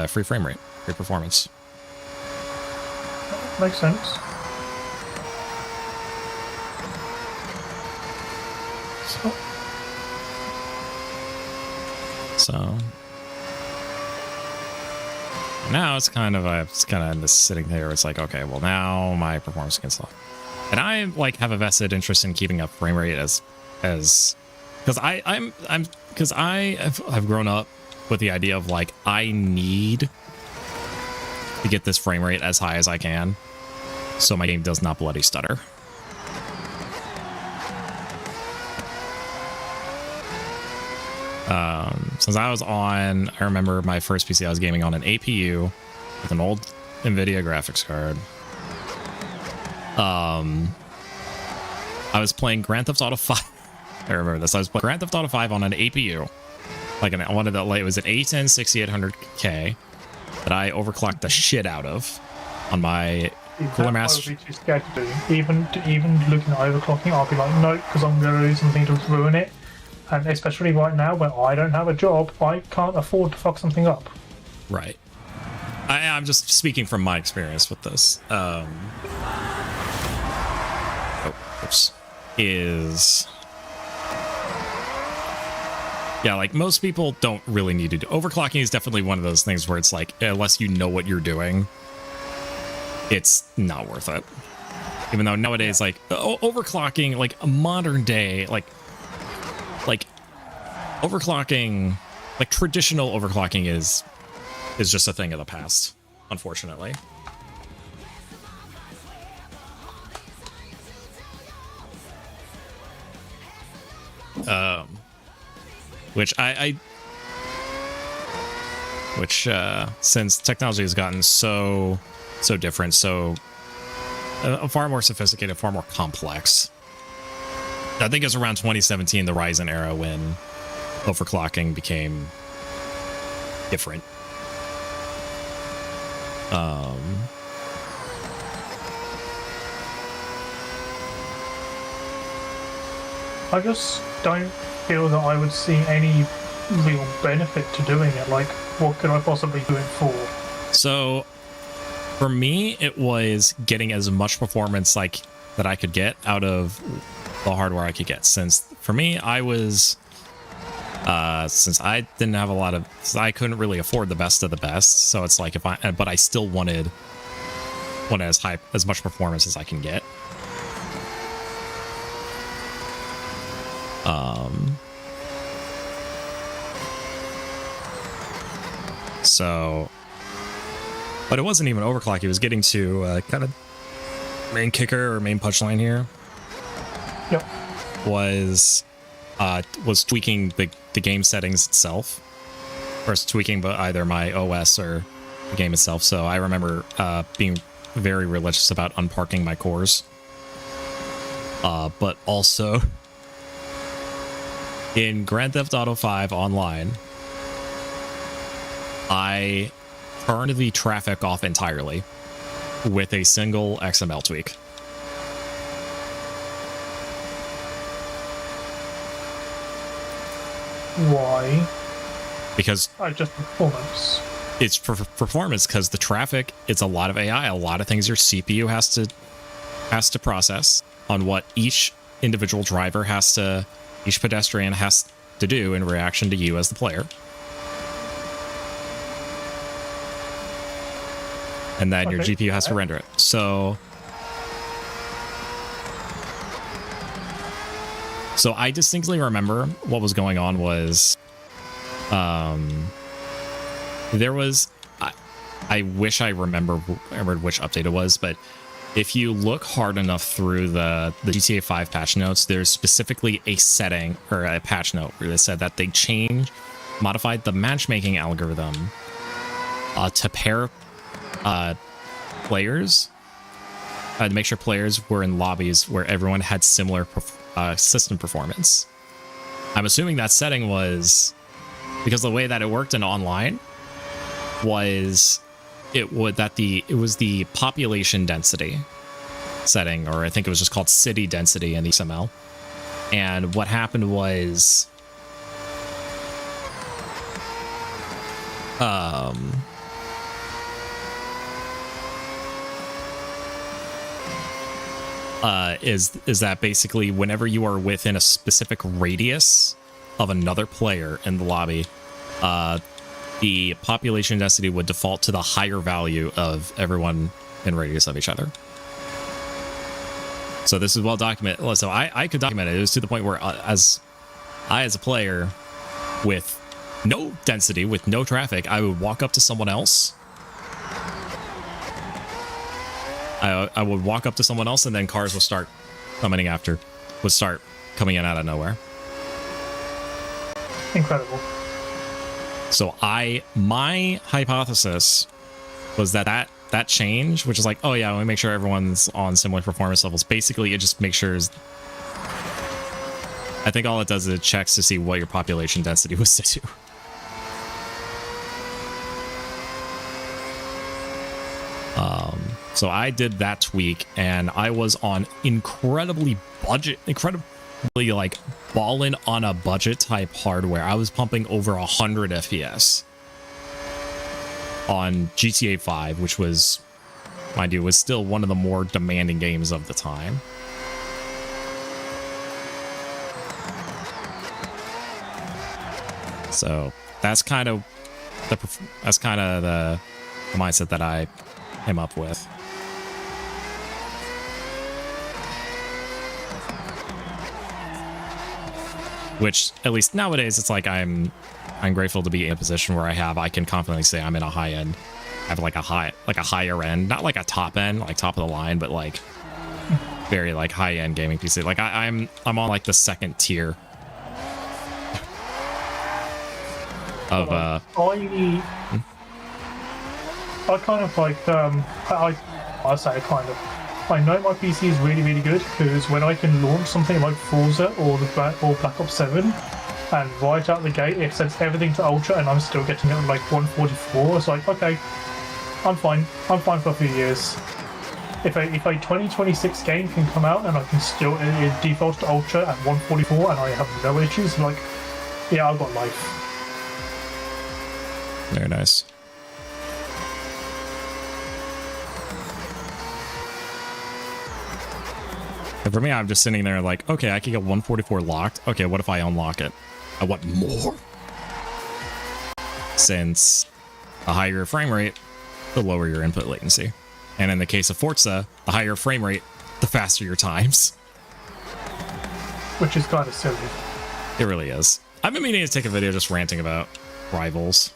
free frame rate, free performance. Makes sense. So now it's kind of in this sitting there. It's like, okay, well now my performance can slow, and I like have a vested interest in keeping up frame rate as because I've grown up with the idea of like I need to get this frame rate as high as I can so my game does not bloody stutter. Since I remember my first PC I was gaming on an APU with an old NVIDIA graphics card. I was playing Grand Theft Auto 5. I remember this. I was playing Grand Theft Auto 5 on an APU. Like it was an A10 6800K that I overclocked the shit out of on my Cooler Master. I would be too scared to do. Even looking at overclocking, I'll be like, no, because I'm going to do something to ruin it. And especially right now, when I don't have a job, I can't afford to fuck something up. Right. I'm just speaking from my experience with this. Yeah, like most people don't really need to do overclocking. Is definitely one of those things where it's like, unless you know what you're doing, it's not worth it. Even though nowadays, like overclocking, like a modern day, like overclocking, like traditional overclocking is just a thing of the past, unfortunately. Since technology has gotten so different, so far more sophisticated, far more complex. I think it was around 2017, the Ryzen era, when overclocking became different. I just don't feel that I would see any real benefit to doing it. Like, what could I possibly do it for? So, for me, it was getting as much performance like that I could get out of the hardware I could get. Since for me, I was since I didn't have I couldn't really afford the best of the best. So it's like but I still wanted as much performance as I can get. So, but it wasn't even overclock. It was getting to kind of main kicker or main punchline here. Yep. Was tweaking the game settings itself, or tweaking either my OS or the game itself. So I remember being very religious about unparking my cores, but also in Grand Theft Auto 5 Online, I turned the traffic off entirely with a single XML tweak. Why? Because Just performance. It's for performance, because the traffic, it's a lot of AI, a lot of things your CPU has to process on what each individual driver each pedestrian has to do in reaction to you as the player. And then your GPU has to render it. So I distinctly remember what was going on was, there was, I wish I remembered which update it was, but if you look hard enough through the GTA 5 patch notes, there's specifically a setting or a patch note where they said that they modified the matchmaking algorithm to pair players to make sure players were in lobbies where everyone had similar system performance. I'm assuming that setting was because the way that it worked in online was it was the population density setting, or I think it was just called city density in the XML. And what happened was is that basically whenever you are within a specific radius of another player in the lobby, the population density would default to the higher value of everyone in radius of each other. So this is well documented. So I could document it. It was to the point where as a player with no density, with no traffic, I would walk up to someone else. I would walk up to someone else, and then cars would start coming in out of nowhere. Incredible. So my hypothesis was that change, which is like, oh yeah, we make sure everyone's on similar performance levels. Basically, it just makes sure. I think all it does is it checks to see what your population density was set to. So I did that tweak, and I was on incredibly like ballin' on a budget type hardware. I was pumping over 100 FPS on GTA 5, which was, mind you, was still one of the more demanding games of the time. So that's kind of the mindset that I came up with. Which, at least nowadays, it's like I'm grateful to be in a position where I can confidently say I'm in a high end. I have like a higher end, not like a top end, like top of the line, but like very like high end gaming PC. Like I'm on like the second tier of I kind of like I say kind of. I know my PC is really, really good because when I can launch something like Forza or Black Ops 7, and right out the gate it sets everything to ultra, and I'm still getting it at like 144. It's like, okay, I'm fine. I'm fine for a few years. If a 2026 game can come out and I can still it defaults to ultra at 144 and I have no issues, like, yeah, I've got life. Very nice. And for me, I'm just sitting there like, okay, I can get 144 locked. Okay, what if I unlock it? I want more. Since the higher your frame rate, the lower your input latency. And in the case of Forza, the higher frame rate, the faster your times. Which is kind of silly. It really is. I've been meaning to take a video just ranting about Rivals.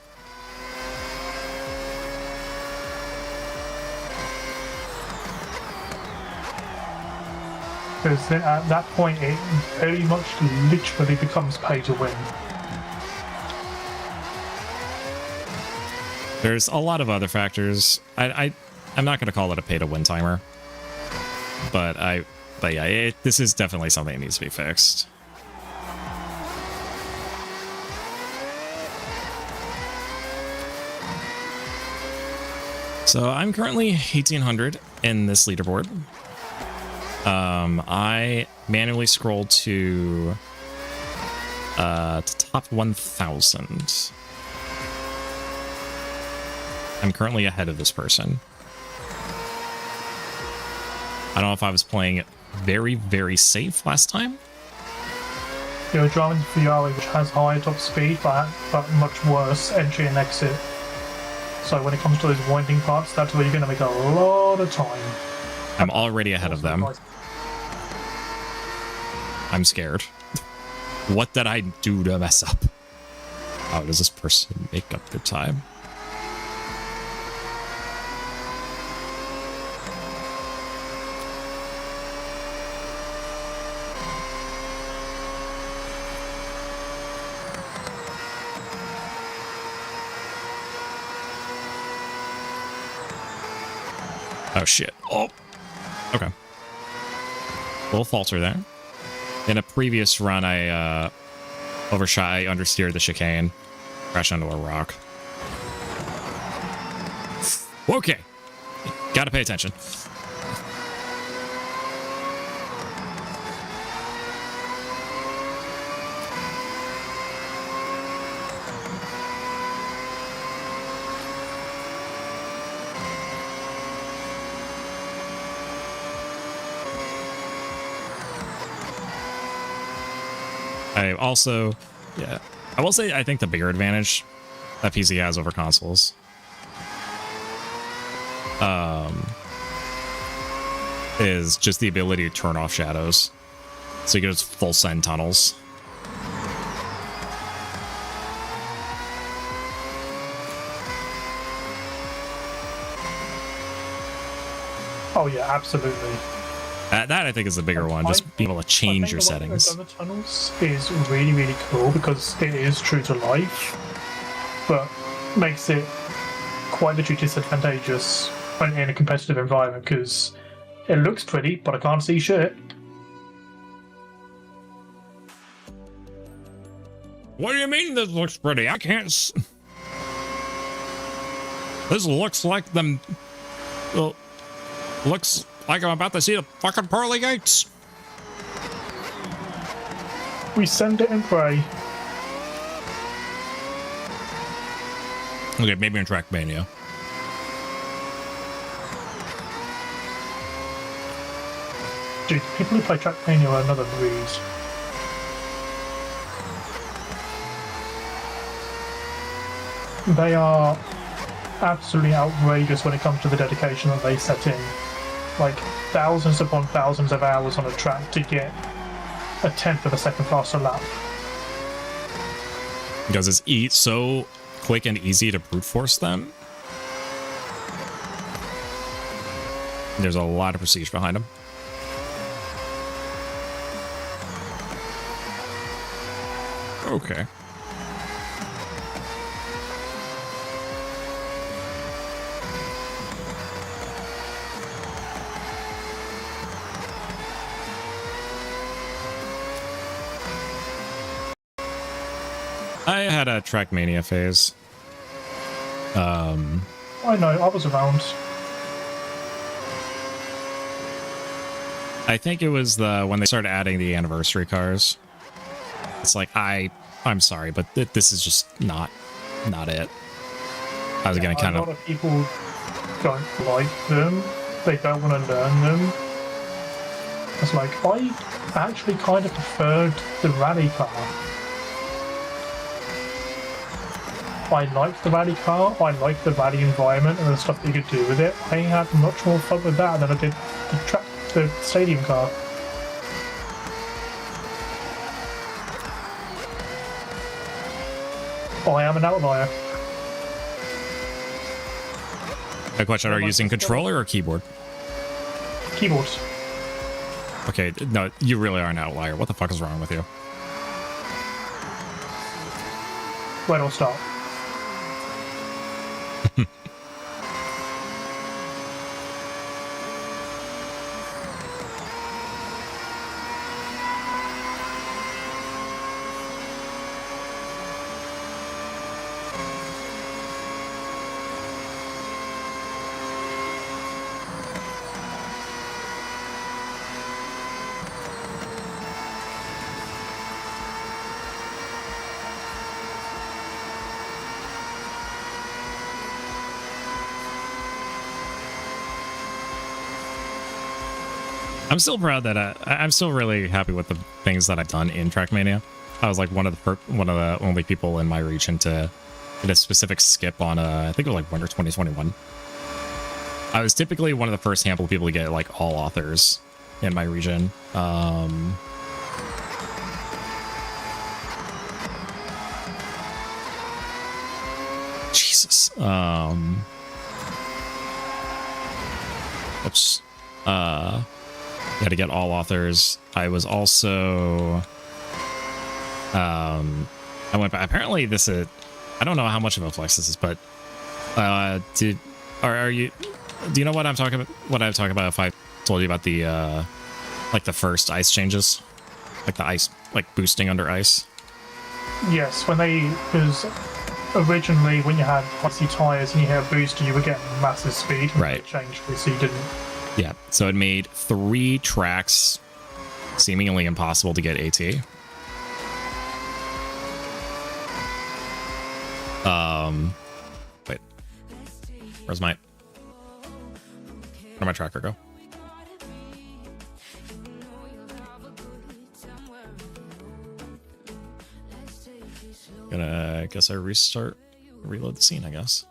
Because then at that point it very much literally becomes pay to win. There's a lot of other factors. I'm not going to call it a pay to win timer, but yeah, this is definitely something that needs to be fixed. So I'm currently 1800 in this leaderboard. I manually scrolled to top 1000. I'm currently ahead of this person. I don't know if I was playing very, very safe last time. You're driving Ferrari, which has higher top speed, but much worse entry and exit. So when it comes to those winding parts, that's where you're going to make a lot of time. I'm already ahead of them. I'm scared. What did I do to mess up? How does this person make up their time? Oh shit. Oh. Okay. Little falter there. In a previous run, I overshot, I understeered the chicane. Crashed into a rock. Okay. Gotta pay attention. I also, yeah, I will say I think the bigger advantage that PC has over consoles is just the ability to turn off shadows. So you get full send tunnels. Oh yeah, absolutely. That I think is the bigger one, just being able to change your settings. The tunnels is really, really cool because it is true to life, but makes it quite literally disadvantageous when in a competitive environment because it looks pretty, but I can't see shit. What do you mean this looks pretty? I can't This looks like them... Well, looks like I'm about to see the fucking pearly gates. We send it and pray. Okay, maybe in Trackmania. Dude, people who play Trackmania are another breed. They are absolutely outrageous when it comes to the dedication that they set in. Like, thousands upon thousands of hours on a track to get a tenth of a second faster lap. Because it's so quick and easy to brute force them. There's a lot of prestige behind them. Okay. I had a Trackmania phase. I know, I was around. I think it was when they started adding the anniversary cars. It's like I'm sorry, but this is just not it. I was gonna kind of. A lot of people don't like them. They don't want to learn them. It's like I actually kind of preferred the rally car. I liked the rally car. I liked the rally environment and the stuff that you could do with it. I had much more fun with that than I did the stadium car. I am an outlier. A question: are you using controller or keyboard? Keyboard. Okay, no, you really are an outlier. What the fuck is wrong with you? Where do I start? I'm still proud that I'm still really happy with the things that I've done in Trackmania. I was like one of the only people in my region to get a specific skip on I think it was like winter 2021. I was typically one of the first handful of people to get like all authors in my region. Jesus. Oops. Had to get all authors. I was also I went back. Apparently this is, I don't know how much of a flex this is, but do you know what I'm talking about? What I talk about if I told you about the like the first ice changes, like the ice, like boosting under ice. Yes, because originally when you had icy tires and you had a booster, you were getting massive speed. Right. It changed this, so you didn't. Yeah. So it made 3 tracks seemingly impossible to get AT. Wait. Where'd my tracker go? Gonna guess I reload the scene, I guess.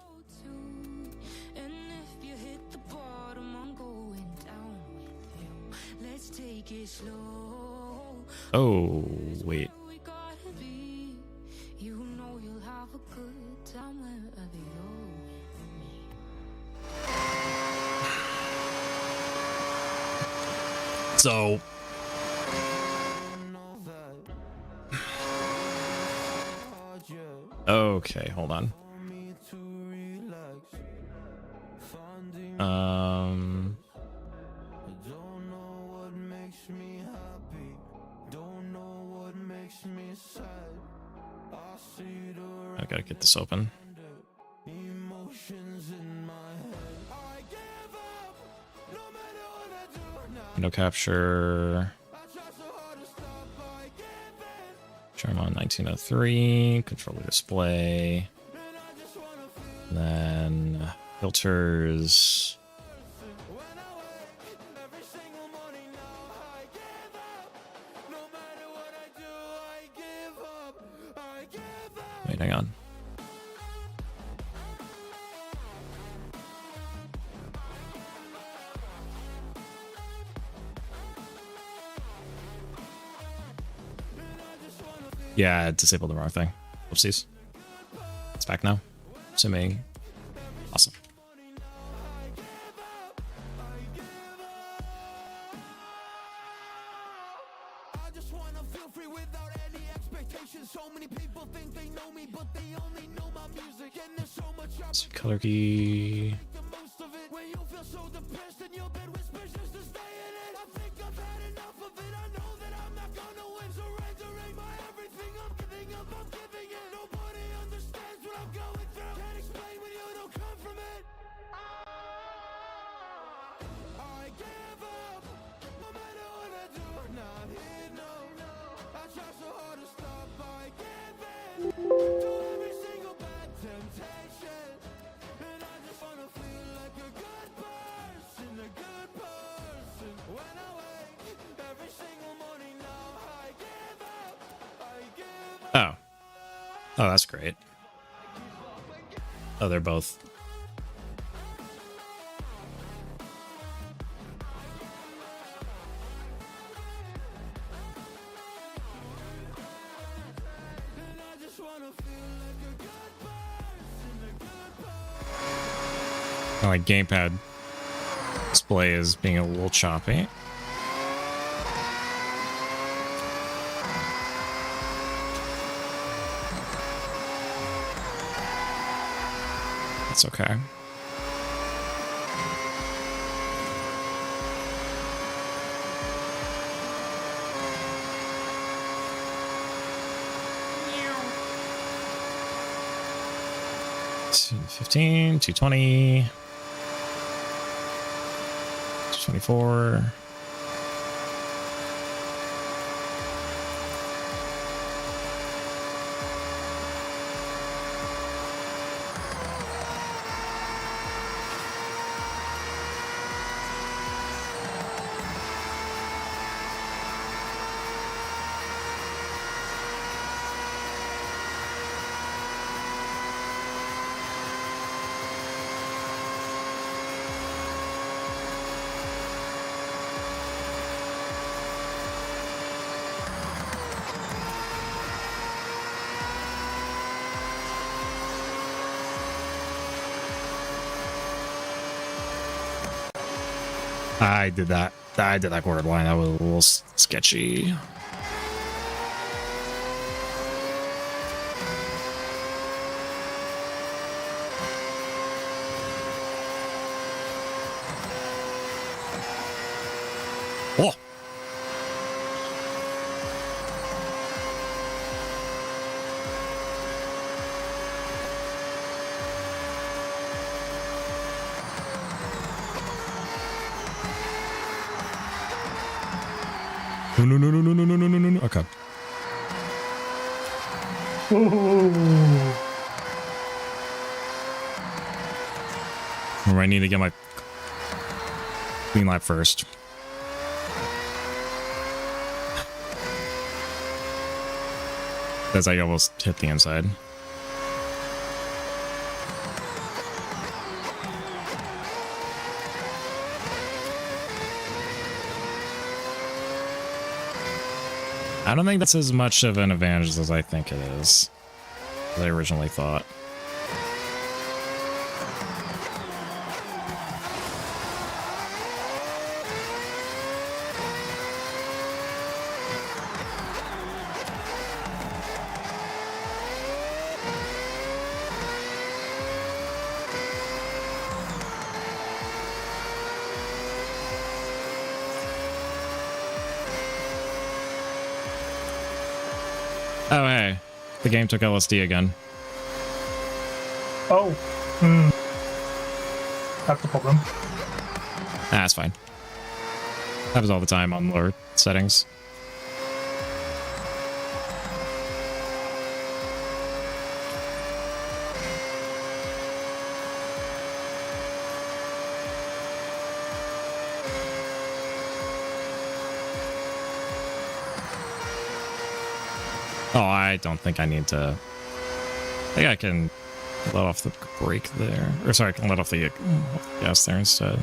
Oh, wait. So okay, hold on. I gotta get this open. Window capture. Charm on 1903. Controller display. And then filters. Wait, hang on. Yeah, I disabled the wrong thing. Whoopsies. It's back now. Assuming. Awesome. So color key. Oh. Oh, that's great. Oh, they're both. My gamepad display is being a little choppy. That's okay. $215, $220, $224. I did that. I did that quarter blind. That was a little sketchy. Oh! No, no, no, no, no, no, no, no, no, no. Okay. Ooh. I need to get my clean lap first. As I almost hit the inside. I don't think that's as much of an advantage as I think it is. As I originally thought. Oh, hey. The game took LSD again. Oh. That's the problem. That's fine. Happens all the time on lower settings. Oh, I don't think I need to. I think I can let off the brake there. Or sorry, I can let off the gas there instead.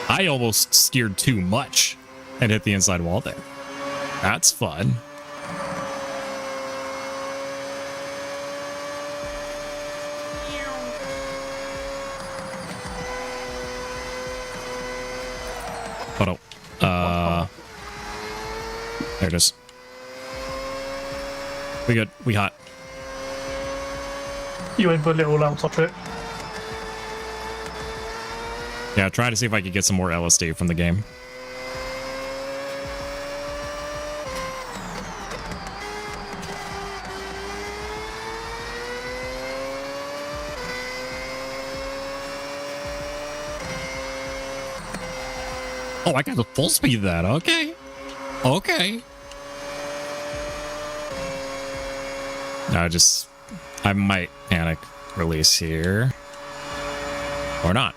I almost steered too much and hit the inside wall there. That's fun. Oh, there it is. We good. We hot. You went for a little out of it. Yeah, trying to see if I could get some more LSD from the game. Oh, I got the full speed of that. Okay. Okay. No, I might panic release here. Or not.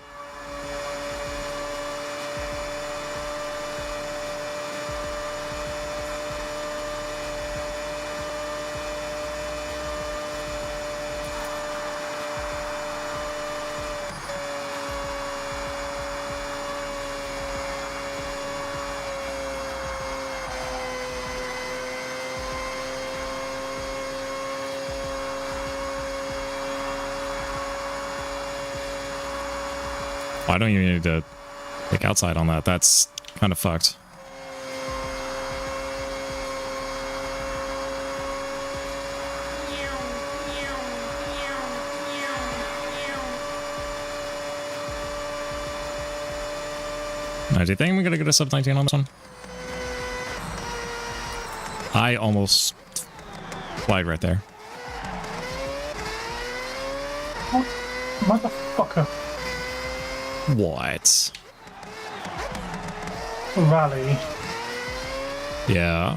I don't even need to pick outside on that. That's kind of fucked. Now, do you think I'm gonna get a sub 19 on this one? I almost flied right there. Motherfucker. What? Rally. Yeah.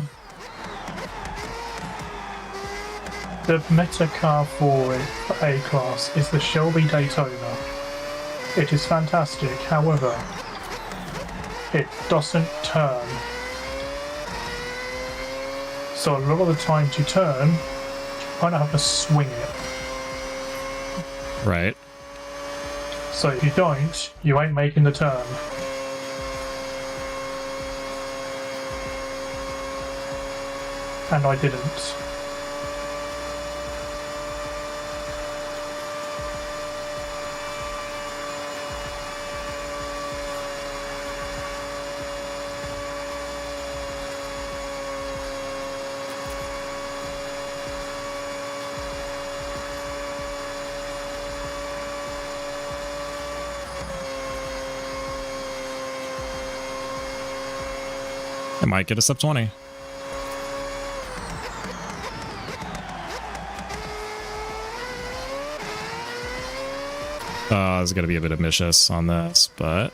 The meta car for it, for A-Class, is the Shelby Daytona. It is fantastic, however, it doesn't turn. So a lot of the times you turn, you kind of have to swing it. Right. So if you don't, you ain't making the turn. And I didn't. It might get us up 20. There's going to be a bit of mischief on this, but...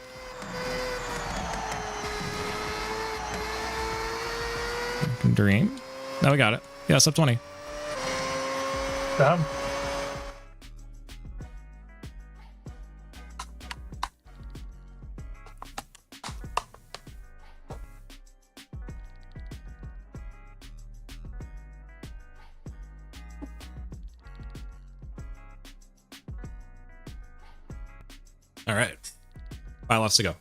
Dream. No, we got it. Yeah, sub 20. Damn. All right. 5 laps to go.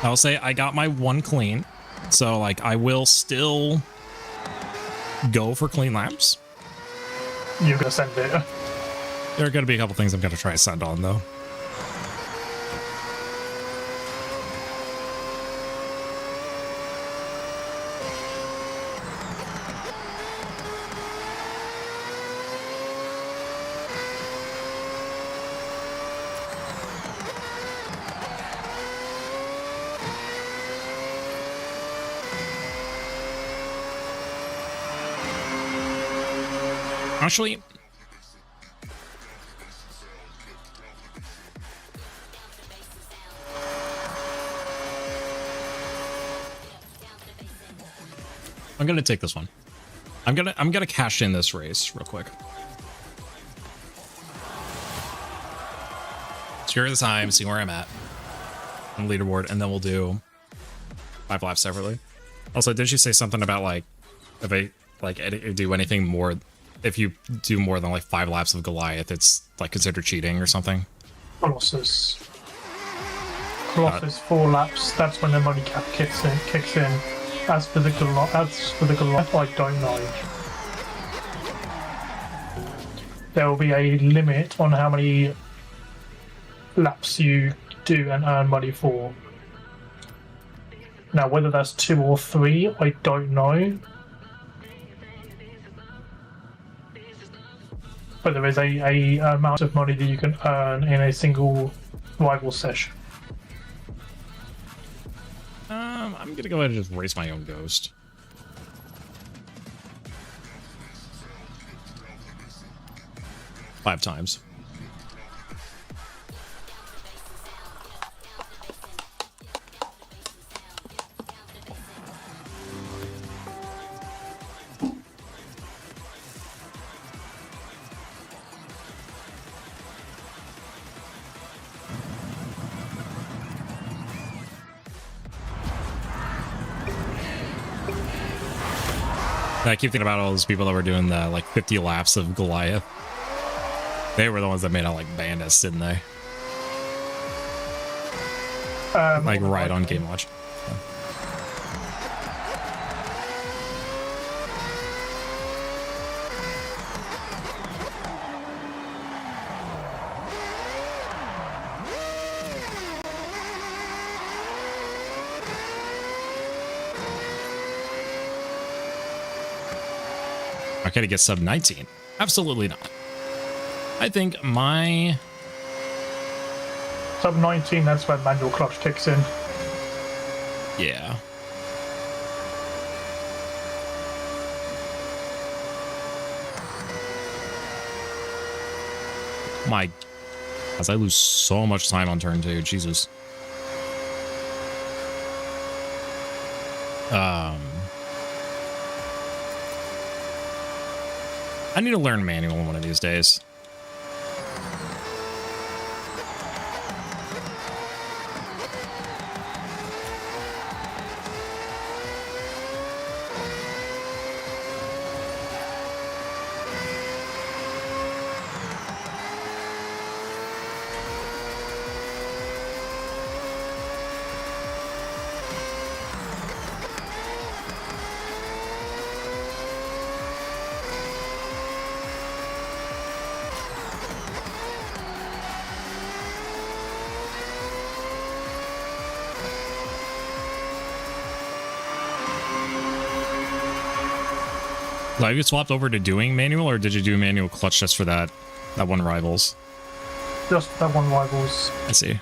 I'll say I got my 1 clean, so like I will still go for clean laps. You're gonna send it. There are going to be a couple things I'm going to try to send on though. Actually, I'm gonna take this one. I'm gonna cash in this race real quick. Secure the time, see where I'm at on the leaderboard, and then we'll do 5 laps separately. Also, did you say something about like if I like do anything more? If you do more than like 5 laps of Goliath, it's like considered cheating or something. Colossus 4 laps. That's when the money cap kicks in. As for the Goliath, I don't know. There will be a limit on how many laps you do and earn money for. Now, whether that's 2 or 3, I don't know. But there is a amount of money that you can earn in a single rival session. I'm gonna go ahead and just race my own ghost. Five times. I keep thinking about all those people that were doing the like 50 laps of Goliath. They were the ones that made out like bandits, didn't they? Like right on Game Watch. Okay, to get sub 19. Absolutely not. I think my Sub 19, that's when manual clutch kicks in. yeah. My, as I lose so much time on turn 2, Jesus. I need to learn manual one of these days. So have you swapped over to doing manual, or did you do manual clutch just for that one Rivals? Just that one Rivals. I see.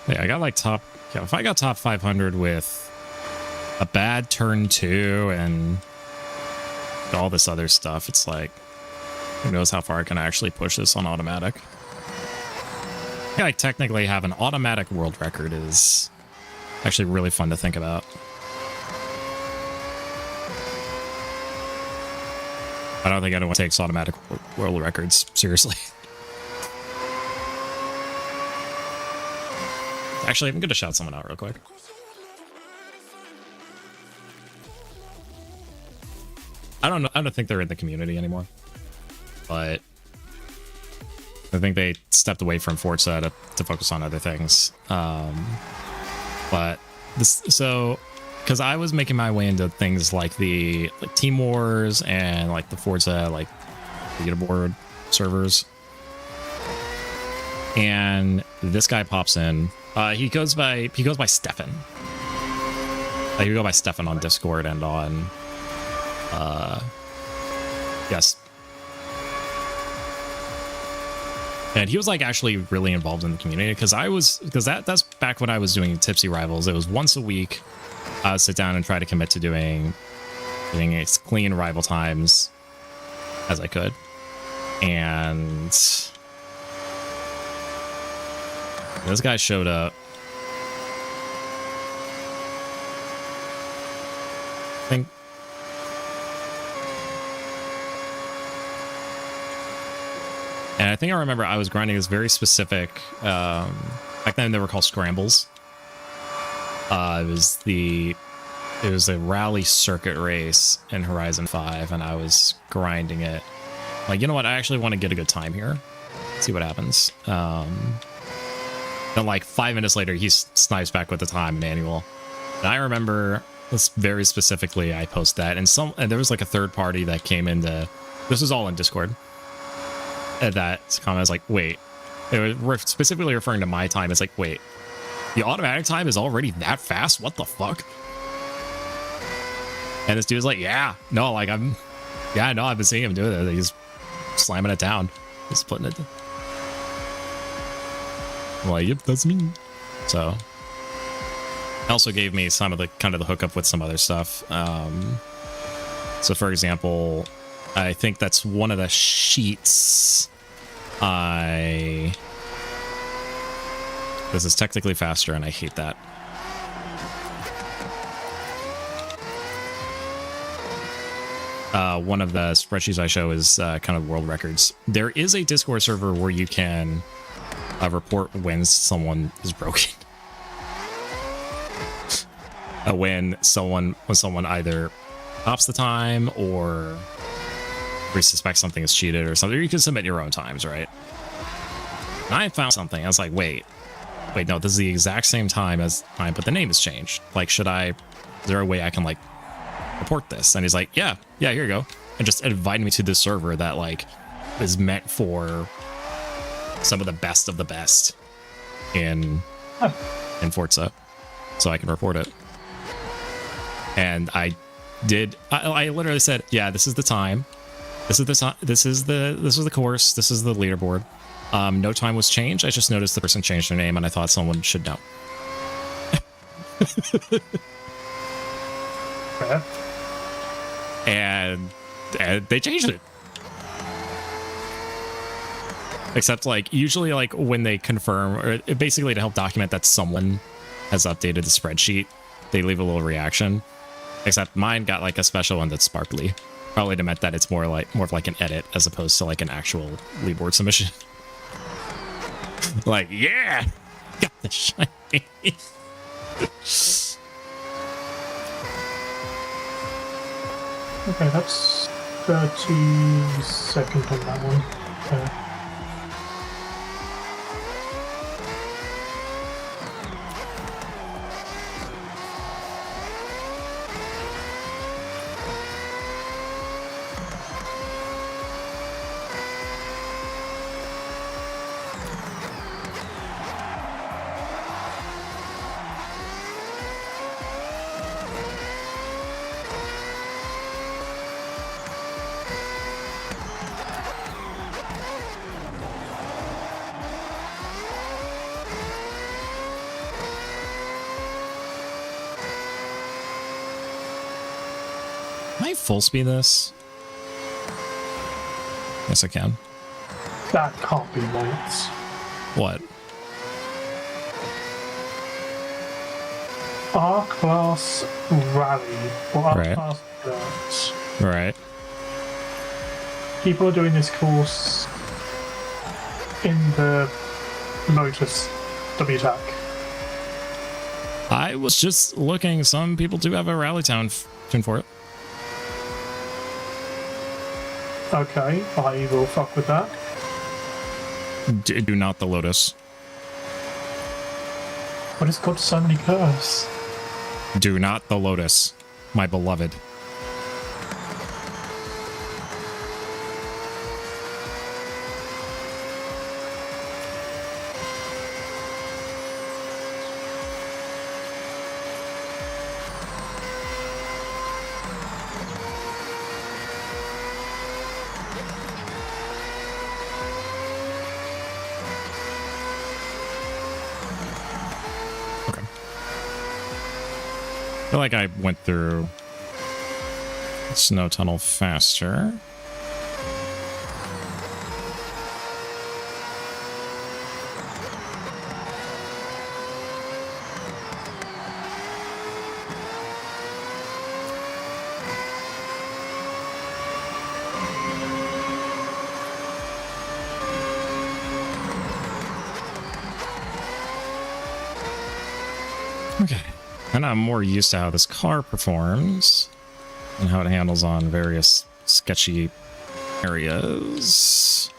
Yeah, I got like top. Yeah, if I got top 500 with a bad turn 2 and all this other stuff, it's like, who knows how far I can actually push this on automatic. Yeah, I technically have an automatic world record is actually really fun to think about. I don't think anyone takes automatic world records seriously. Actually, I'm gonna shout someone out real quick. I don't think they're in the community anymore, but I think they stepped away from Forza to focus on other things. But this, so because I was making my way into things like the Team Wars and like the Forza like leaderboard servers, and this guy pops in. He goes by Stefan. He would go by Stefan on Discord and on yes. And he was like actually really involved in the community because that's back when I was doing Tipsy Rivals. It was once a week. I would sit down and try to commit to doing as clean rival times as I could. And this guy showed up. I think I remember I was grinding this very specific back then they were called scrambles. It was the rally circuit race in Horizon 5, and I was grinding it. Like, you know what? I actually want to get a good time here. See what happens. Then like 5 minutes later, he snipes back with the time manual. And I remember this very specifically. I post that, and there was like a third party that came into. This was all in Discord. And that comment was like, wait, it was specifically referring to my time. It's like, wait, the automatic time is already that fast? What the fuck? And this dude's like, yeah, no, like I've been seeing him do it. He's slamming it down. He's putting it. I'm like, yep, that's me. So, it also gave me some of the kind of the hookup with some other stuff. So, for example, I think that's one of the sheets. This is technically faster, and I hate that. One of the spreadsheets I show is kind of world records. There is a Discord server where you can report when someone is broken. When someone either pops the time or we suspect something is cheated or something. You can submit your own times, right? And I found something. I was like, wait, no, this is the exact same time as mine, but the name has changed. Like, is there a way I can like report this? And he's like, yeah, here you go. And just invited me to this server that like is meant for some of the best in Forza, so I can report it. And I did. I literally said, yeah, this is the time. This is the course. This is the leaderboard. No time was changed. I just noticed the person changed their name, and I thought someone should know. and they changed it. Except like usually like when they confirm or basically to help document that someone has updated the spreadsheet, they leave a little reaction. Except mine got like a special one that's sparkly. Probably to meant that it's more of like an edit as opposed to like an actual leaderboard submission. Like, yeah, got the shiny. Okay, that's 30 seconds on that one. Can I full speed this? Yes, I can. That can't be right. What? R-Class Rally, or Right. R-Class Dirt. Right. People are doing this course in the Lotus WTAC. I was just looking. Some people do have a rally town tune for it. Okay, I will fuck with that. Do not the Lotus. But it's got so many curves. Do not the Lotus, my beloved. I feel like I went through Snow Tunnel faster. Okay. And I'm more used to how this car performs and how it handles on various sketchy areas.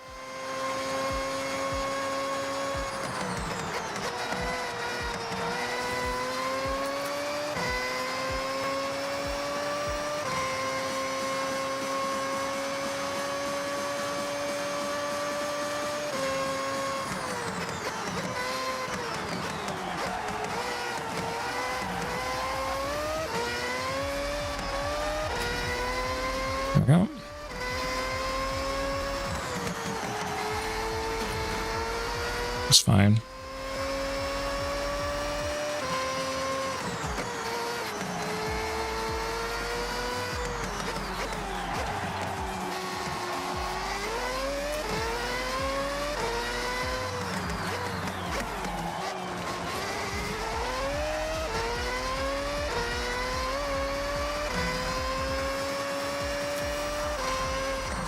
There we go. It's fine.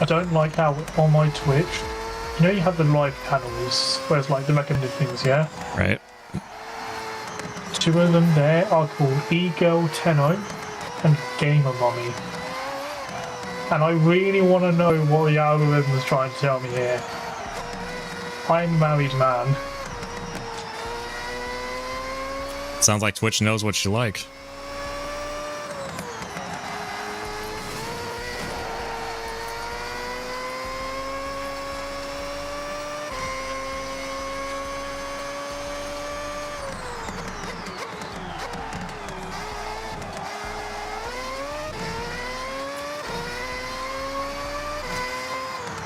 I don't like how on my Twitch, you know, you have the live panels where it's like the recommended things, yeah? Right. Two of them there are called E-Girl Tenno and Gamer Mummy. And I really want to know what the algorithm is trying to tell me here. I'm a married man. Sounds like Twitch knows what you like.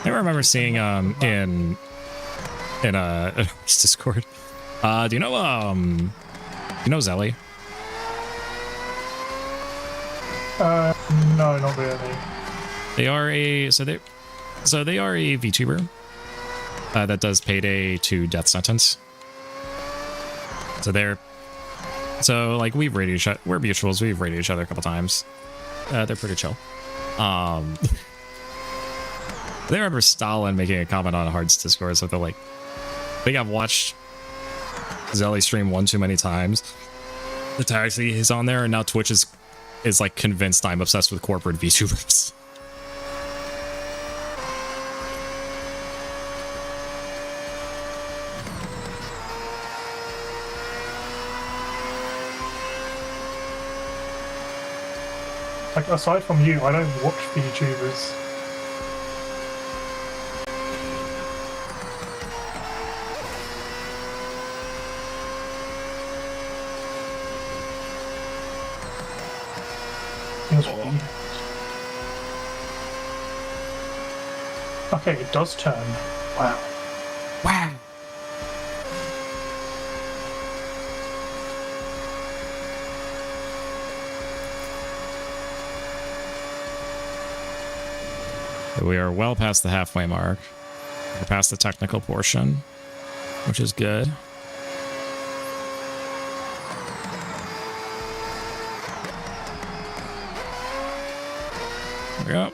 I remember seeing in Discord. Do you know Zelly? No, not really. They are a they are a VTuber that does payday to death sentence. So like we've raided each other. We're mutuals. We've raided each other a couple times. They're pretty chill. They remember Stalin making a comment on Hard's Discord, so they're like, I think I've watched Zelly stream one too many times. The taxi is on there, and now Twitch is like convinced I'm obsessed with corporate VTubers. Like, aside from you, I don't watch VTubers. Okay, it does turn. Wow. Wow. We are well past the halfway mark. We're past the technical portion, which is good. There we go.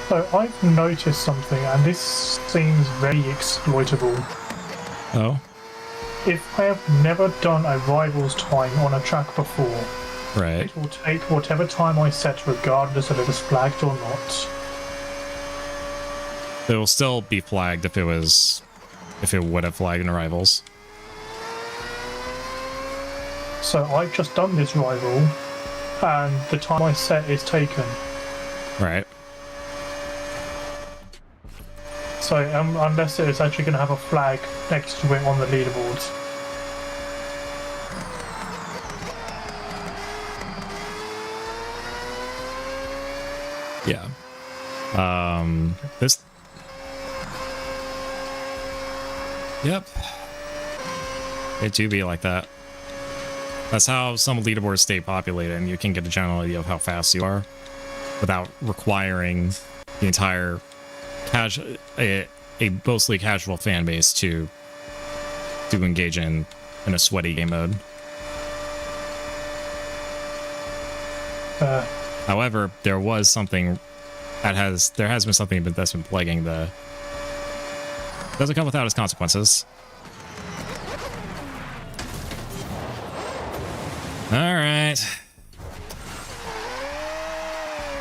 So I've noticed something, and this seems very exploitable. Oh, If I have never done a Rivals time on a track before, right. it will take whatever time I set regardless of if it's flagged or not. It will still be flagged if it would have flagged in Rivals. So I've just done this rival, and the time I set is taken. Right. So unless it's actually going to have a flag next to it on the leaderboard. Yeah. This. Yep. It do be like that. That's how some leaderboards stay populated, and you can get a general idea of how fast you are without requiring the entire a mostly casual fan base to engage in a sweaty game mode. However, there has been something that's been plaguing the. Doesn't come without its consequences. All right.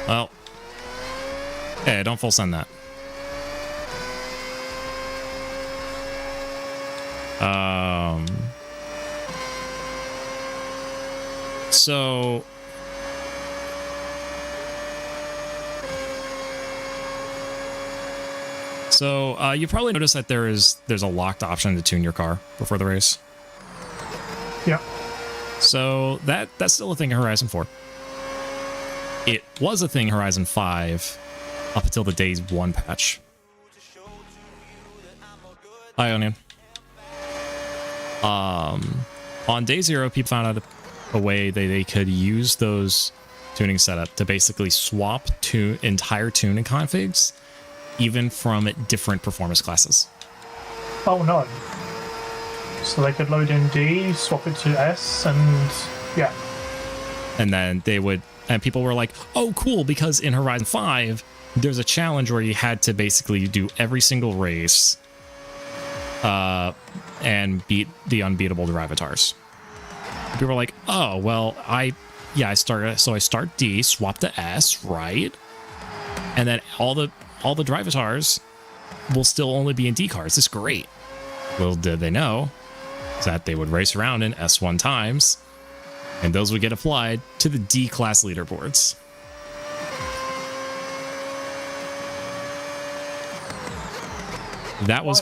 Well, hey, don't full send that. So you probably noticed that there's a locked option to tune your car before the race. Yeah. So that's still a thing in Horizon 4. It was a thing in Horizon 5 up until the Days 1 patch. Hi, Onion. On Day 0, people found out a way they could use those tuning setup to basically swap entire tuning configs, even from different performance classes. Oh no. So they could load in D, swap it to S, and yeah. And then people were like, oh cool, because in Horizon 5, there's a challenge where you had to basically do every single race and beat the unbeatable Derivatars. People were like, oh, well, I start D, swap to S, right? And then all the Derivatars will still only be in D cars. This is great. Little did they know that they would race around in S1 times, and those would get applied to the D class leaderboards. That was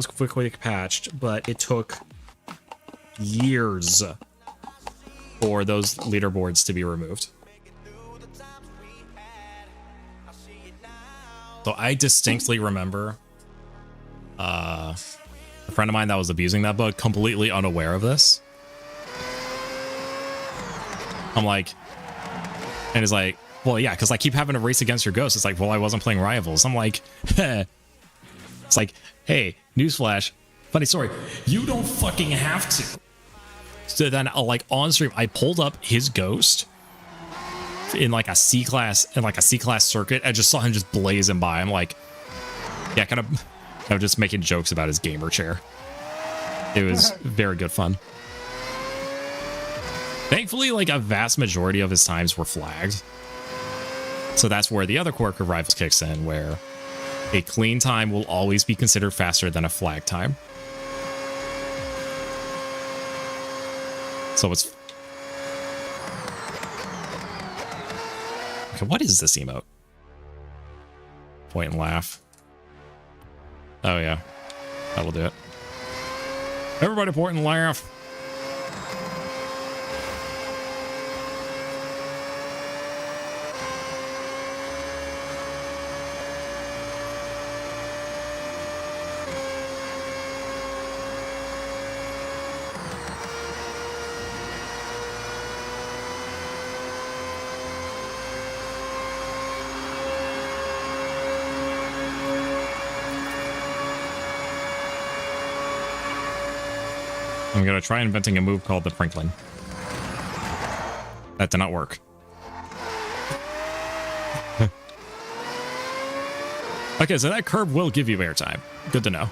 quickly patched, but it took years for those leaderboards to be removed. So I distinctly remember a friend of mine that was abusing that bug, completely unaware of this. I'm like, and it's like, well, yeah, because I keep having to race against your ghost. It's like, well, I wasn't playing Rivals. I'm like, it's like, hey, newsflash, funny story, you don't fucking have to. So then, on stream, I pulled up his ghost in like a C class circuit. I just saw him just blazing by. I'm like, yeah, kind of just making jokes about his gamer chair. It was very good fun. Thankfully, like a vast majority of his times were flagged. So that's where the other quirk of Rivals kicks in, where a clean time will always be considered faster than a flag time. So it's... Okay, what is this emote? Point and laugh. Oh yeah, that will do it. Everybody point and laugh. I'm gonna try inventing a move called the Franklin. That did not work. Okay, so that curb will give you airtime. Good to know.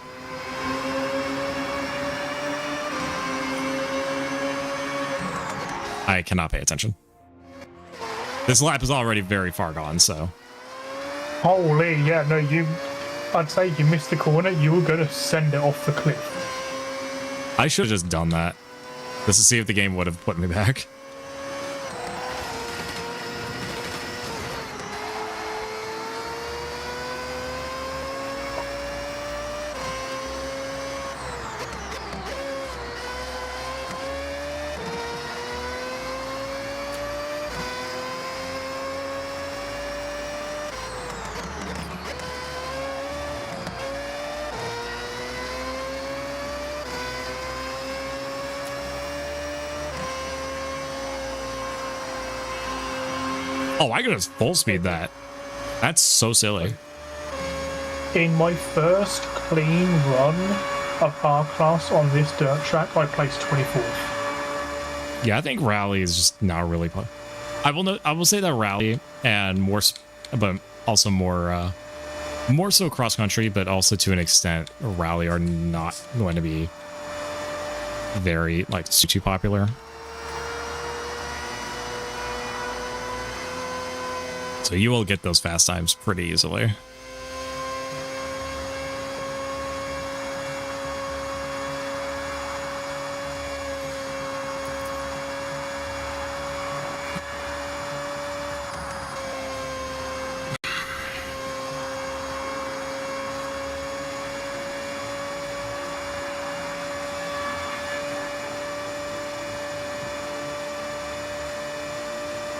I cannot pay attention. This lap is already very far gone, so. Holy, yeah, no, I'd say you missed the corner, you were gonna send it off the cliff. I should have just done that. Just to see if the game would have put me back. Oh, I could just full speed that. That's so silly. In my first clean run of R class on this dirt track, I placed 24th. Yeah, I think rally is just not really. I will say that rally and more, but also more so cross country, but also to an extent, rally are not going to be very like too popular. So you will get those fast times pretty easily.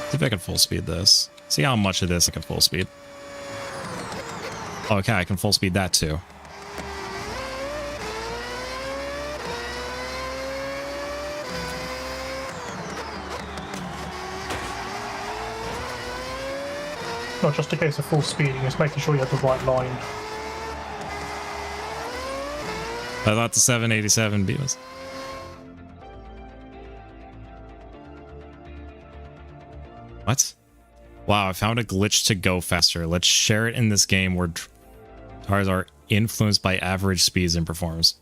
See if I can full speed this. See how much of this I can full speed. Okay, I can full speed that too. Not just a case of full speeding, it's making sure you have the right line. I thought the 787 B was. What? Wow, I found a glitch to go faster. Let's share it in this game where tires are influenced by average speeds and performance.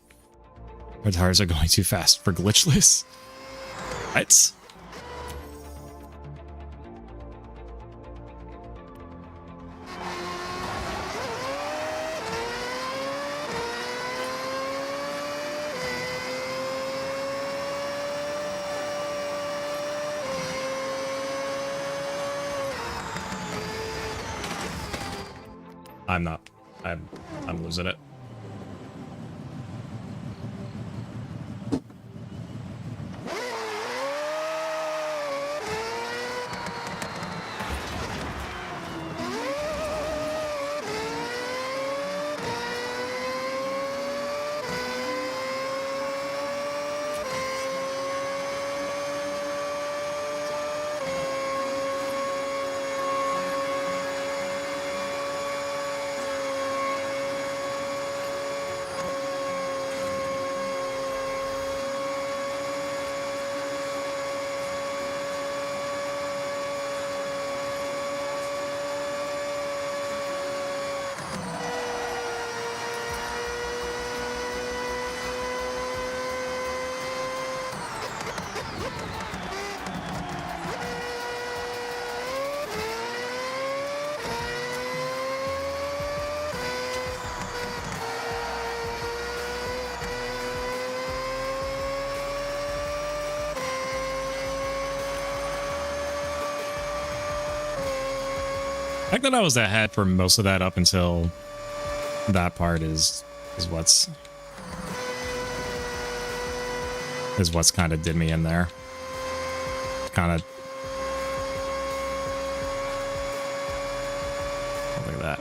Where tires are going too fast for glitchless. What? I'm not. I'm losing it. The fact that I was ahead for most of that up until that part is what's kind of did me in there. Kind of. Look at that.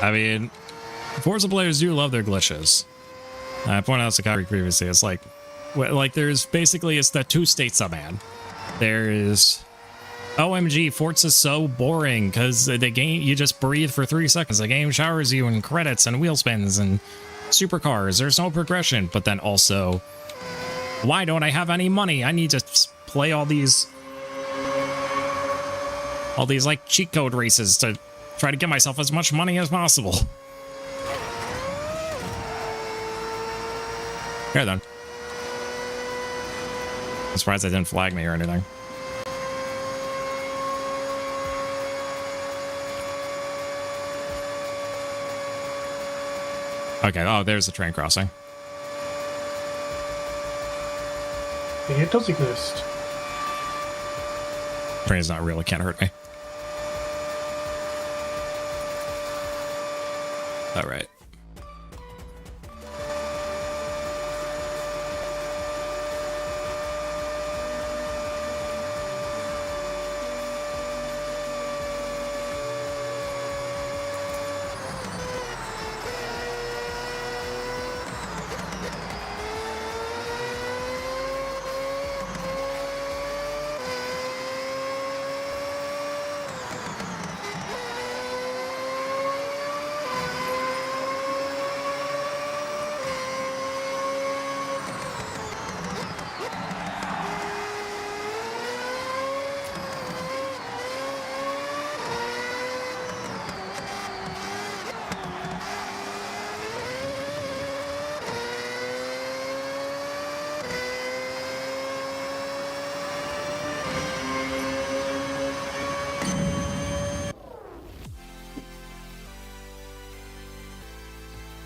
I mean, Forza players do love their glitches. I pointed out to Kyrie previously. It's like there's basically it's the two states of man. There's OMG, Forza's so boring because the game you just breathe for 3 seconds. The game showers you in credits and wheel spins and supercars. There's no progression. But then also, why don't I have any money? I need to play all these like cheat code races to try to get myself as much money as possible. Here then. I'm surprised they didn't flag me or anything. Okay, oh, there's the train crossing. It does exist. Train's not real, it can't hurt me. Alright.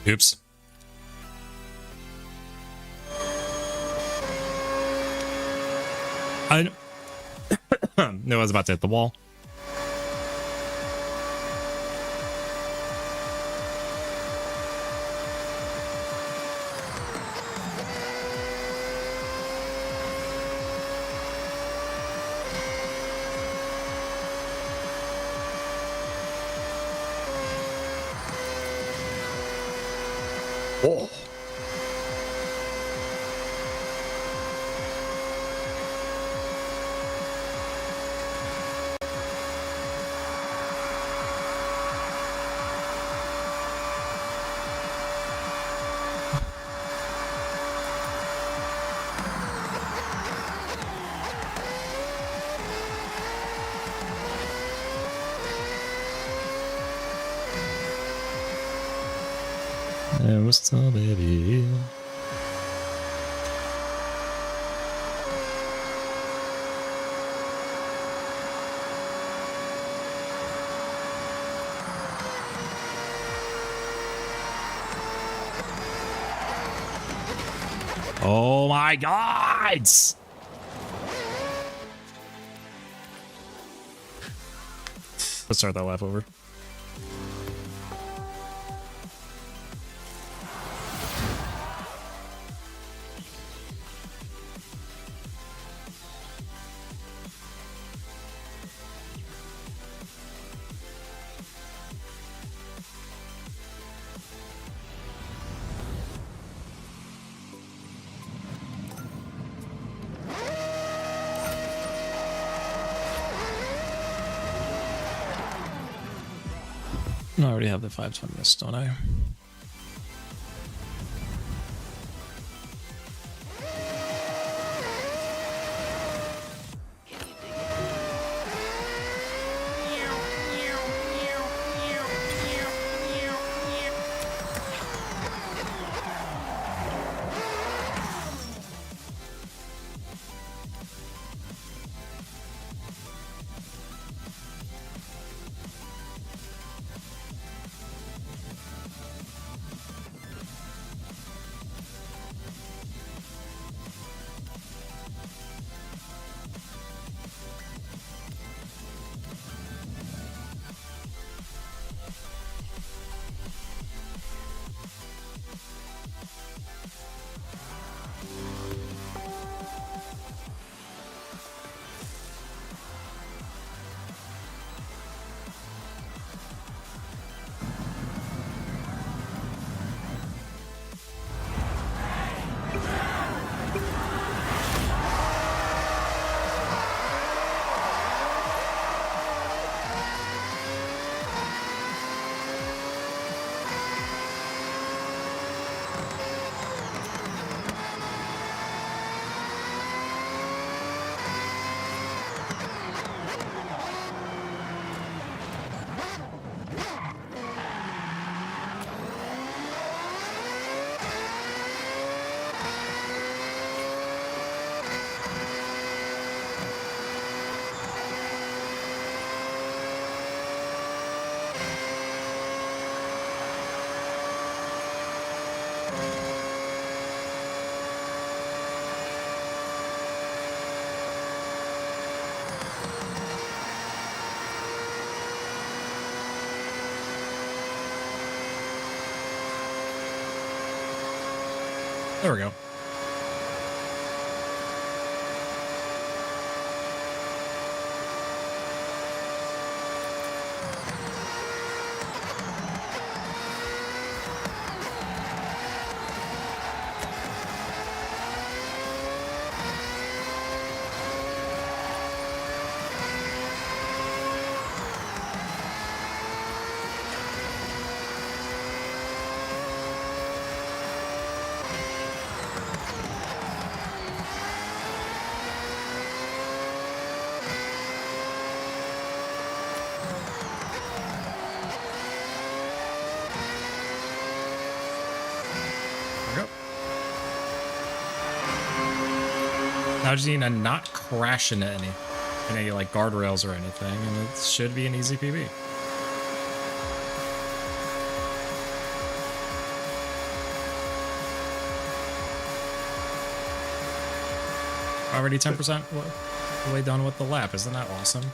Oops. I knew I was about to hit the wall. Oh. There was some baby. Oh my God! Let's start that lap over. I already have the 520s, don't I? There we go. There we go. Now just need to not crash into any like guardrails or anything, and it should be an easy PB. Already 10% way done with the lap. Isn't that awesome?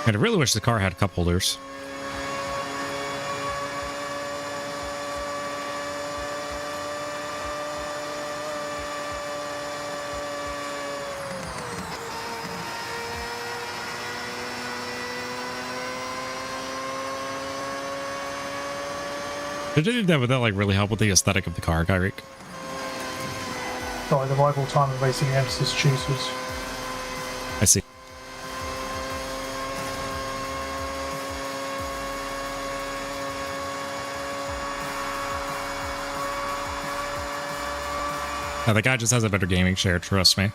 I really wish the car had cup holders. Did you think that would like really help with the aesthetic of the car, Kyrick? Sorry, the rival time of racing emphasis choosers. I see. Now, the guy just has a better gaming share, trust me.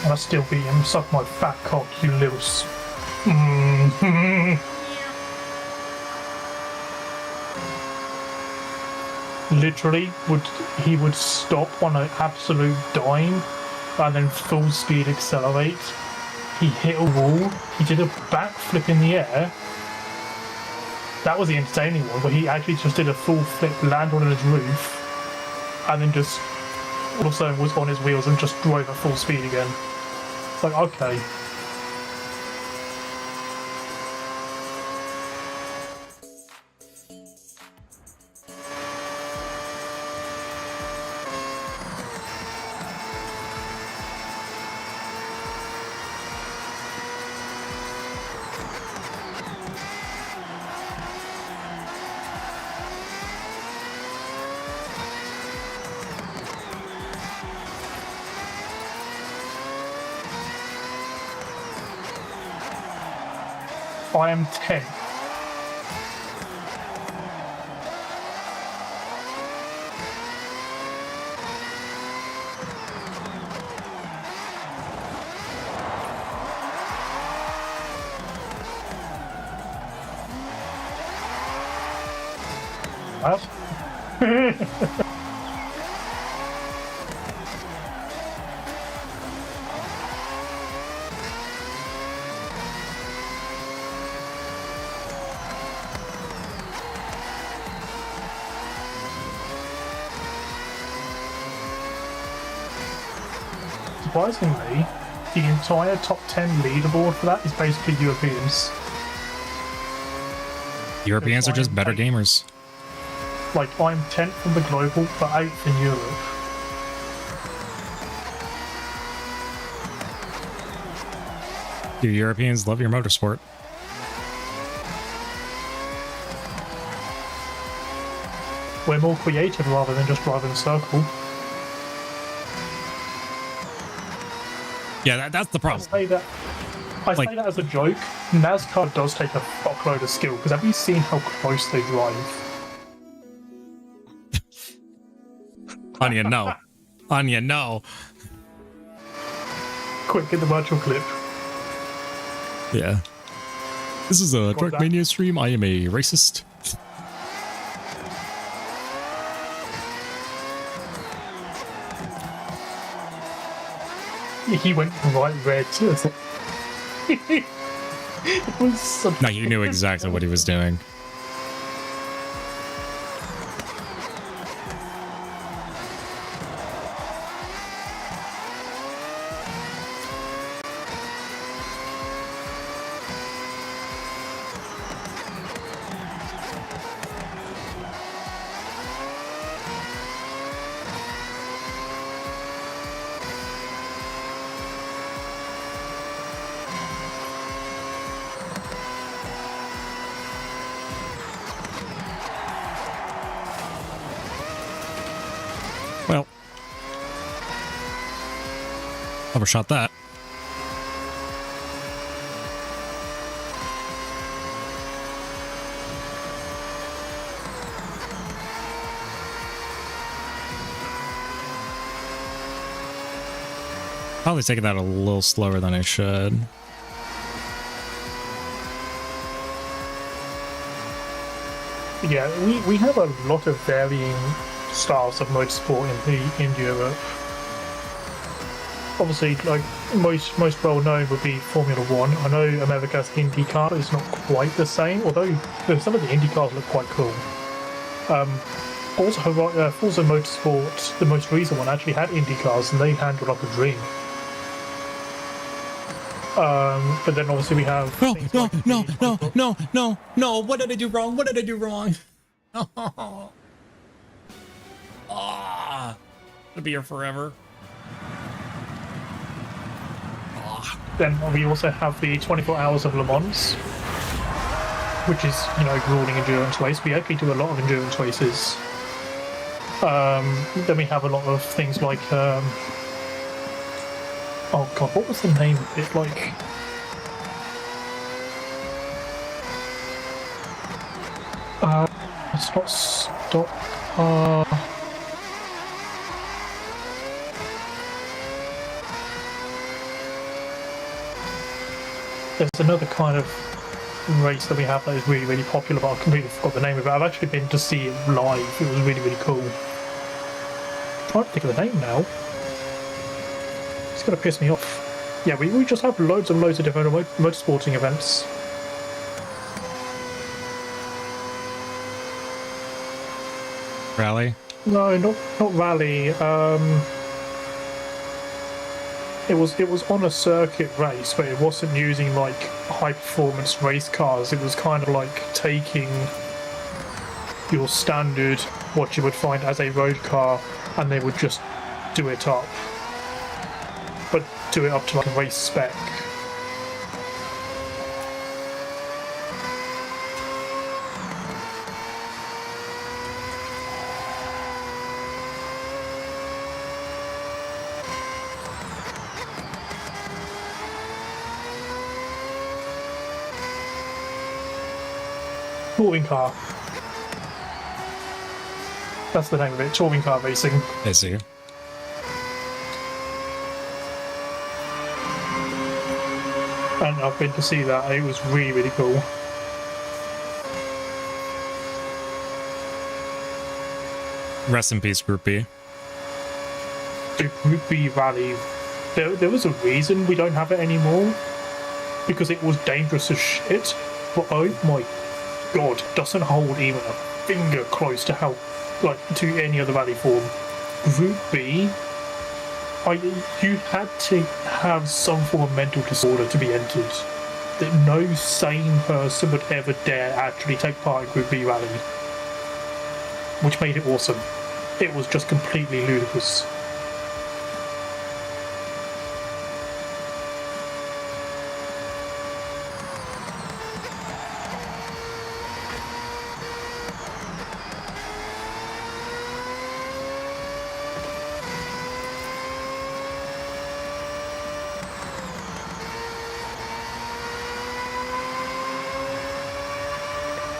And I still beat him. Suck my fat cock, you little Literally, he would stop on an absolute dime and then full speed accelerate. He hit a wall, he did a backflip in the air. That was the entertaining one, where he actually just did a full flip, landed on his roof, and then just all of a sudden was on his wheels and just drove at full speed again. It's like, okay. I am 10. What? Surprisingly, the entire top 10 leaderboard for that is basically Europeans. Europeans are just better gamers. Like, I'm 10th in the global, but 8th in Europe. You Europeans love your motorsport. We're more creative rather than just driving a circle. Yeah, that's the problem. I say that as a joke. NASCAR does take a fuckload of skill, because have you seen how close they drive? Anya, no. Anya, no. Quick, get the virtual clip. Yeah. This is a Got Dark that. Mania stream. I am a racist. He went bright red. It was such No, he knew exactly what he was doing. Well, overshot that. Probably taking that a little slower than I should. Yeah, we have a lot of varying styles of motorsport in Europe. Obviously, like most well known would be Formula One. I know America's IndyCar is not quite the same, although some of the Indy cars look quite cool. Also, Forza Motorsport, the most recent one, actually had Indy cars, and they handled like a dream. But then obviously we have things like no! What did I do wrong? What did I do wrong? I'll be here forever. Then we also have the 24 Hours of Le Mans, which is, you know, grueling endurance race. We actually do a lot of endurance races. Then we have a lot of things like, oh god, what was the name of it? Like, it's not stock. There's another kind of race that we have that is really, really popular, but I completely forgot the name of it. I've actually been to see it live. It was really, really cool. I'm trying to think of the name now. It's gonna piss me off. Yeah, we just have loads and loads of different motorsporting events. Rally? No, not rally. It was on a circuit race, but it wasn't using like high performance race cars. It was kind of like taking your standard, what you would find as a road car, and they would just do it up, but do it up to like a race spec. Touring car. That's the name of it, touring car racing. I see. And I've been to see that, it was really, really cool. Rest in peace, Group B. The Group B rally, there was a reason we don't have it anymore, because it was dangerous as shit, but oh my god, doesn't hold even a finger close to how, like, to any other rally form. Group B, you had to have some form of mental disorder to be entered. that no sane person would ever dare actually take part in Group B rally, which made it awesome. It was just completely ludicrous.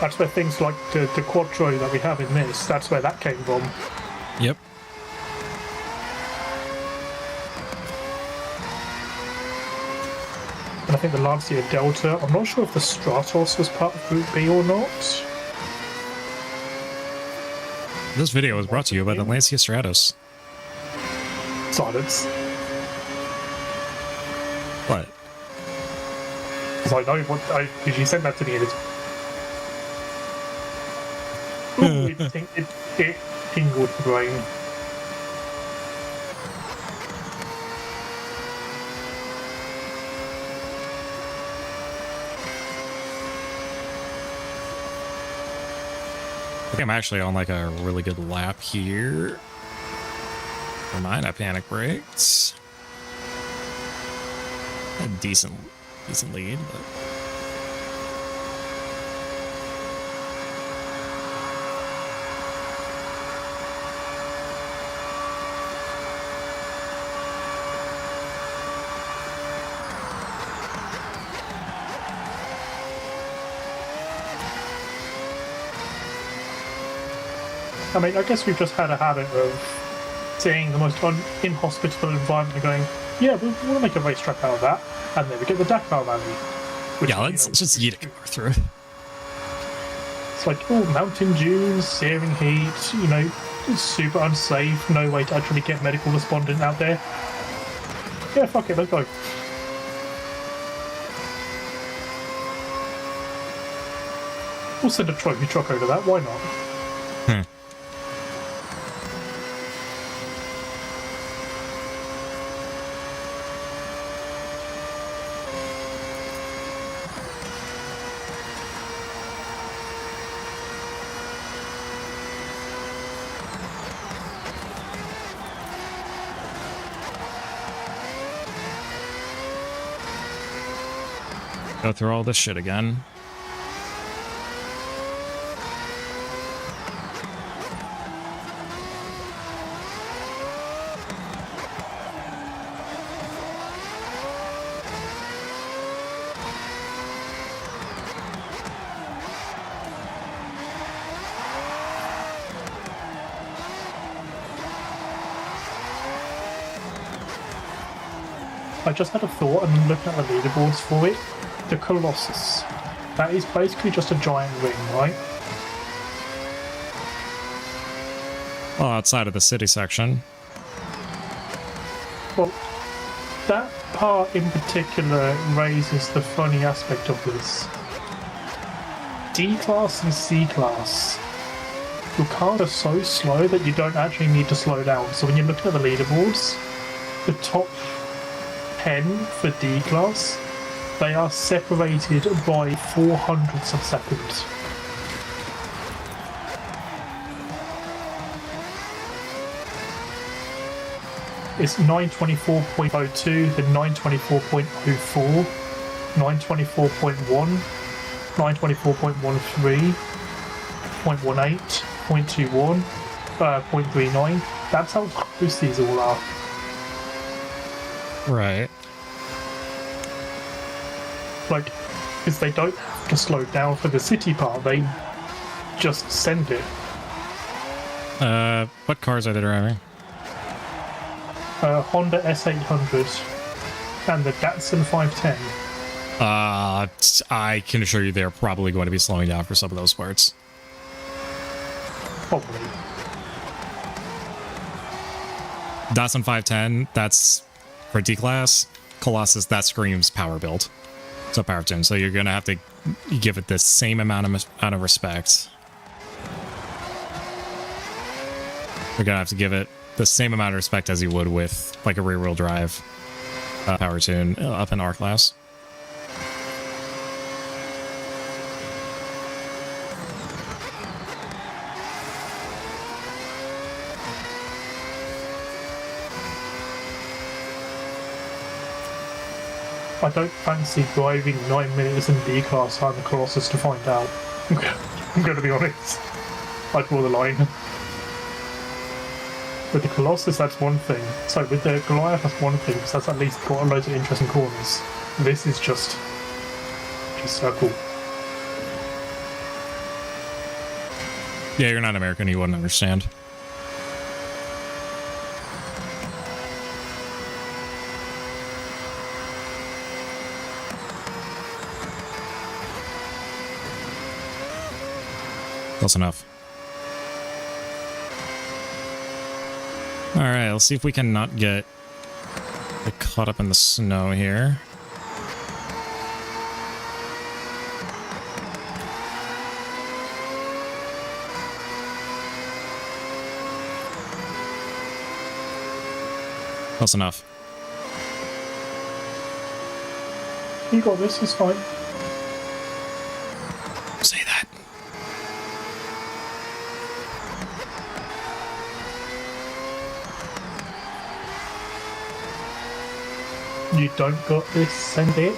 That's where things like the Quattro that we have in this, that's where that came from. Yep. And I think the Lancia Delta, I'm not sure if the Stratos was part of Group B or not. This video was brought to you by the Lancia Stratos. Silence. What? Because I know what, because you sent that to me and it's... Ooh, it tingled the brain. I think I'm actually on like a really good lap here. Never mind, I panic braked. A decent lead, but... I mean, I guess we've just had a habit of seeing the most inhospitable environment and going, yeah, we'll make a racetrack out of that, and then we get the Dakar Rally. Which, Yeah, let's just eat a car through. It's like, oh, mountain dunes, searing heat, you know, super unsafe, no way to actually get medical respondent out there. Yeah, fuck it, let's go. We'll send a trophy truck over that, why not? Go through all this shit again. I just had a thought and I'm looking at the leaderboards for it. The Colossus. That is basically just a giant ring, right? Well, outside of the city section. Well, that part in particular raises the funny aspect of this. D-Class and C-Class. Your cars are so slow that you don't actually need to slow down. So when you're looking at the leaderboards, the top 10 for D-Class, they are separated by 0.04 of seconds. It's 924.02, then 924.04, 924.1, 924.13, 0.18, 0.21, 0.39. That's how close these all are. Right. Like, because they don't have to slow down for the city part, they just send it. What cars are they driving? Honda S800 and the Datsun 510. I can assure you they're probably going to be slowing down for some of those parts. Probably. Datsun 510, that's for D-Class. Colossus, that screams power build. So power tune. So you're going to have to give it the same amount of respect. You're going to have to give it the same amount of respect as you would with like a rear-wheel drive power tune up in R-Class. I don't fancy driving 9 minutes in D-class around the Colossus to find out. I'm going to be honest. I'd draw the line. With the Colossus, that's one thing. So with the Goliath, that's one thing, because that's at least got loads of interesting corners. This is just circle. Yeah, you're not American, you wouldn't understand. Close enough. Alright, let's see if we can not get caught up in the snow here. Close enough. You got this, it's fine. Say that. You don't got this, send it.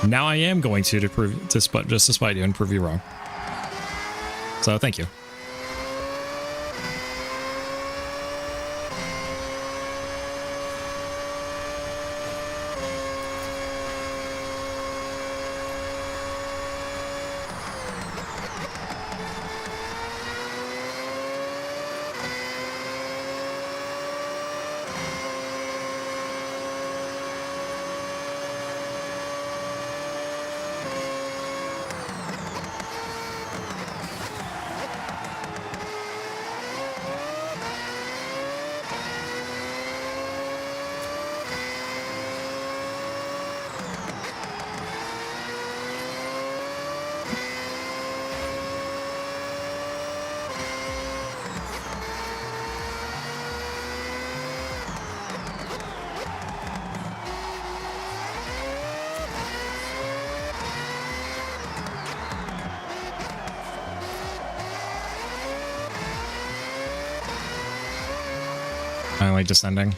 Now I am going to prove to spite you and prove you wrong. So thank you. Finally descending.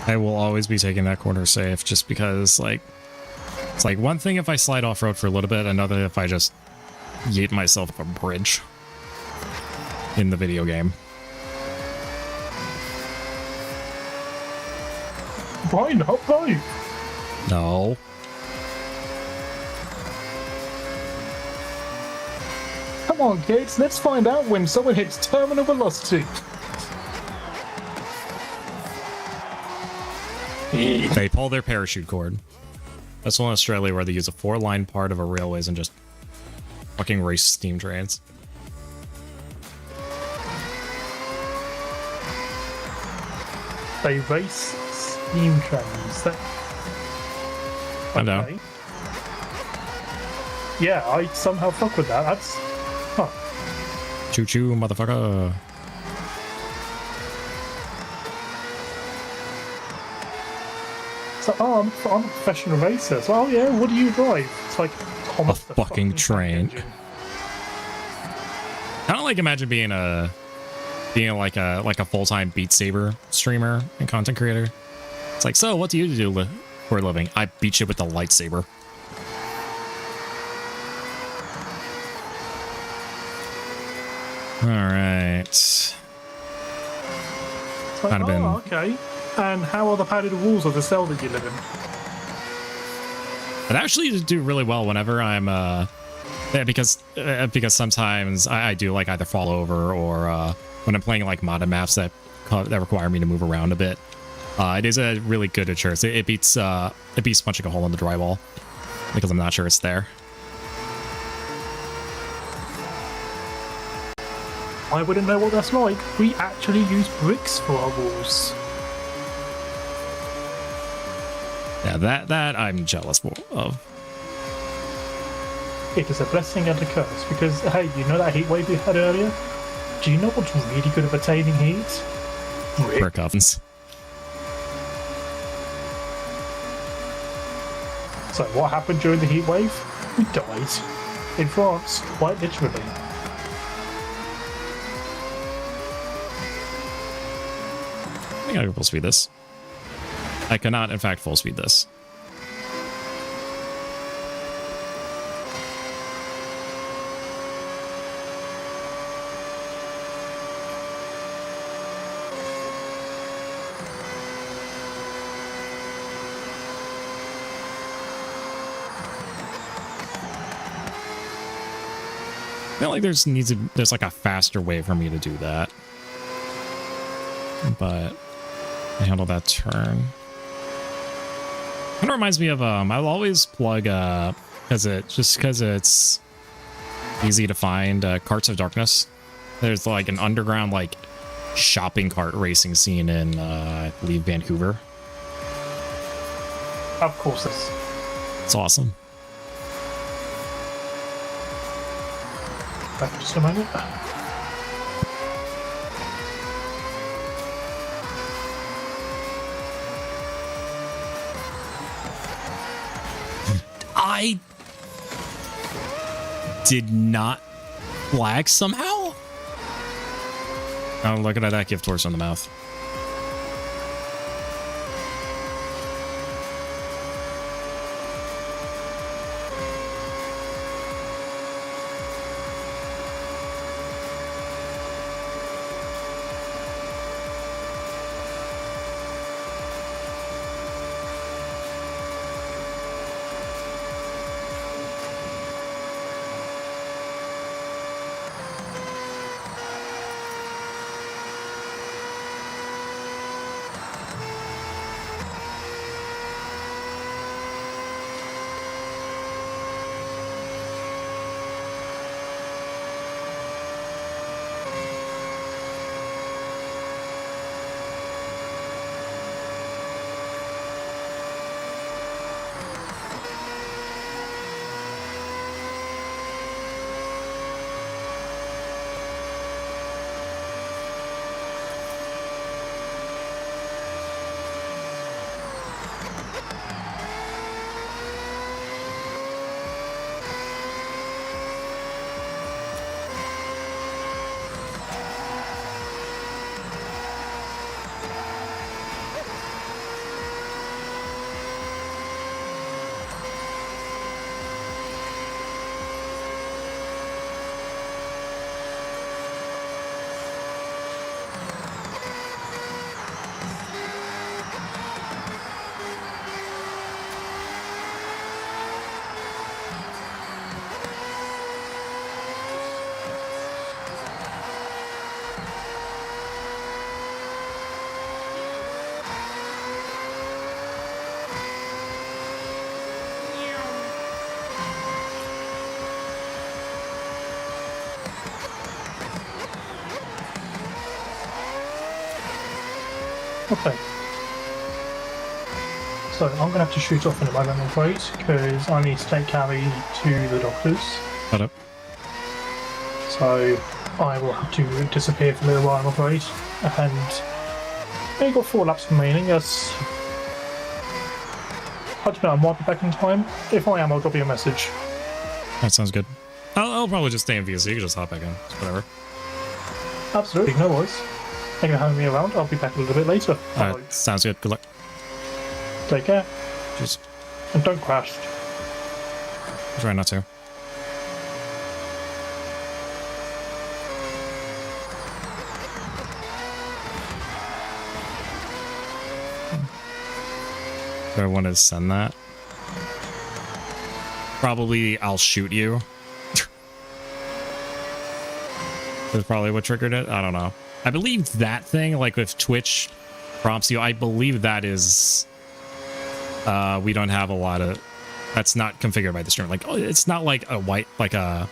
I will always be taking that corner safe just because, like, it's like one thing if I slide off-road for a little bit, another if I just yeet myself off a bridge in the video game. Why not both? No. Come on, kids, let's find out when someone hits terminal velocity. They pull their parachute cord. That's one in Australia where they use a 4-line part of a railways and just fucking race steam trains. They race steam trains. I'm down. Yeah, I somehow fuck with that. That's... Huh. Choo choo, motherfucker. So, I'm a professional racer. So, oh yeah, what do you drive? It's like Thomas A fucking train. I don't like imagine being like a full-time Beat Saber streamer and content creator. It's like, so what do you do for a living? I beat you with the lightsaber. All right. Like, Kind of been. okay. And how are the padded walls of the cell that you live in? It actually do really well whenever I'm yeah, because sometimes I do like either fall over or when I'm playing like modded maps that require me to move around a bit. It is a really good assurance. It beats punching a hole in the drywall because I'm not sure it's there. I wouldn't know what that's like. We actually use bricks for our walls. Yeah, that I'm jealous of. It is a blessing and a curse because, hey, you know that heat wave we had earlier? Do you know what's really good at retaining heat? Brick ovens. So what happened during the heat wave? We died. In France, quite literally. I think I can full speed this. I cannot, in fact, full speed this. I feel like there's like a faster way for me to do that. But I handle that turn. Kind of reminds me of I'll always plug because it's easy to find Carts of Darkness. There's like an underground like shopping cart racing scene in I believe Vancouver. Of course, It's awesome. back just a moment. I did not flag somehow. Oh, looking at that gift horse on the mouth. Okay. So I'm going to have to shoot off in a moment, I'm afraid, because I need to take Callie to the doctors. Shut up. So I will have to disappear for a little while, I'm afraid. And I've got 4 laps remaining. Yes. I don't know, I might be back in time. If I am, I'll drop you a message. That sounds good. I'll probably just stay in view, so you can just hop back in. It's whatever. Absolutely, no worries. Thank you for having me around. I'll be back a little bit later. Sounds good. Good luck. Take care. Just And don't crash. try not to. Do I want to send that? Probably I'll shoot you. That's probably what triggered it. I don't know. I believe that thing, like if Twitch prompts you, I believe that is we don't have a lot of, that's not configured by the streamer. Like, oh, it's not like a white, like a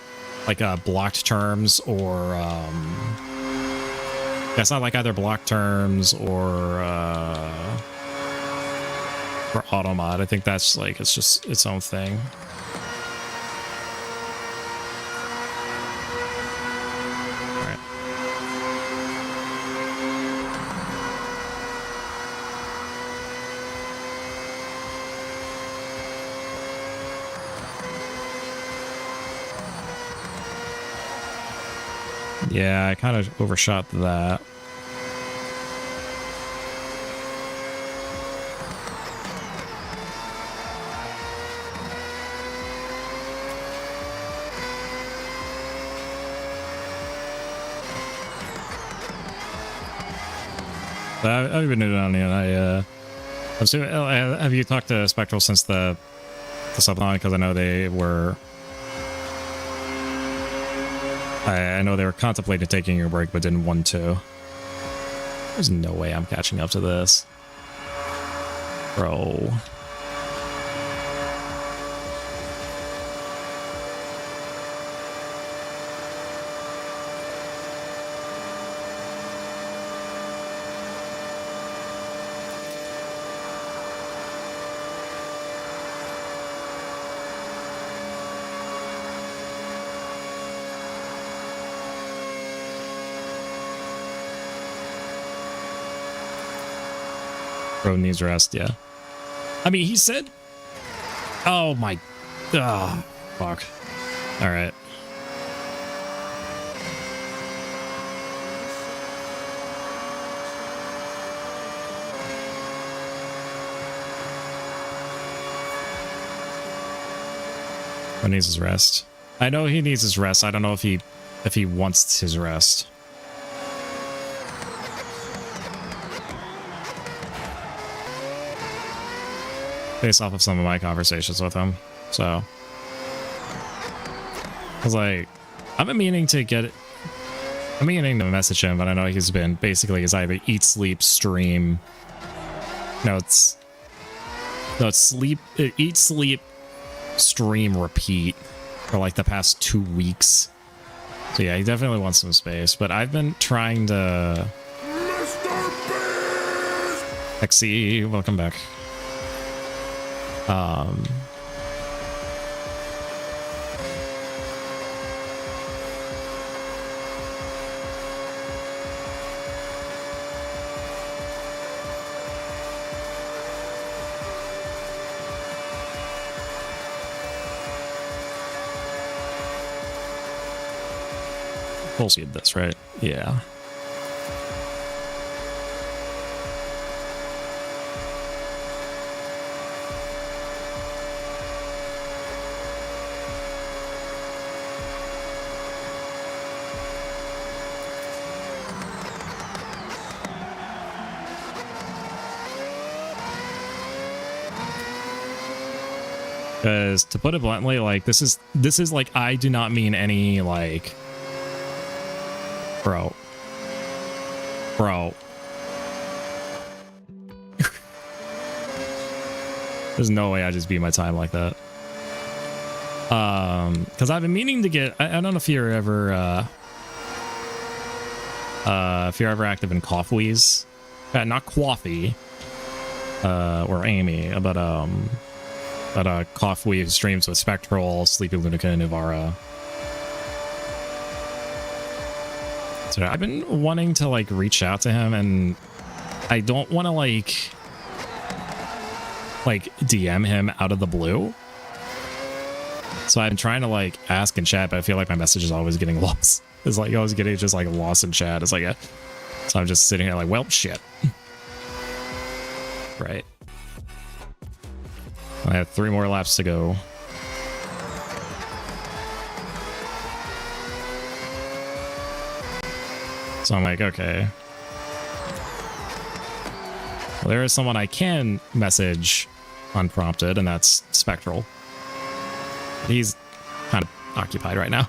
blocked terms or it's not like either blocked terms or auto mod. I think that's like, it's just its own thing. Yeah, I kind of overshot that. I've been doing it on the I'm assuming, have you talked to Spectral since the subathon? Because I know they were. I know they were contemplating taking a break, but didn't want to. There's no way I'm catching up to this, bro. Bro needs rest, yeah. I mean, he said... Oh my... Oh, fuck. Alright. Bro needs his rest. I know he needs his rest. I don't know if he wants his rest. Based off of some of my conversations with him, so I was like, I'm meaning to message him, but I know he's been basically his either eat, sleep, stream. No, it's sleep, eat, sleep, stream, repeat for like the past 2 weeks. So yeah, he definitely wants some space, but I've been trying to. XC, welcome back. Full seed this, right? Yeah. Because to put it bluntly, like this is like, I do not mean any like, bro. There's no way I just beat my time like that. Because I've been meaning to get. I don't know if you're ever active in Coffees, not Coffee, or Amy, but Coffee streams with Spectral, Sleepy Lunica, and Ivara. So I've been wanting to like reach out to him, and I don't want to like DM him out of the blue. So I've been trying to like ask in chat, but I feel like my message is always getting lost. It's like always getting just like lost in chat. It's like so I'm just sitting here like, well, shit. Right. I have 3 more laps to go. So I'm like, okay. Well, there is someone I can message unprompted, and that's Spectral. He's kind of occupied right now.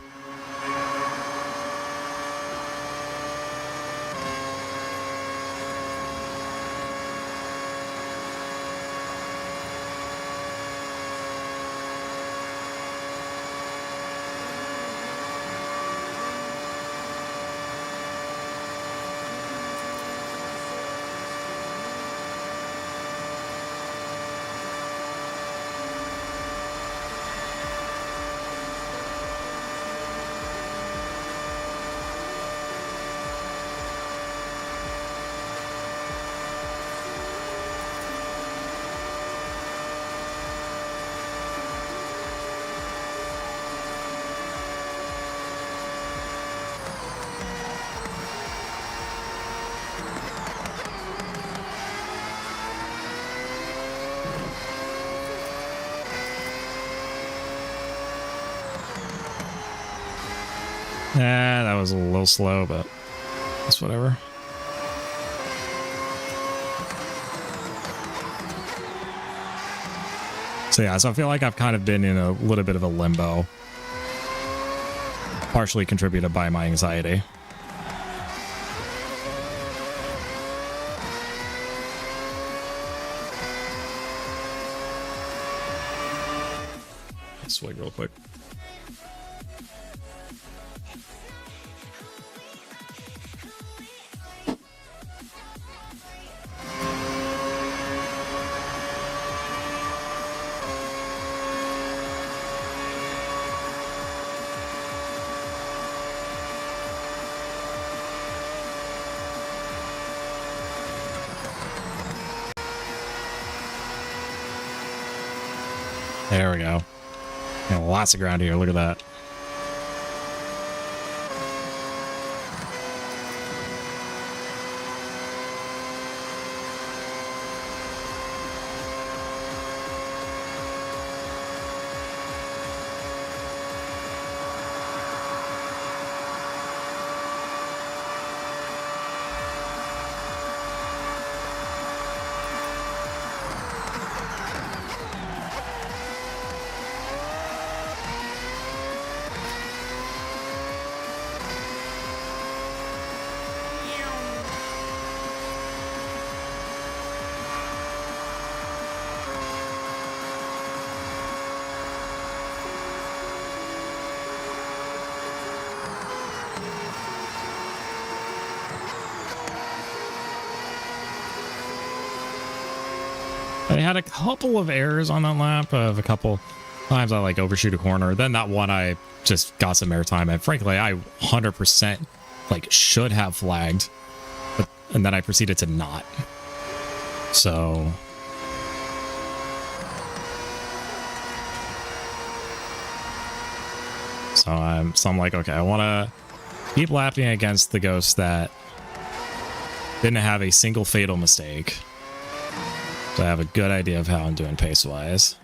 That was a little slow, but it's whatever. So yeah, so I feel like I've kind of been in a little bit of a limbo, partially contributed by my anxiety. Swig real quick. There we go. Yeah, lots of ground here. Look at that. I had a couple of errors on that lap of a couple times I like overshoot a corner. Then that one I just got some airtime, and frankly I 100% like should have flagged, but and then I proceeded to not. So I'm like, okay, I want to keep lapping against the ghost that didn't have a single fatal mistake. So I have a good idea of how I'm doing pace-wise.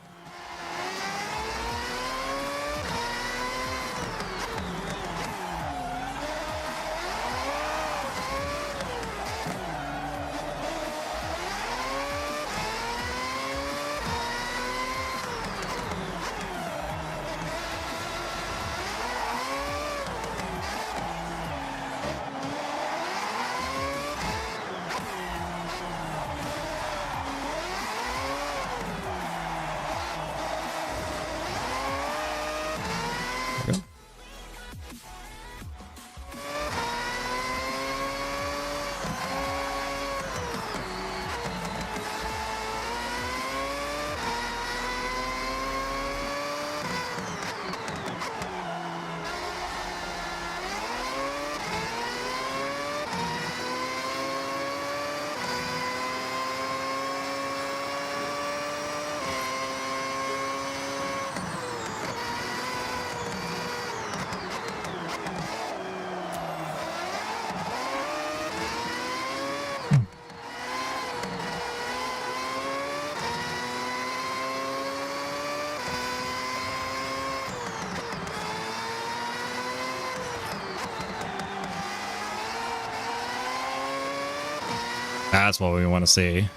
That's what we want to see.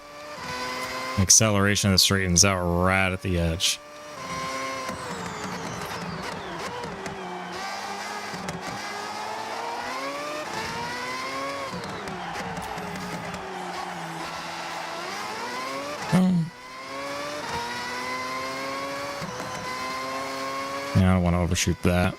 Acceleration that straightens out right at the edge. Yeah, I don't want to overshoot that.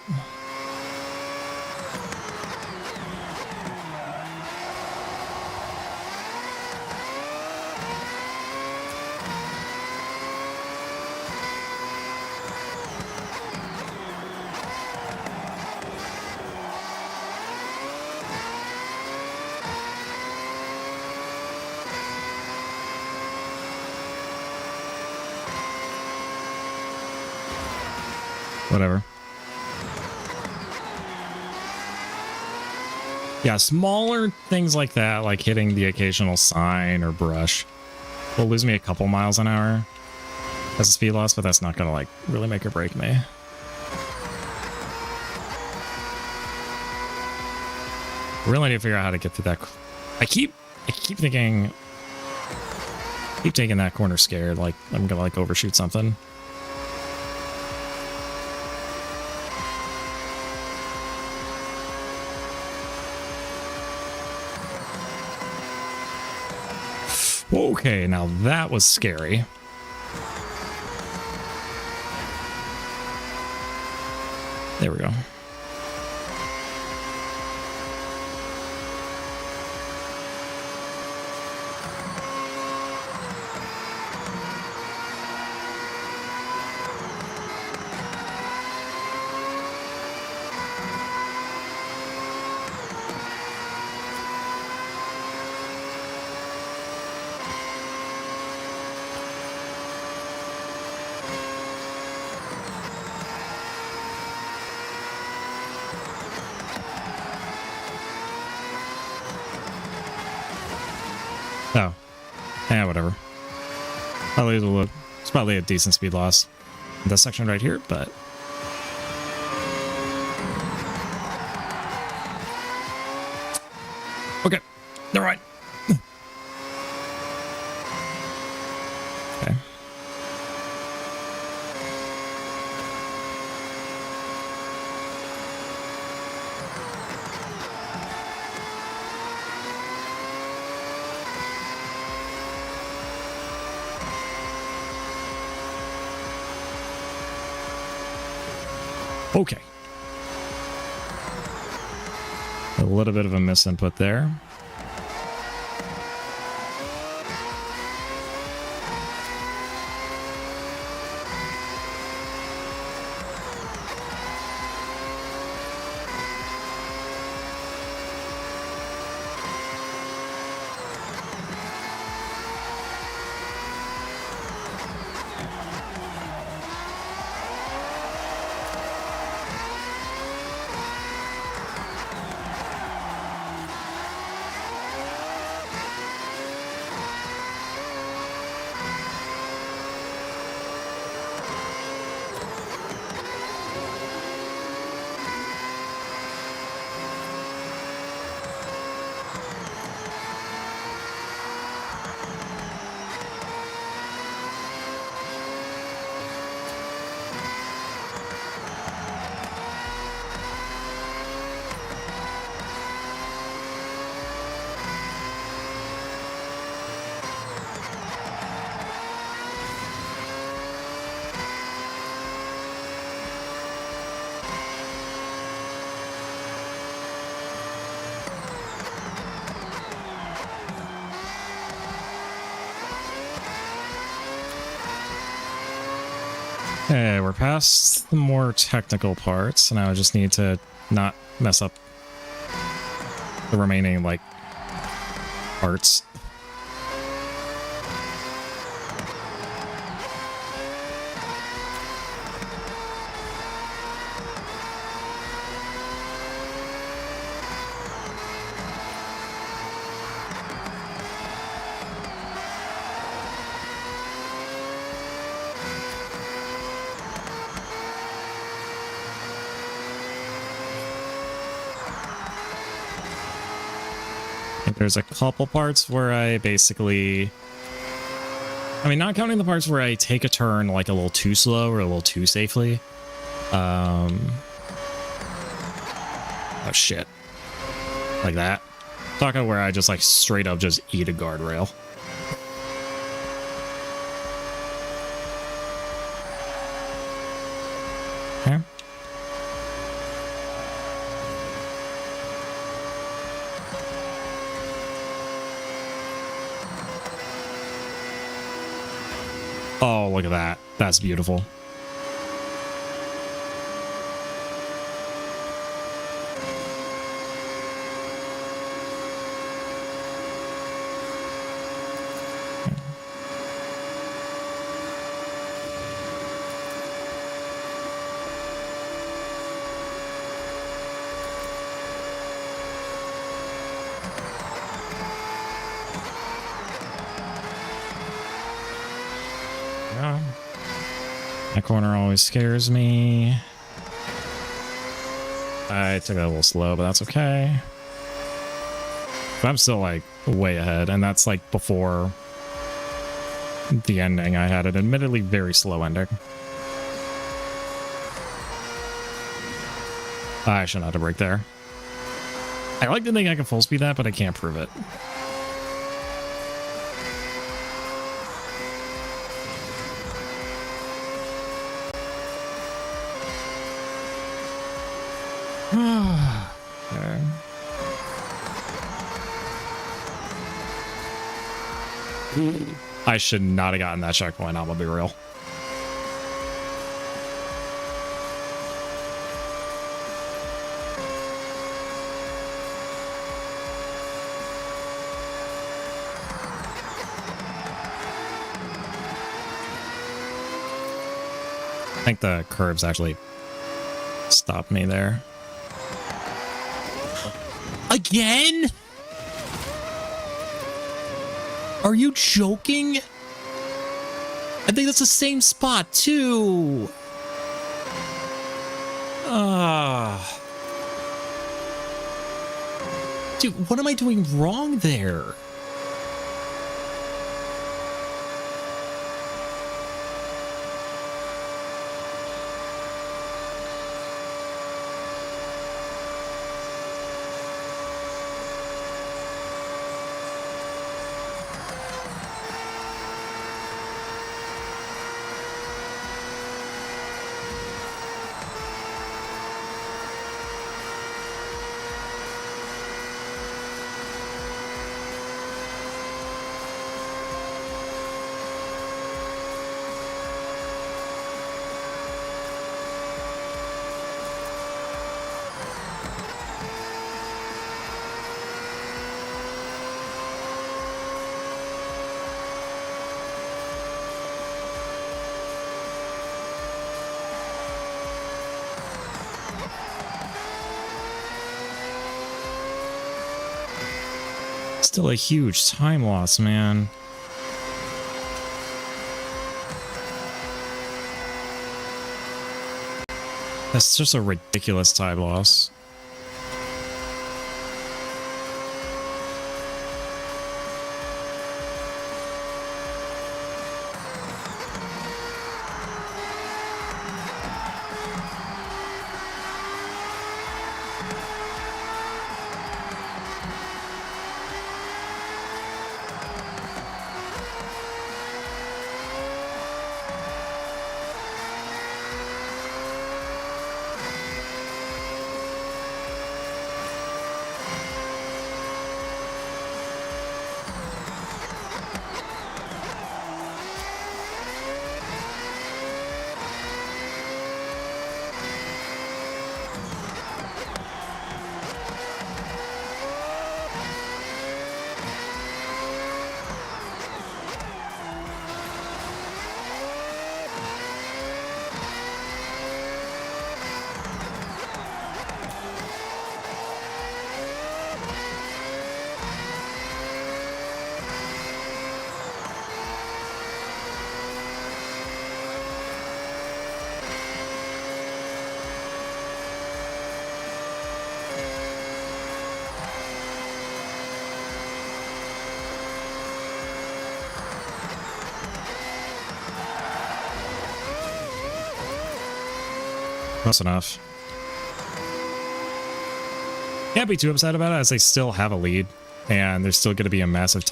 Whatever. Yeah, smaller things like that, like hitting the occasional sign or brush, will lose me a couple miles an hour. Has a speed loss, but that's not gonna like really make or break me. Really need to figure out how to get through that. I keep thinking, keep taking that corner scared, like I'm gonna like overshoot something. Okay, now that was scary. There we go. Oh. Yeah, whatever. It's probably a decent speed loss in this section right here, but... Okay. Never mind. Okay. Okay. A little bit of a misinput there. Okay, we're past the more technical parts, and I just need to not mess up the remaining, like, parts. There's a couple parts where I basically... I mean, not counting the parts where I take a turn like a little too slow or a little too safely. Oh, shit. Like that. Talking where I just like straight up just eat a guardrail. Okay. Oh, look at that. That's beautiful. Yeah. That corner always scares me. I took it a little slow, but that's okay. But I'm still like way ahead, and that's like before the ending. I had an admittedly very slow ending. I should not have brake there. I like to think I can full speed that, but I can't prove it. Okay. I should not have gotten that checkpoint, I'm gonna be real. I think the curves actually stopped me there. Again? Are you joking? I think that's the same spot too. Dude, what am I doing wrong there? Still a huge time loss, man. That's just a ridiculous time loss. Close enough. Can't be too upset about it as they still have a lead and there's still going to be a massive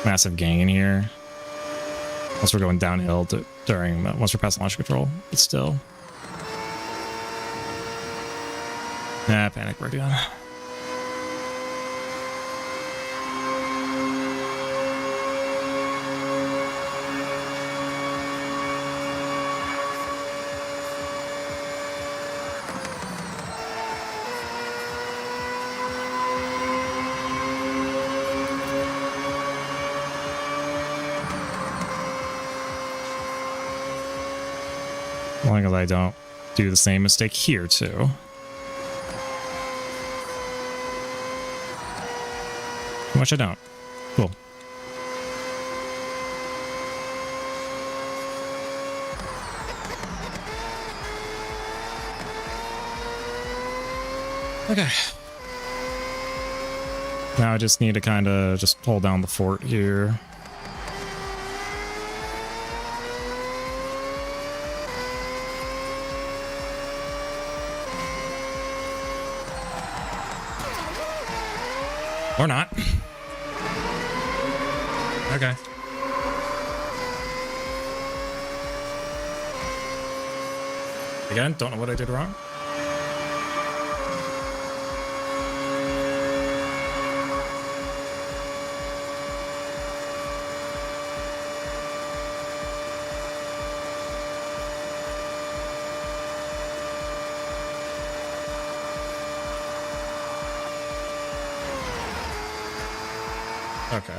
massive gain here. Once we're going downhill once we're past launch control, but still. Nah, panic breakdown. As long as I don't do the same mistake here, too. Much I don't. Cool. Okay. Now I just need to kind of just hold down the fort here. Or not. Okay. Again, don't know what I did wrong. Okay.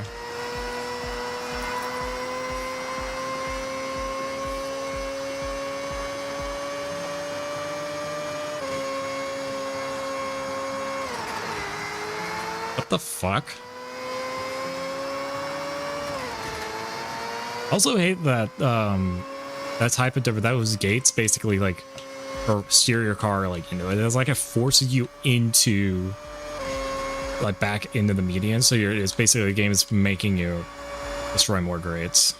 What the fuck? I also hate that that type of those gates basically like or steer your car like it's like it forces you into like back into the median, so it's basically the game is making you destroy more grades.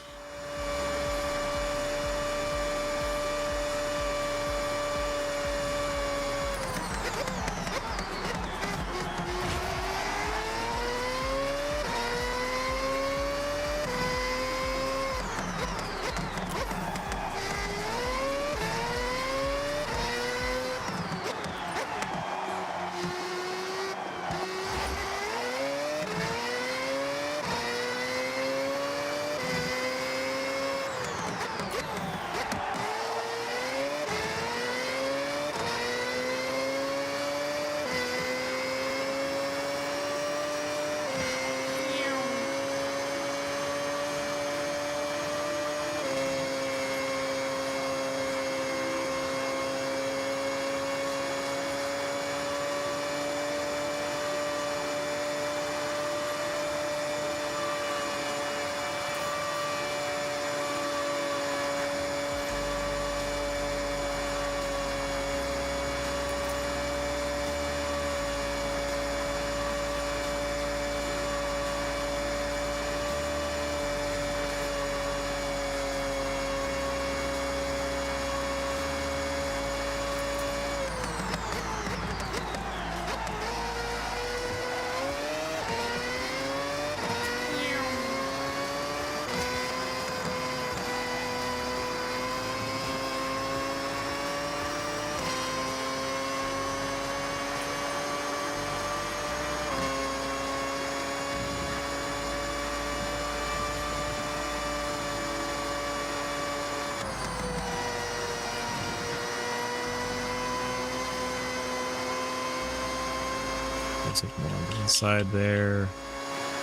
Inside there,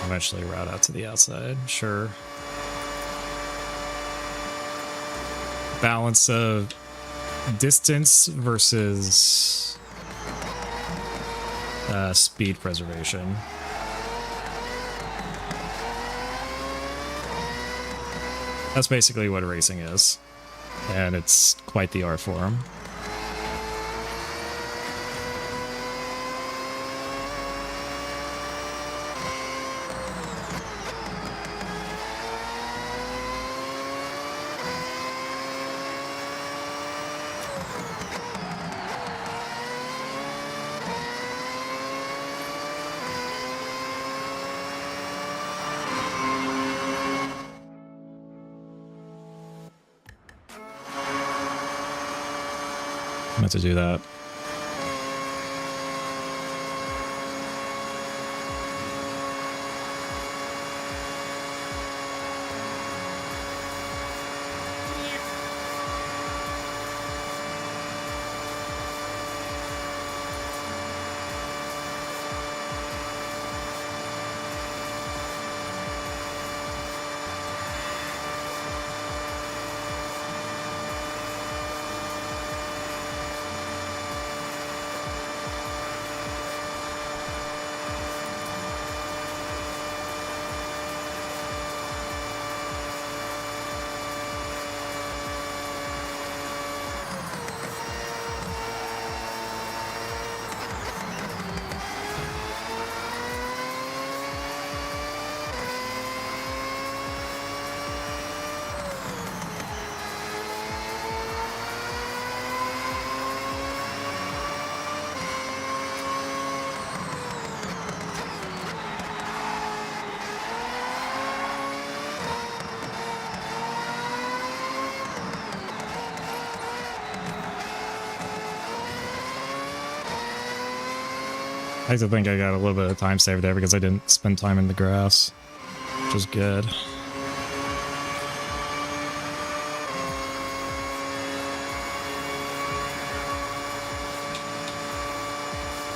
eventually route out to the outside. Sure. Balance of distance versus speed preservation. That's basically what racing is, and it's quite the art form. Meant to do that. I like to think I got a little bit of time saved there because I didn't spend time in the grass, which is good. I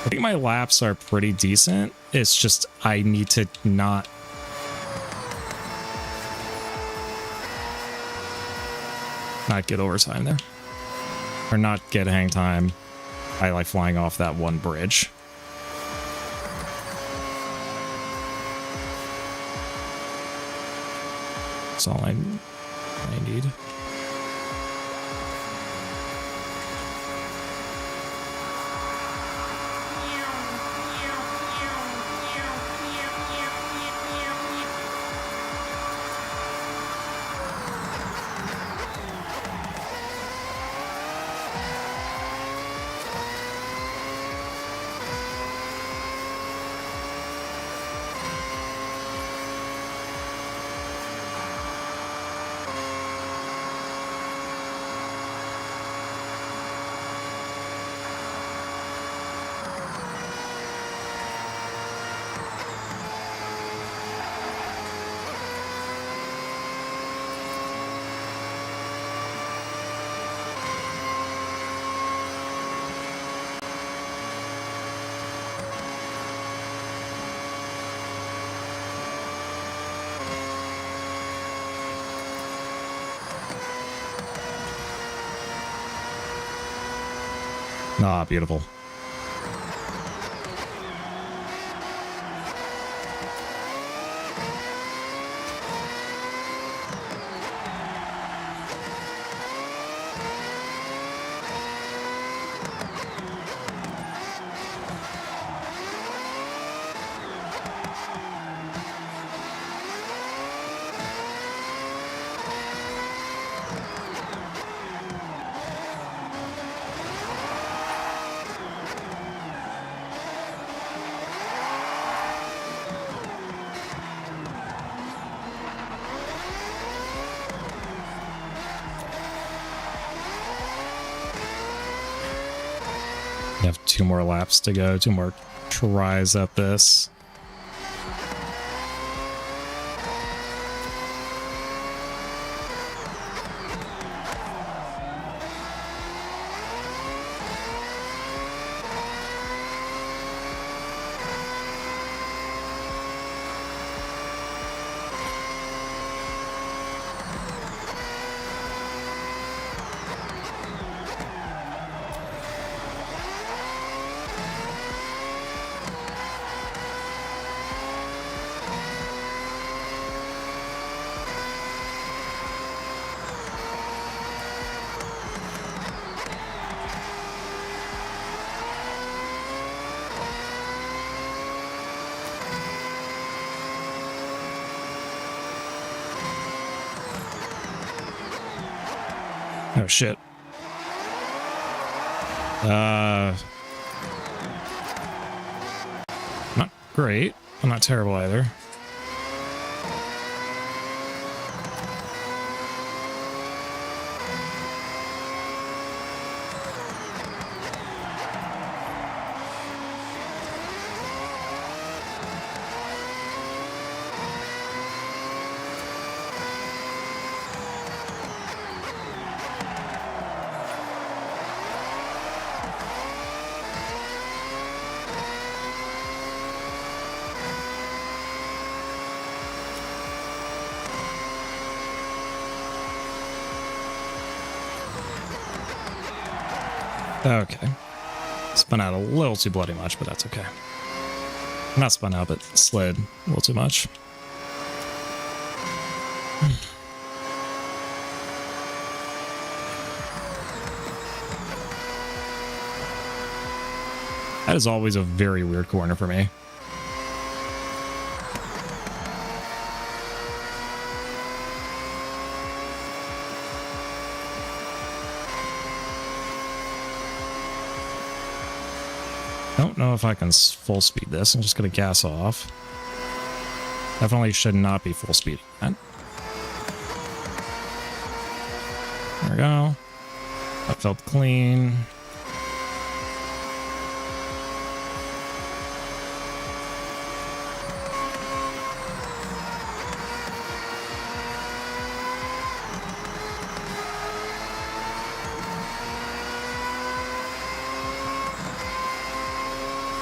think my laps are pretty decent. It's just I need to not get overtime there. Or not get hang time by like flying off that one bridge. That's all I need. Ah, beautiful. You have 2 more laps to go, 2 more tries at this. Oh shit. Not great, but not terrible either. Okay. Spun out a little too bloody much, but that's okay. Not spun out, but slid a little too much. That is always a very weird corner for me. Don't know if I can full speed this. I'm just going to gas off. Definitely should not be full speeding that. There we go. That felt clean.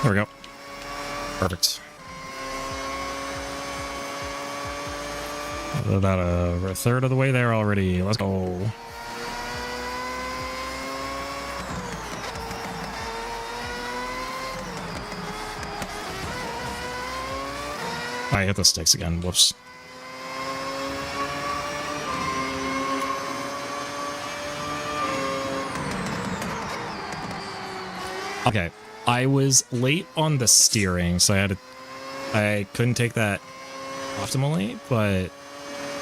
There we go. Perfect. About a third of the way there already. Let's go. I hit the sticks again. Whoops. Okay, I was late on the steering, so I couldn't take that optimally, but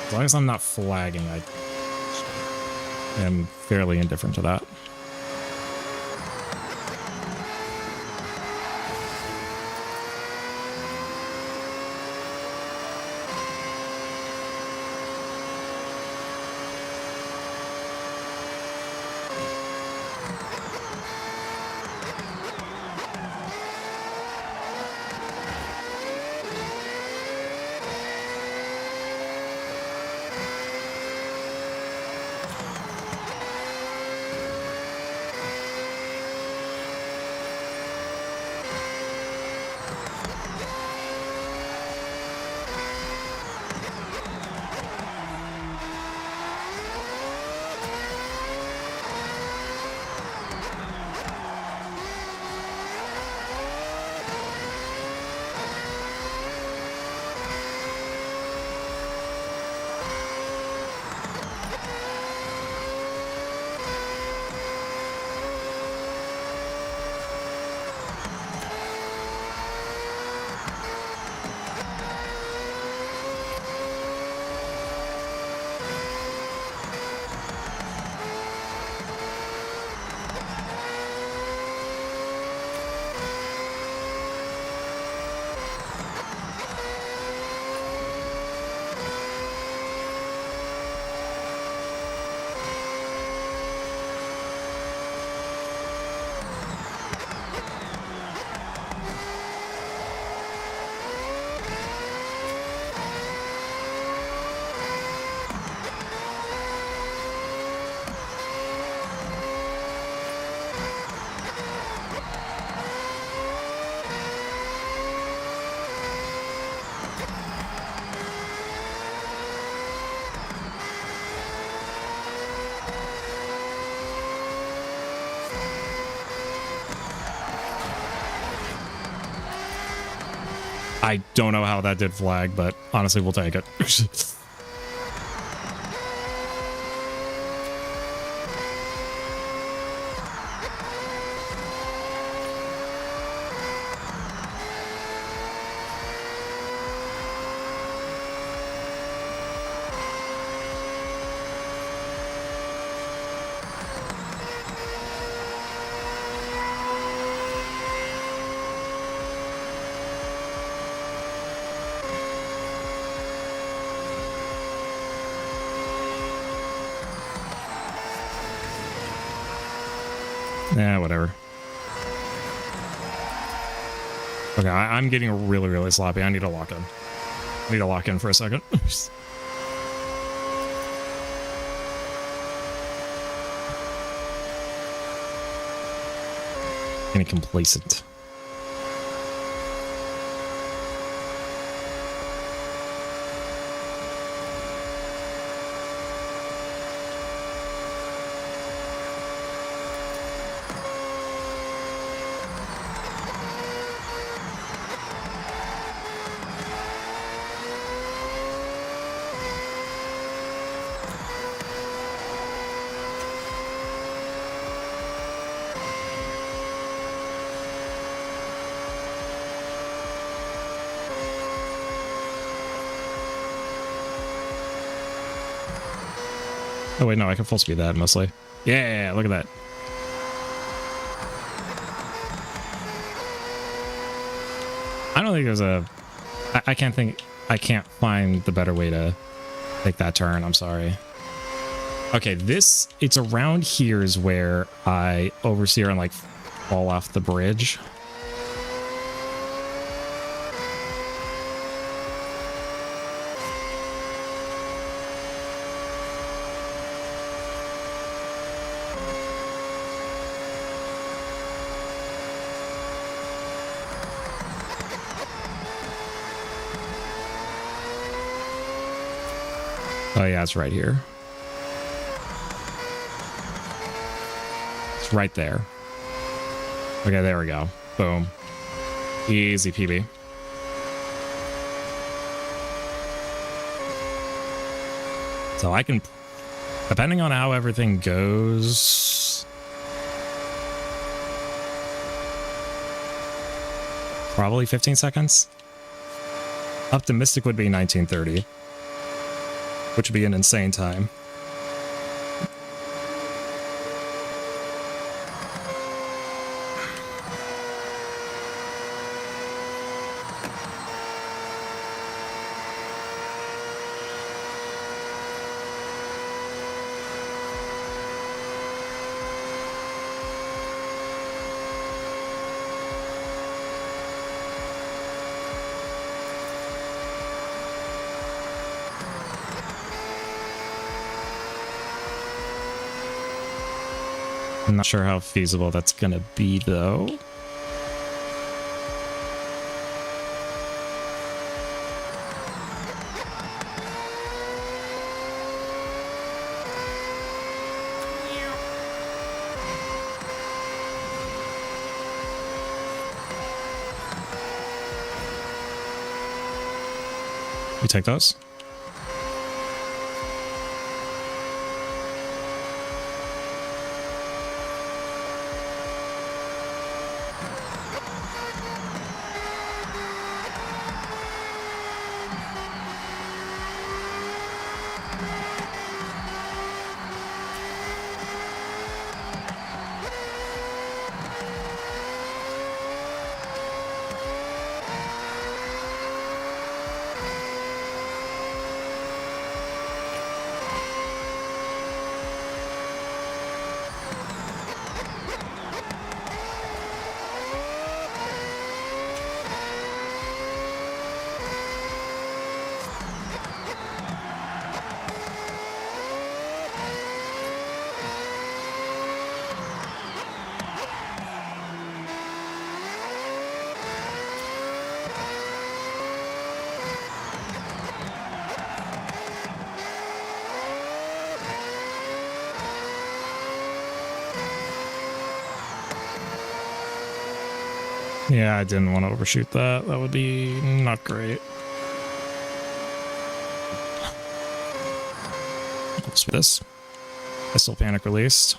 as long as I'm not flagging, I am fairly indifferent to that. I don't know how that did flag, but honestly, we'll take it. Yeah, whatever. Okay, I'm getting really, really sloppy. I need to lock in. I need to lock in for a second. Getting complacent. Oh wait, no, I can full speed that mostly. Yeah, look at that. I don't think there's a... I can't find the better way to take that turn. I'm sorry. Okay, it's around here is where I oversteer and like fall off the bridge. Oh yeah, it's right here. It's right there. Okay, there we go. Boom. Easy PB. So I can, depending on how everything goes, probably 15 seconds. Optimistic would be 1930, which would be an insane time. I'm not sure how feasible that's gonna be, though. You take those? Yeah, I didn't want to overshoot that. That would be not great. What's this? Pistol panic released.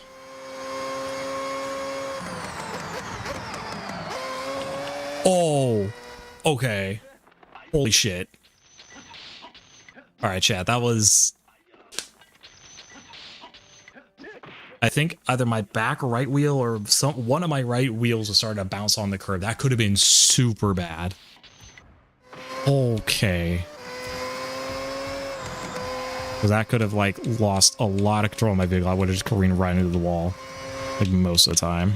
Oh, okay. Holy shit. All right, chat. That was, I think, either my back right wheel or one of my right wheels was starting to bounce on the curb. That could have been super bad. Okay. Because that could have, like, lost a lot of control of my vehicle. I would have just careened right into the wall, like, most of the time.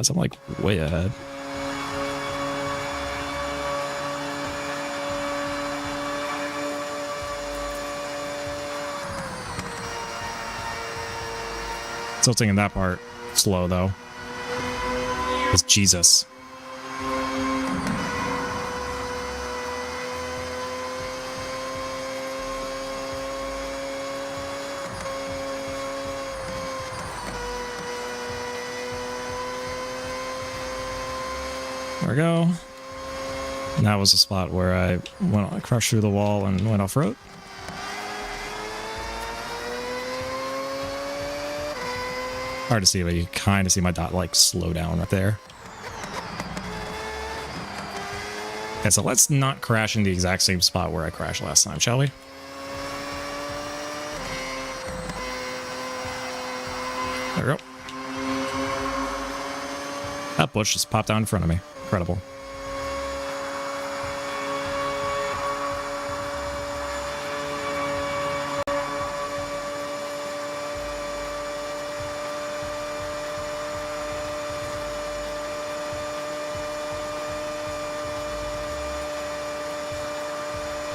I'm like way ahead. Tilting in that part slow though. It's Jesus. There we go. And that was a spot where I crushed through the wall and went off-road. Hard to see, but you kind of see my dot like slow down right there. Okay, so let's not crash in the exact same spot where I crashed last time, shall we? There we go. That bush just popped down in front of me. Incredible.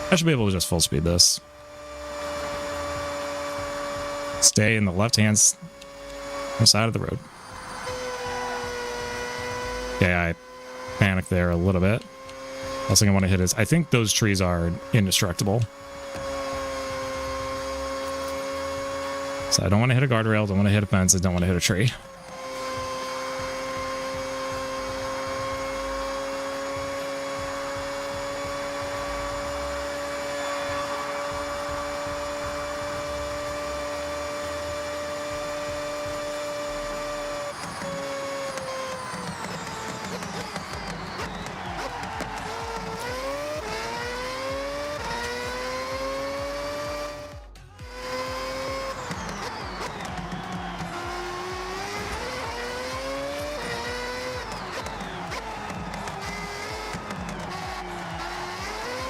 I should be able to just full speed this. Stay in the left-hand side of the road. Okay, I panicked there a little bit. Last thing I want to hit is, I think those trees are indestructible. So I don't want to hit a guardrail, don't want to hit a fence, I don't want to hit a tree.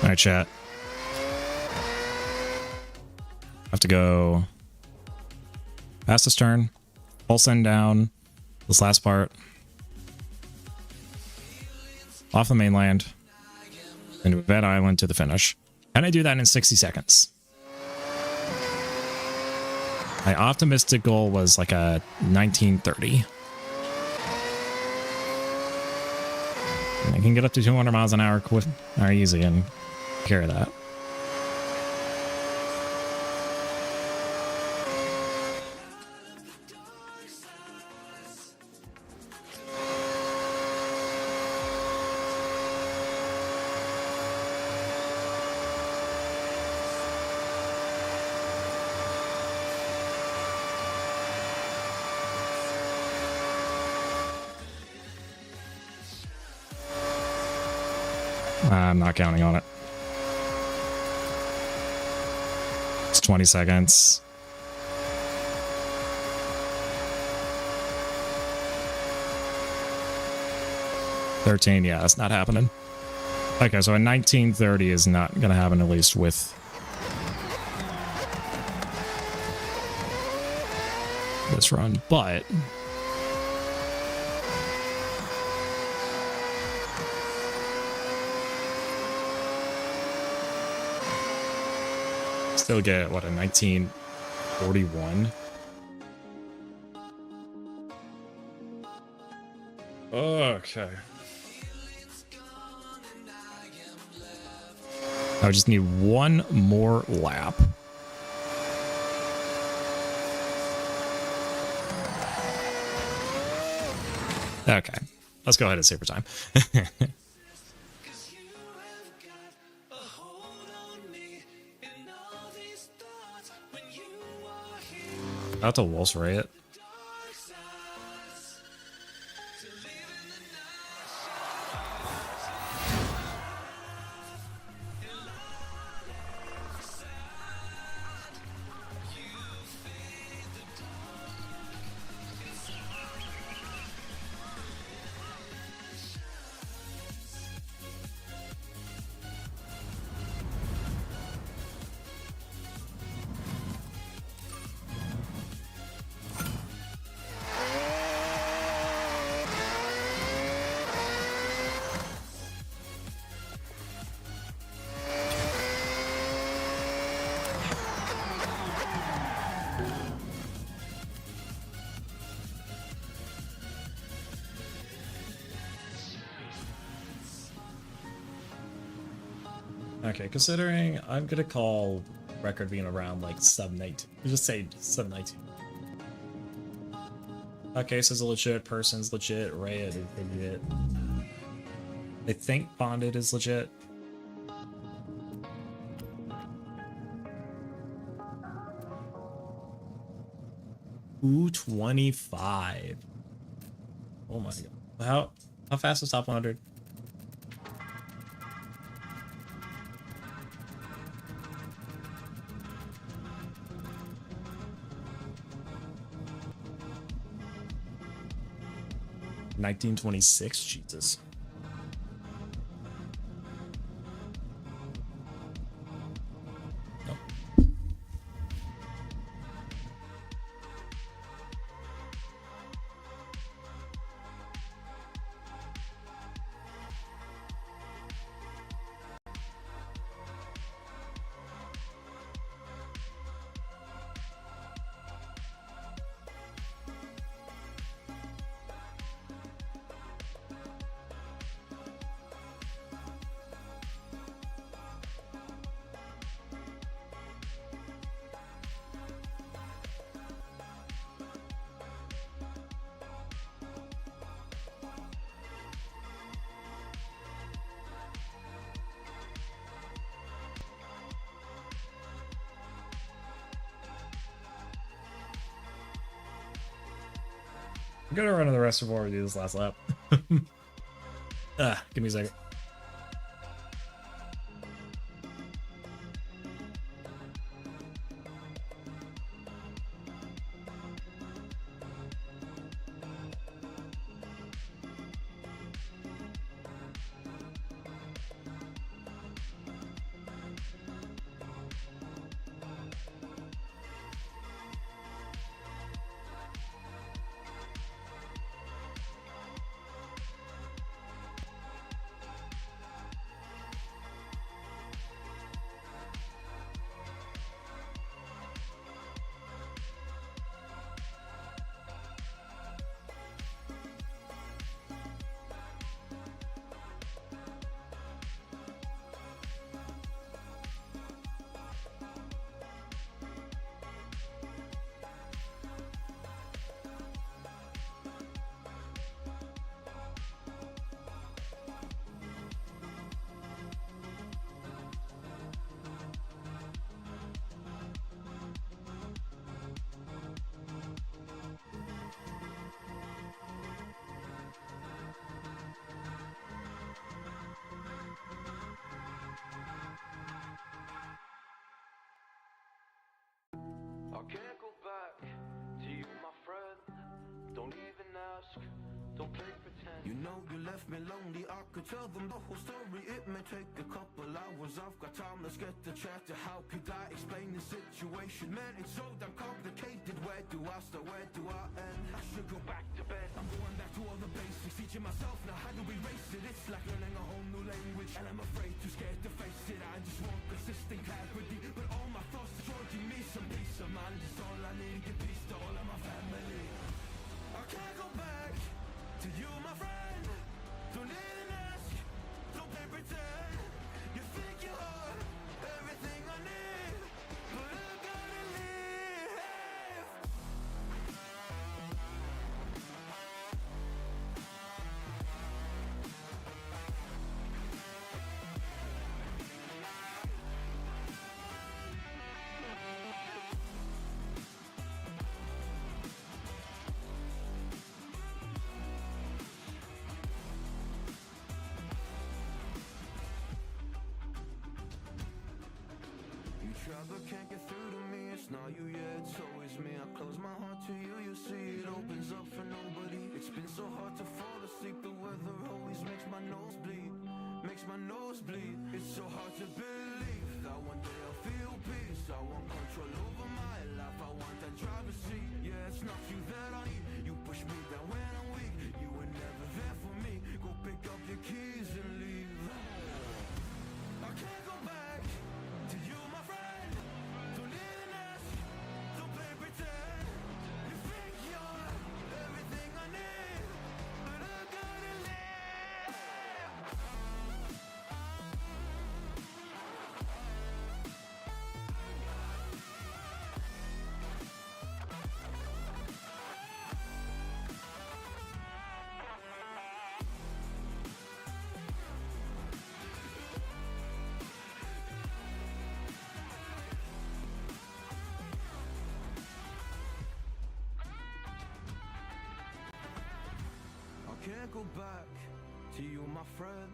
All right, chat. Have to go fastest turn, full send down, this last part, off the mainland, into Vet Island to the finish. Can I do that in 60 seconds? My optimistic goal was like a 1930. I can get up to 200 miles an hour quick, or easy, and carry that. I'm not counting on it. It's 20 seconds. $13, yeah, that's not happening. Okay, so a 1930 is not going to happen, at least with this run, but still get, what, a 1941? Okay. I just need one more lap. Okay. Let's go ahead and save for time. Out to Wolf's Riot. Okay, considering I'm gonna call record being around like 719. Just say 719. Okay, so it's a legit person's legit, Raya is legit. I think Bonded is legit. Ooh, 25. Oh my god. How fast is top 100? $19.26, Jesus. Nope. gonna run on the rest before we do this last lap. Give me a second. I can't go back to you, my friend. Don't even ask, don't play pretend. You know you left me lonely, I could tell them the whole story. It may take a couple hours, I've got time, let's get the chat. How could I explain the situation? Man, it's so damn complicated. Where do I start, where do I end? I should go back to bed, I'm going back to all the basics. Teaching myself now how to erase it. It's like learning a whole new language, and I'm afraid, too scared to face it. I just want consistent clarity, but all my thoughts are charging me some peace of mind. It's all I need, give peace to all of my family. I can't go back to you, my friend. Don't even ask, don't play pretend. You think you are everything I need, but I gotta leave. But can't get through to me, it's not you, yeah, it's always me. I close my heart to you, you see it opens up for nobody. It's been so hard to fall asleep, the weather always makes my nose bleed. Makes my nose bleed, it's so hard to believe that one day I'll feel peace. I want control over my life, I want that driver's seat. Yeah, it's not you that I need, you push me down when I'm weak. You were never there for me, go pick up your keys and leave. I can't go back to you, my friend. Don't even ask, don't play pretend. You think you're everything I need, but I gotta live. Can't go back to you, my friend.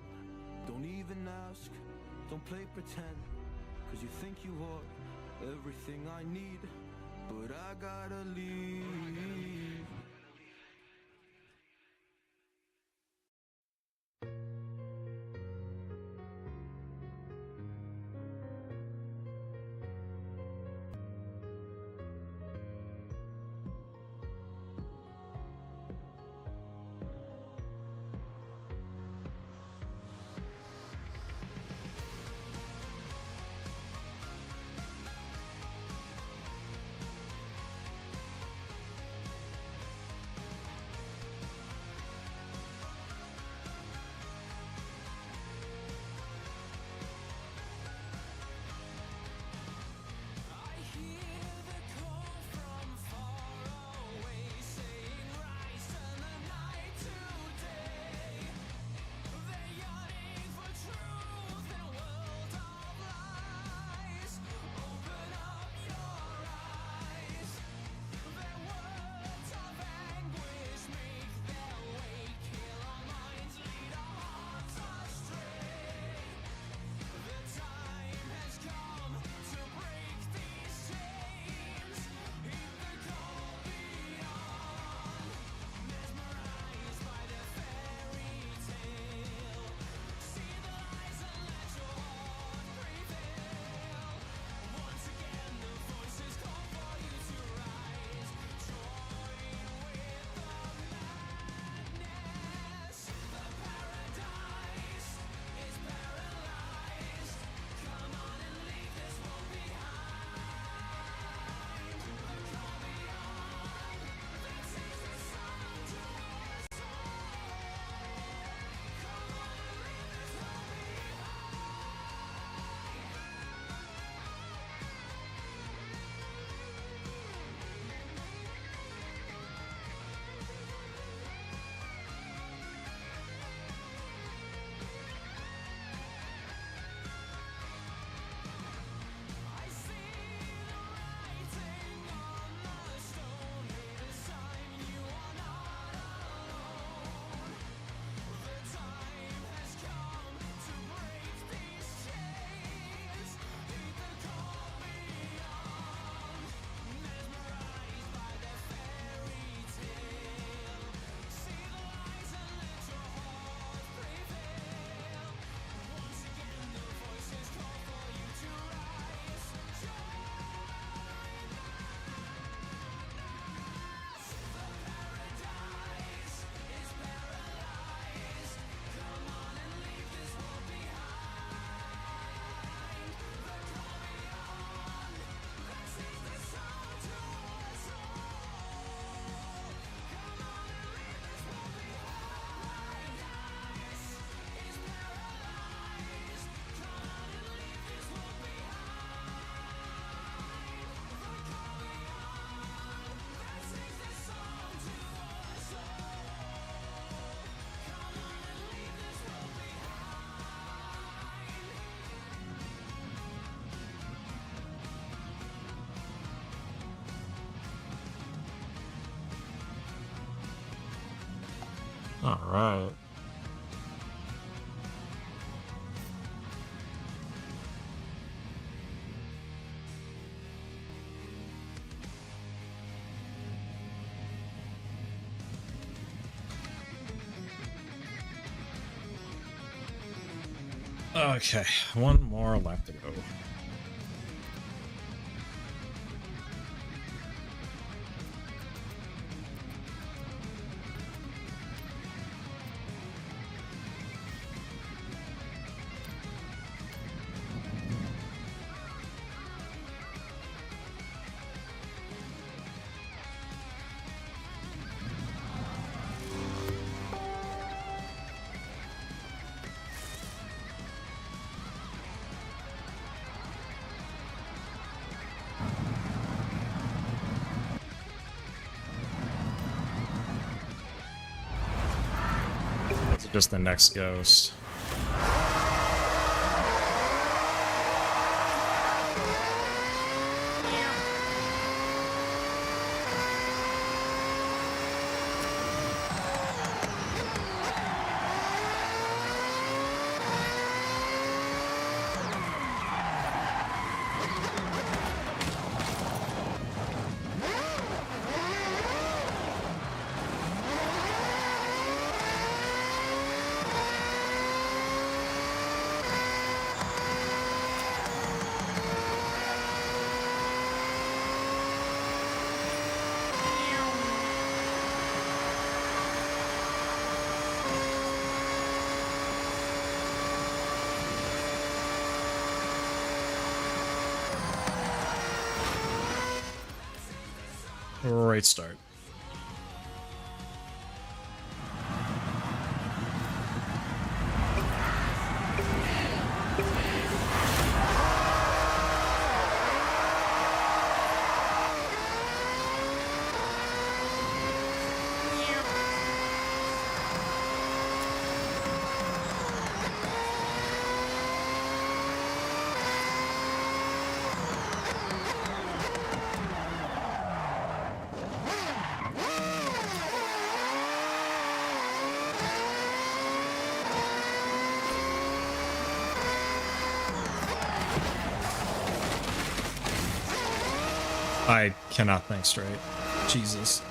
Don't even ask, don't play pretend. Cause you think you are everything I need, but I gotta leave. All right. Okay, one more left to go. It's just the next ghost. Great start. I cannot think straight. Jesus.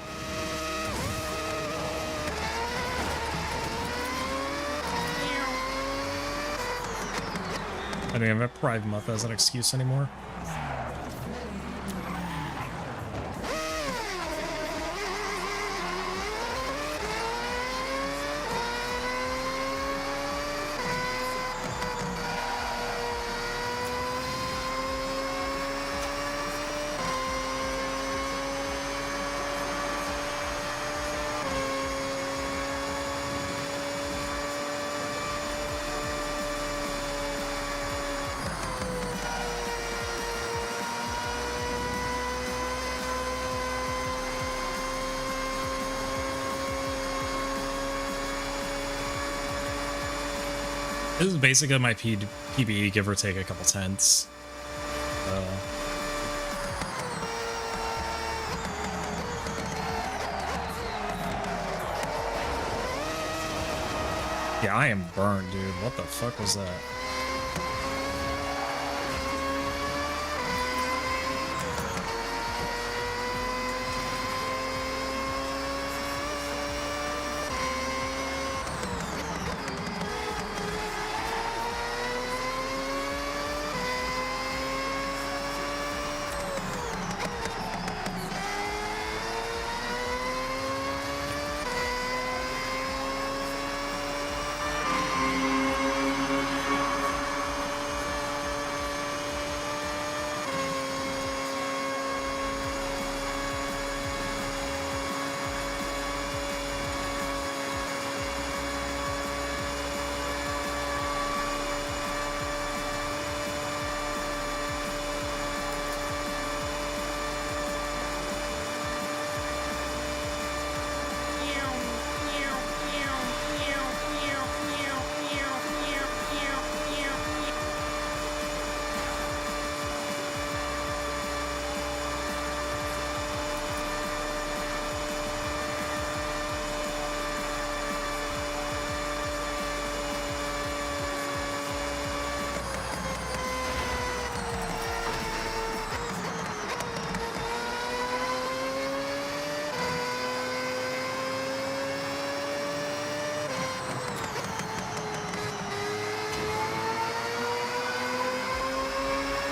I don't even have Pride Month as an excuse anymore. This is basically my PBE, give or take a couple tenths. Yeah, I am burned, dude. What the fuck was that?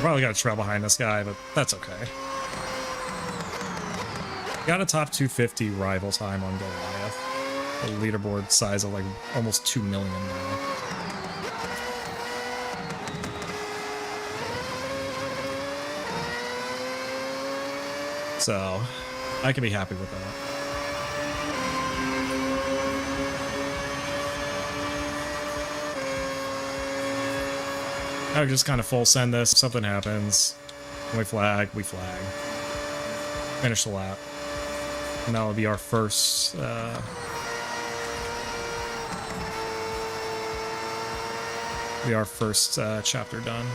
Probably got to trail behind this guy, but that's okay. Got a top 250 rival time on Goliath. A leaderboard size of like almost 2 million now. So, I can be happy with that. I would just kind of full send this. If something happens, we flag. Finish the lap. And that will be our first, chapter done.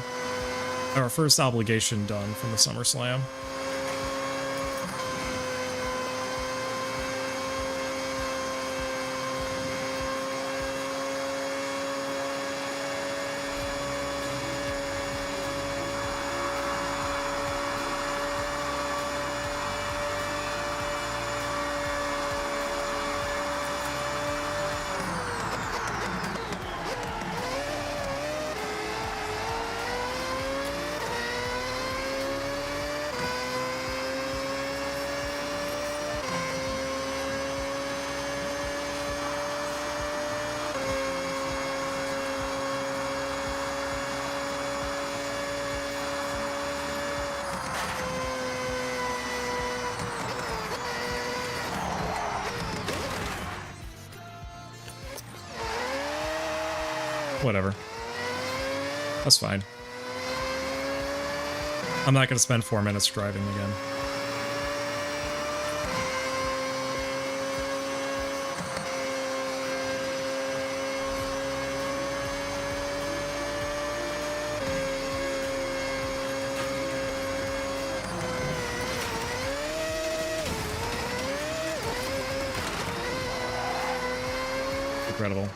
Our first obligation done from the SummerSlam. Whatever. That's fine. I'm not going to spend 4 minutes driving again. Incredible.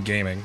Gaming.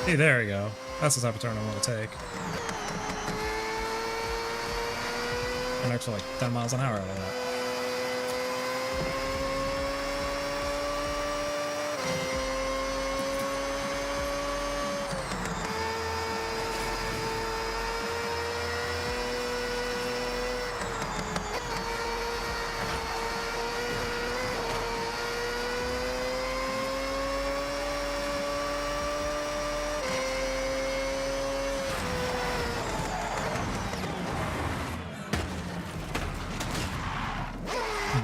Hey, there we go. That's the type of turn I want to take. An extra like 10 miles an hour out of that.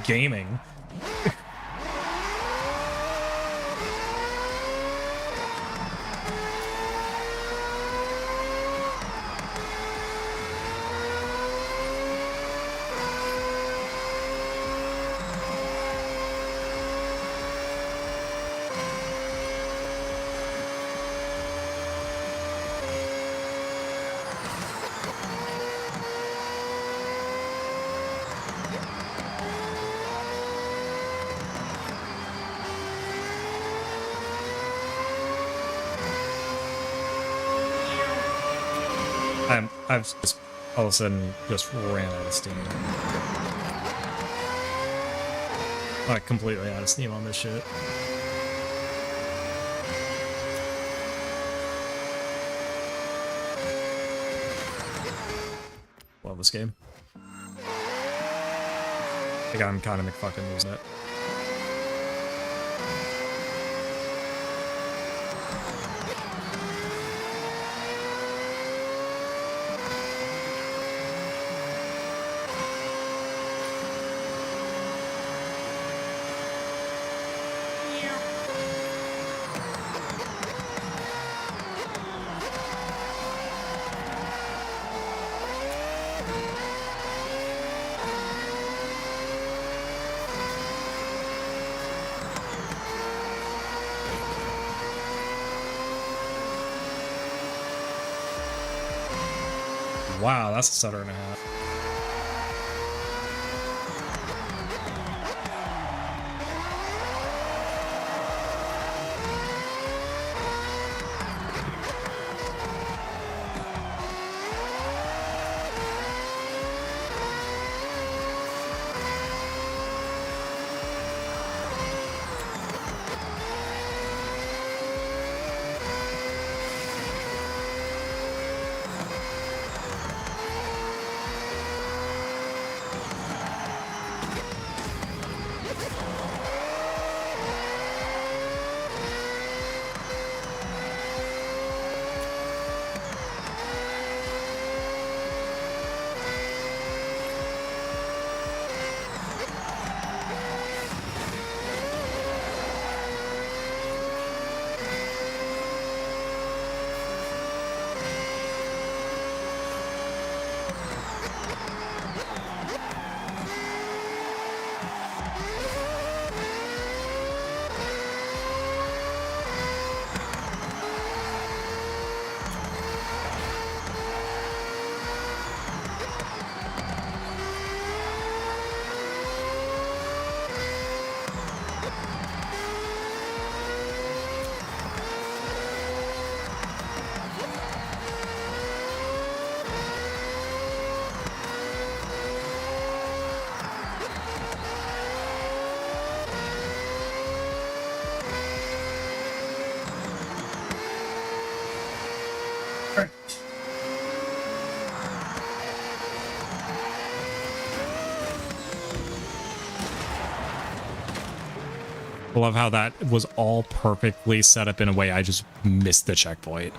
Gaming. I've just all of a sudden just ran out of steam. Like completely out of steam on this shit. Love this game. I think I'm kind of McFucking losing it. Wow, that's a stutter and a half. I love how that was all perfectly set up in a way I just missed the checkpoint.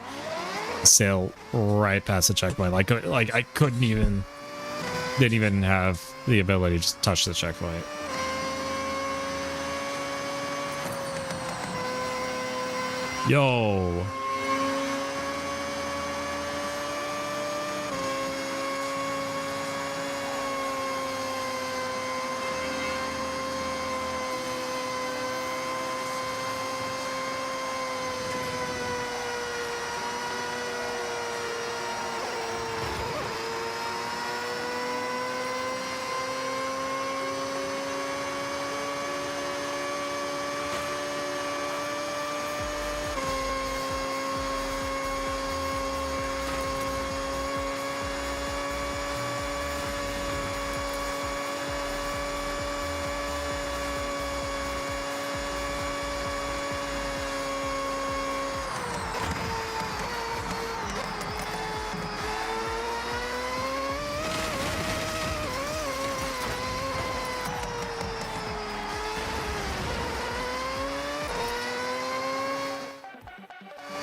Sail right past the checkpoint. Like I didn't even have the ability to just touch the checkpoint. Yo.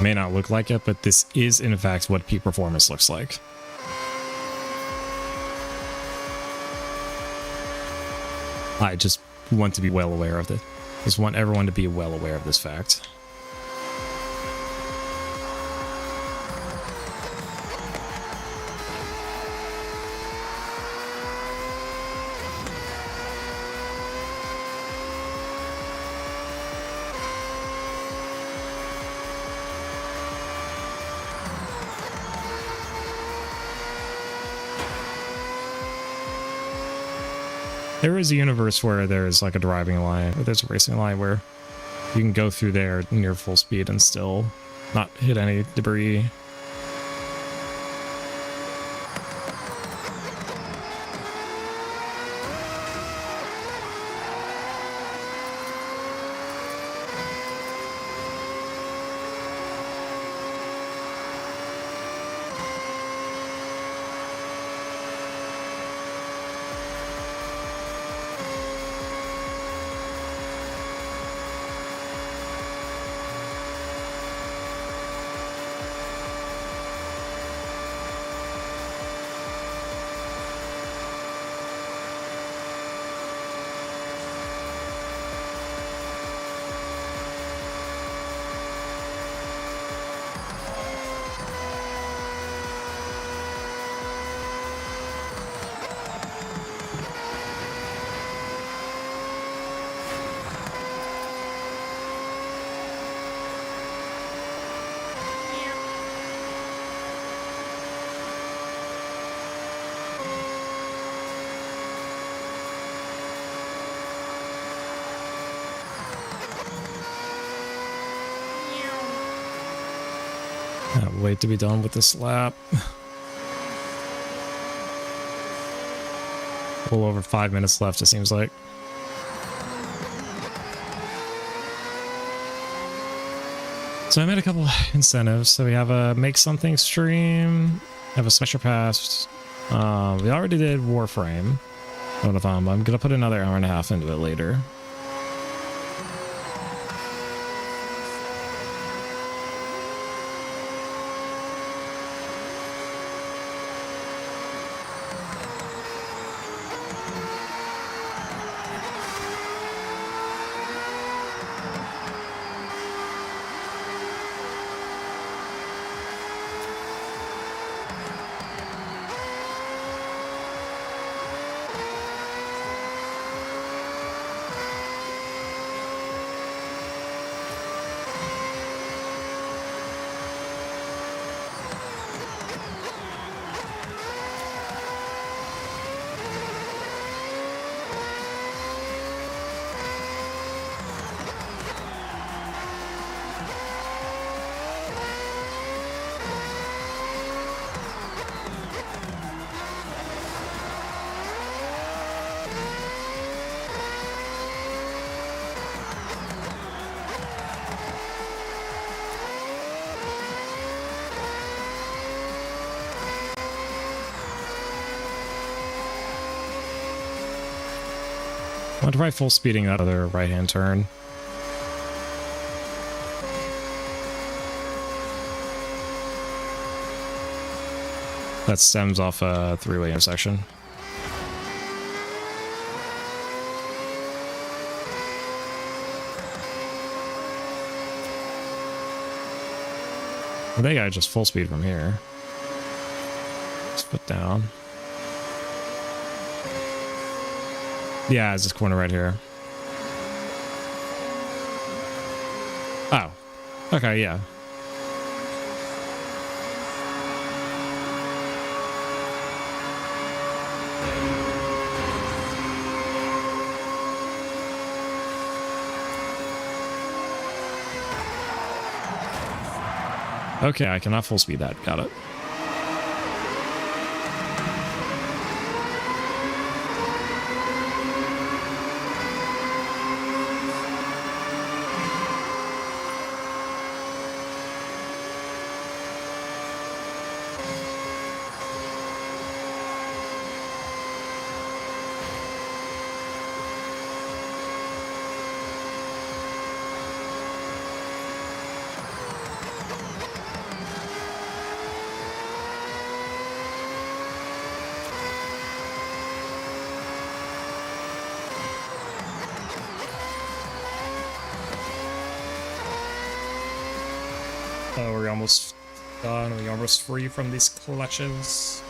May not look like it, but this is in fact what peak performance looks like. I just want to be well aware of it. Just want everyone to be well aware of this fact. There is a universe where there's like a driving line, or there's a racing line where you can go through there near full speed and still not hit any debris. Can't wait to be done with this lap. A little over 5 minutes left, it seems like. So I made a couple incentives. So we have a make something stream, have a smasher pass. We already did Warframe. I don't know if I'm gonna put another hour and a half into it later. I want to try full speeding that other right-hand turn. That stems off a three-way intersection. I think I just full speed from here. Just put down. Yeah, it's this corner right here. Oh. Okay, yeah. Okay, I cannot full speed that. Got it. Oh, we're almost done. We're almost free from these clutches.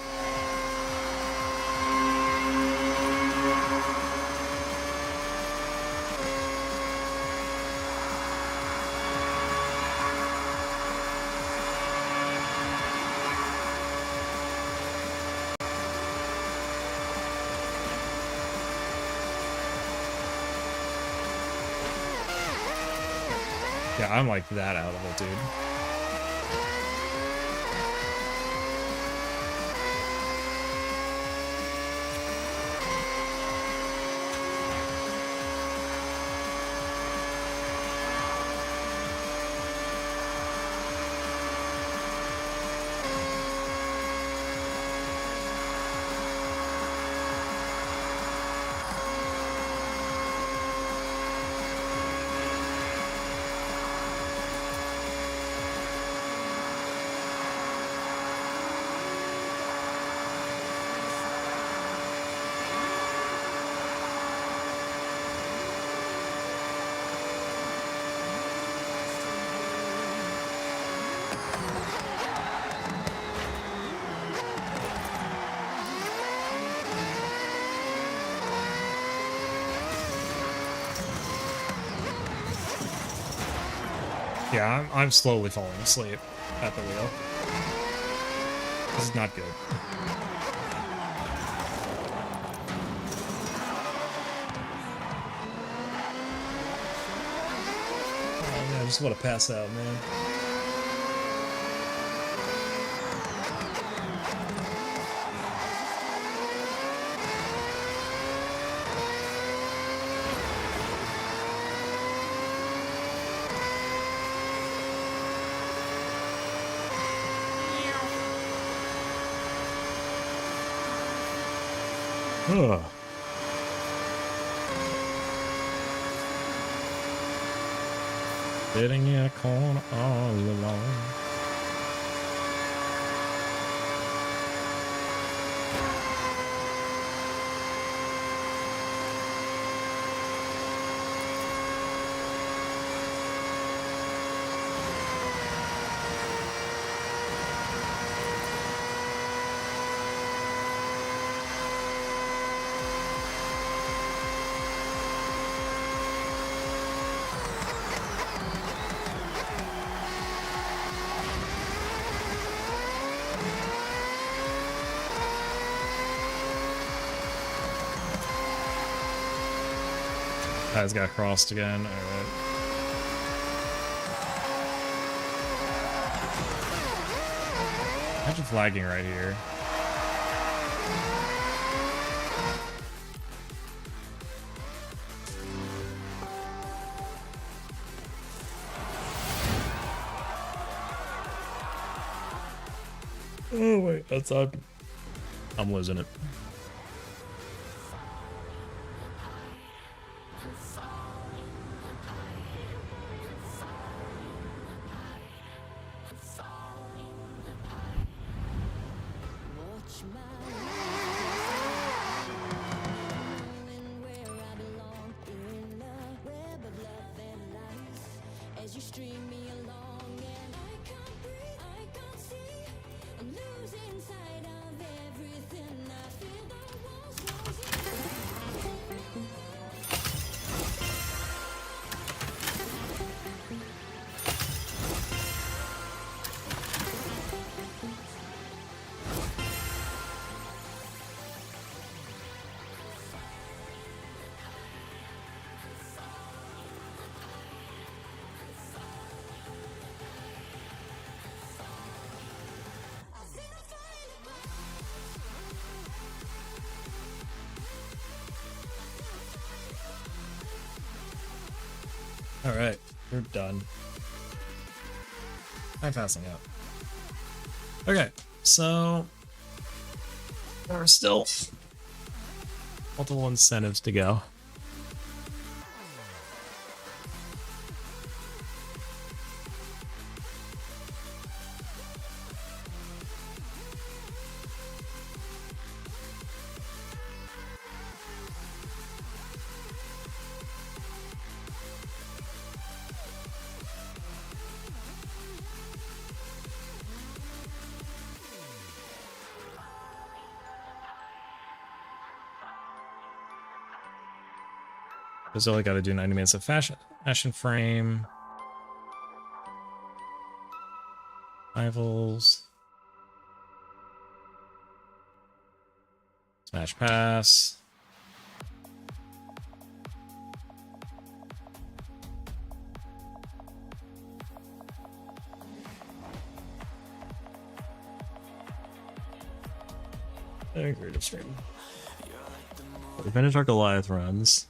Yeah, I'm like that out of it, dude. Yeah, I'm slowly falling asleep at the wheel. This is not good. Oh man, I just want to pass out, man. Ugh. Sitting in a corner all alone. Guys got crossed again. Alright. Imagine flagging right here. Oh wait, that's up. I'm losing it. Alright, we're done. I'm passing out. Okay, so there are still multiple incentives to go. Because all I gotta do 90 minutes of fashion frame. Rivals. Smash pass. Creative stream. We finished our Goliath runs.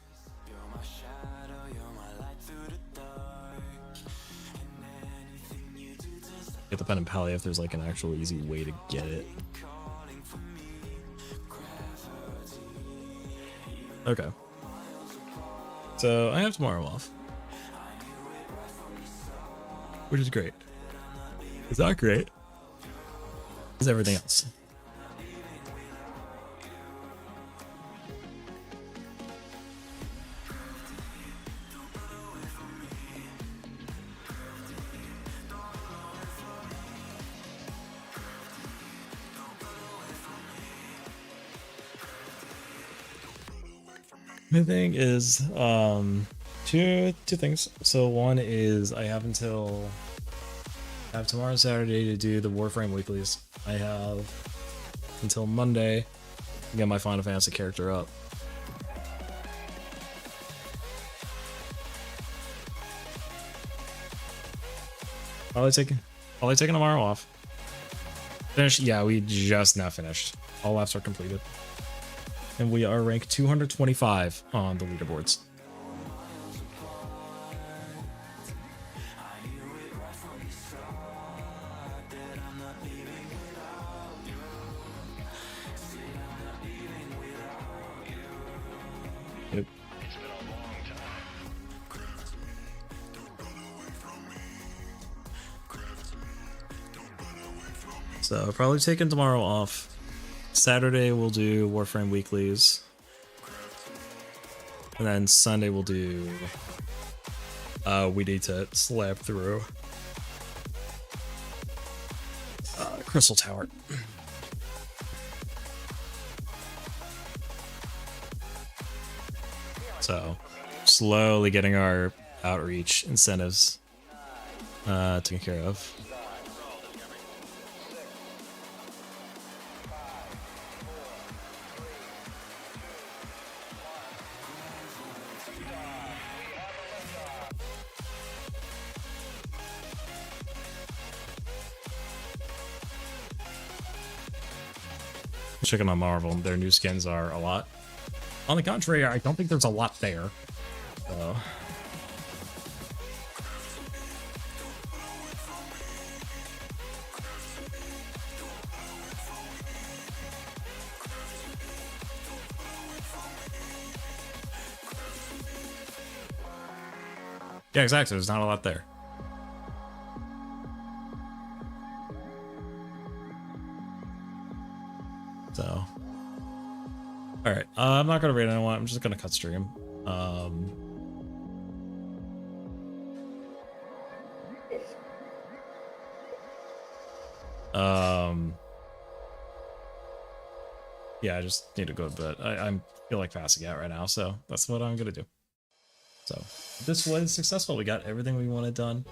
Get the pen and pally if there's like an actual easy way to get it. Okay. So I have tomorrow off. Which is great. It's not great. It's everything else. My thing is two things. So one is I have tomorrow Saturday to do the Warframe weeklies. I have until Monday to get my Final Fantasy character up. Probably taking tomorrow off. Finish. Yeah, we just now finished. All laps are completed. And we are ranked 225 on the leaderboards. Yep. So probably taking tomorrow off. Saturday we'll do Warframe weeklies, and then Sunday we'll do we need to slap through Crystal Tower. So slowly getting our outreach incentives taken care of. Checking on Marvel, their new skins are a lot. On the contrary, I don't think there's a lot there. So. Yeah, exactly. There's not a lot there. So, all right. I'm not gonna raid anyone. I'm just gonna cut stream. Yeah, I just need to go to bed. I feel like passing out right now, so that's what I'm gonna do. So this was successful. We got everything we wanted done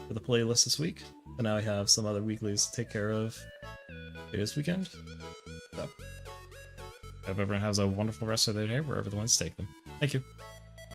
for the playlist this week, and now I have some other weeklies to take care of this weekend. So, hope everyone has a wonderful rest of their day wherever the ones take them. Thank you.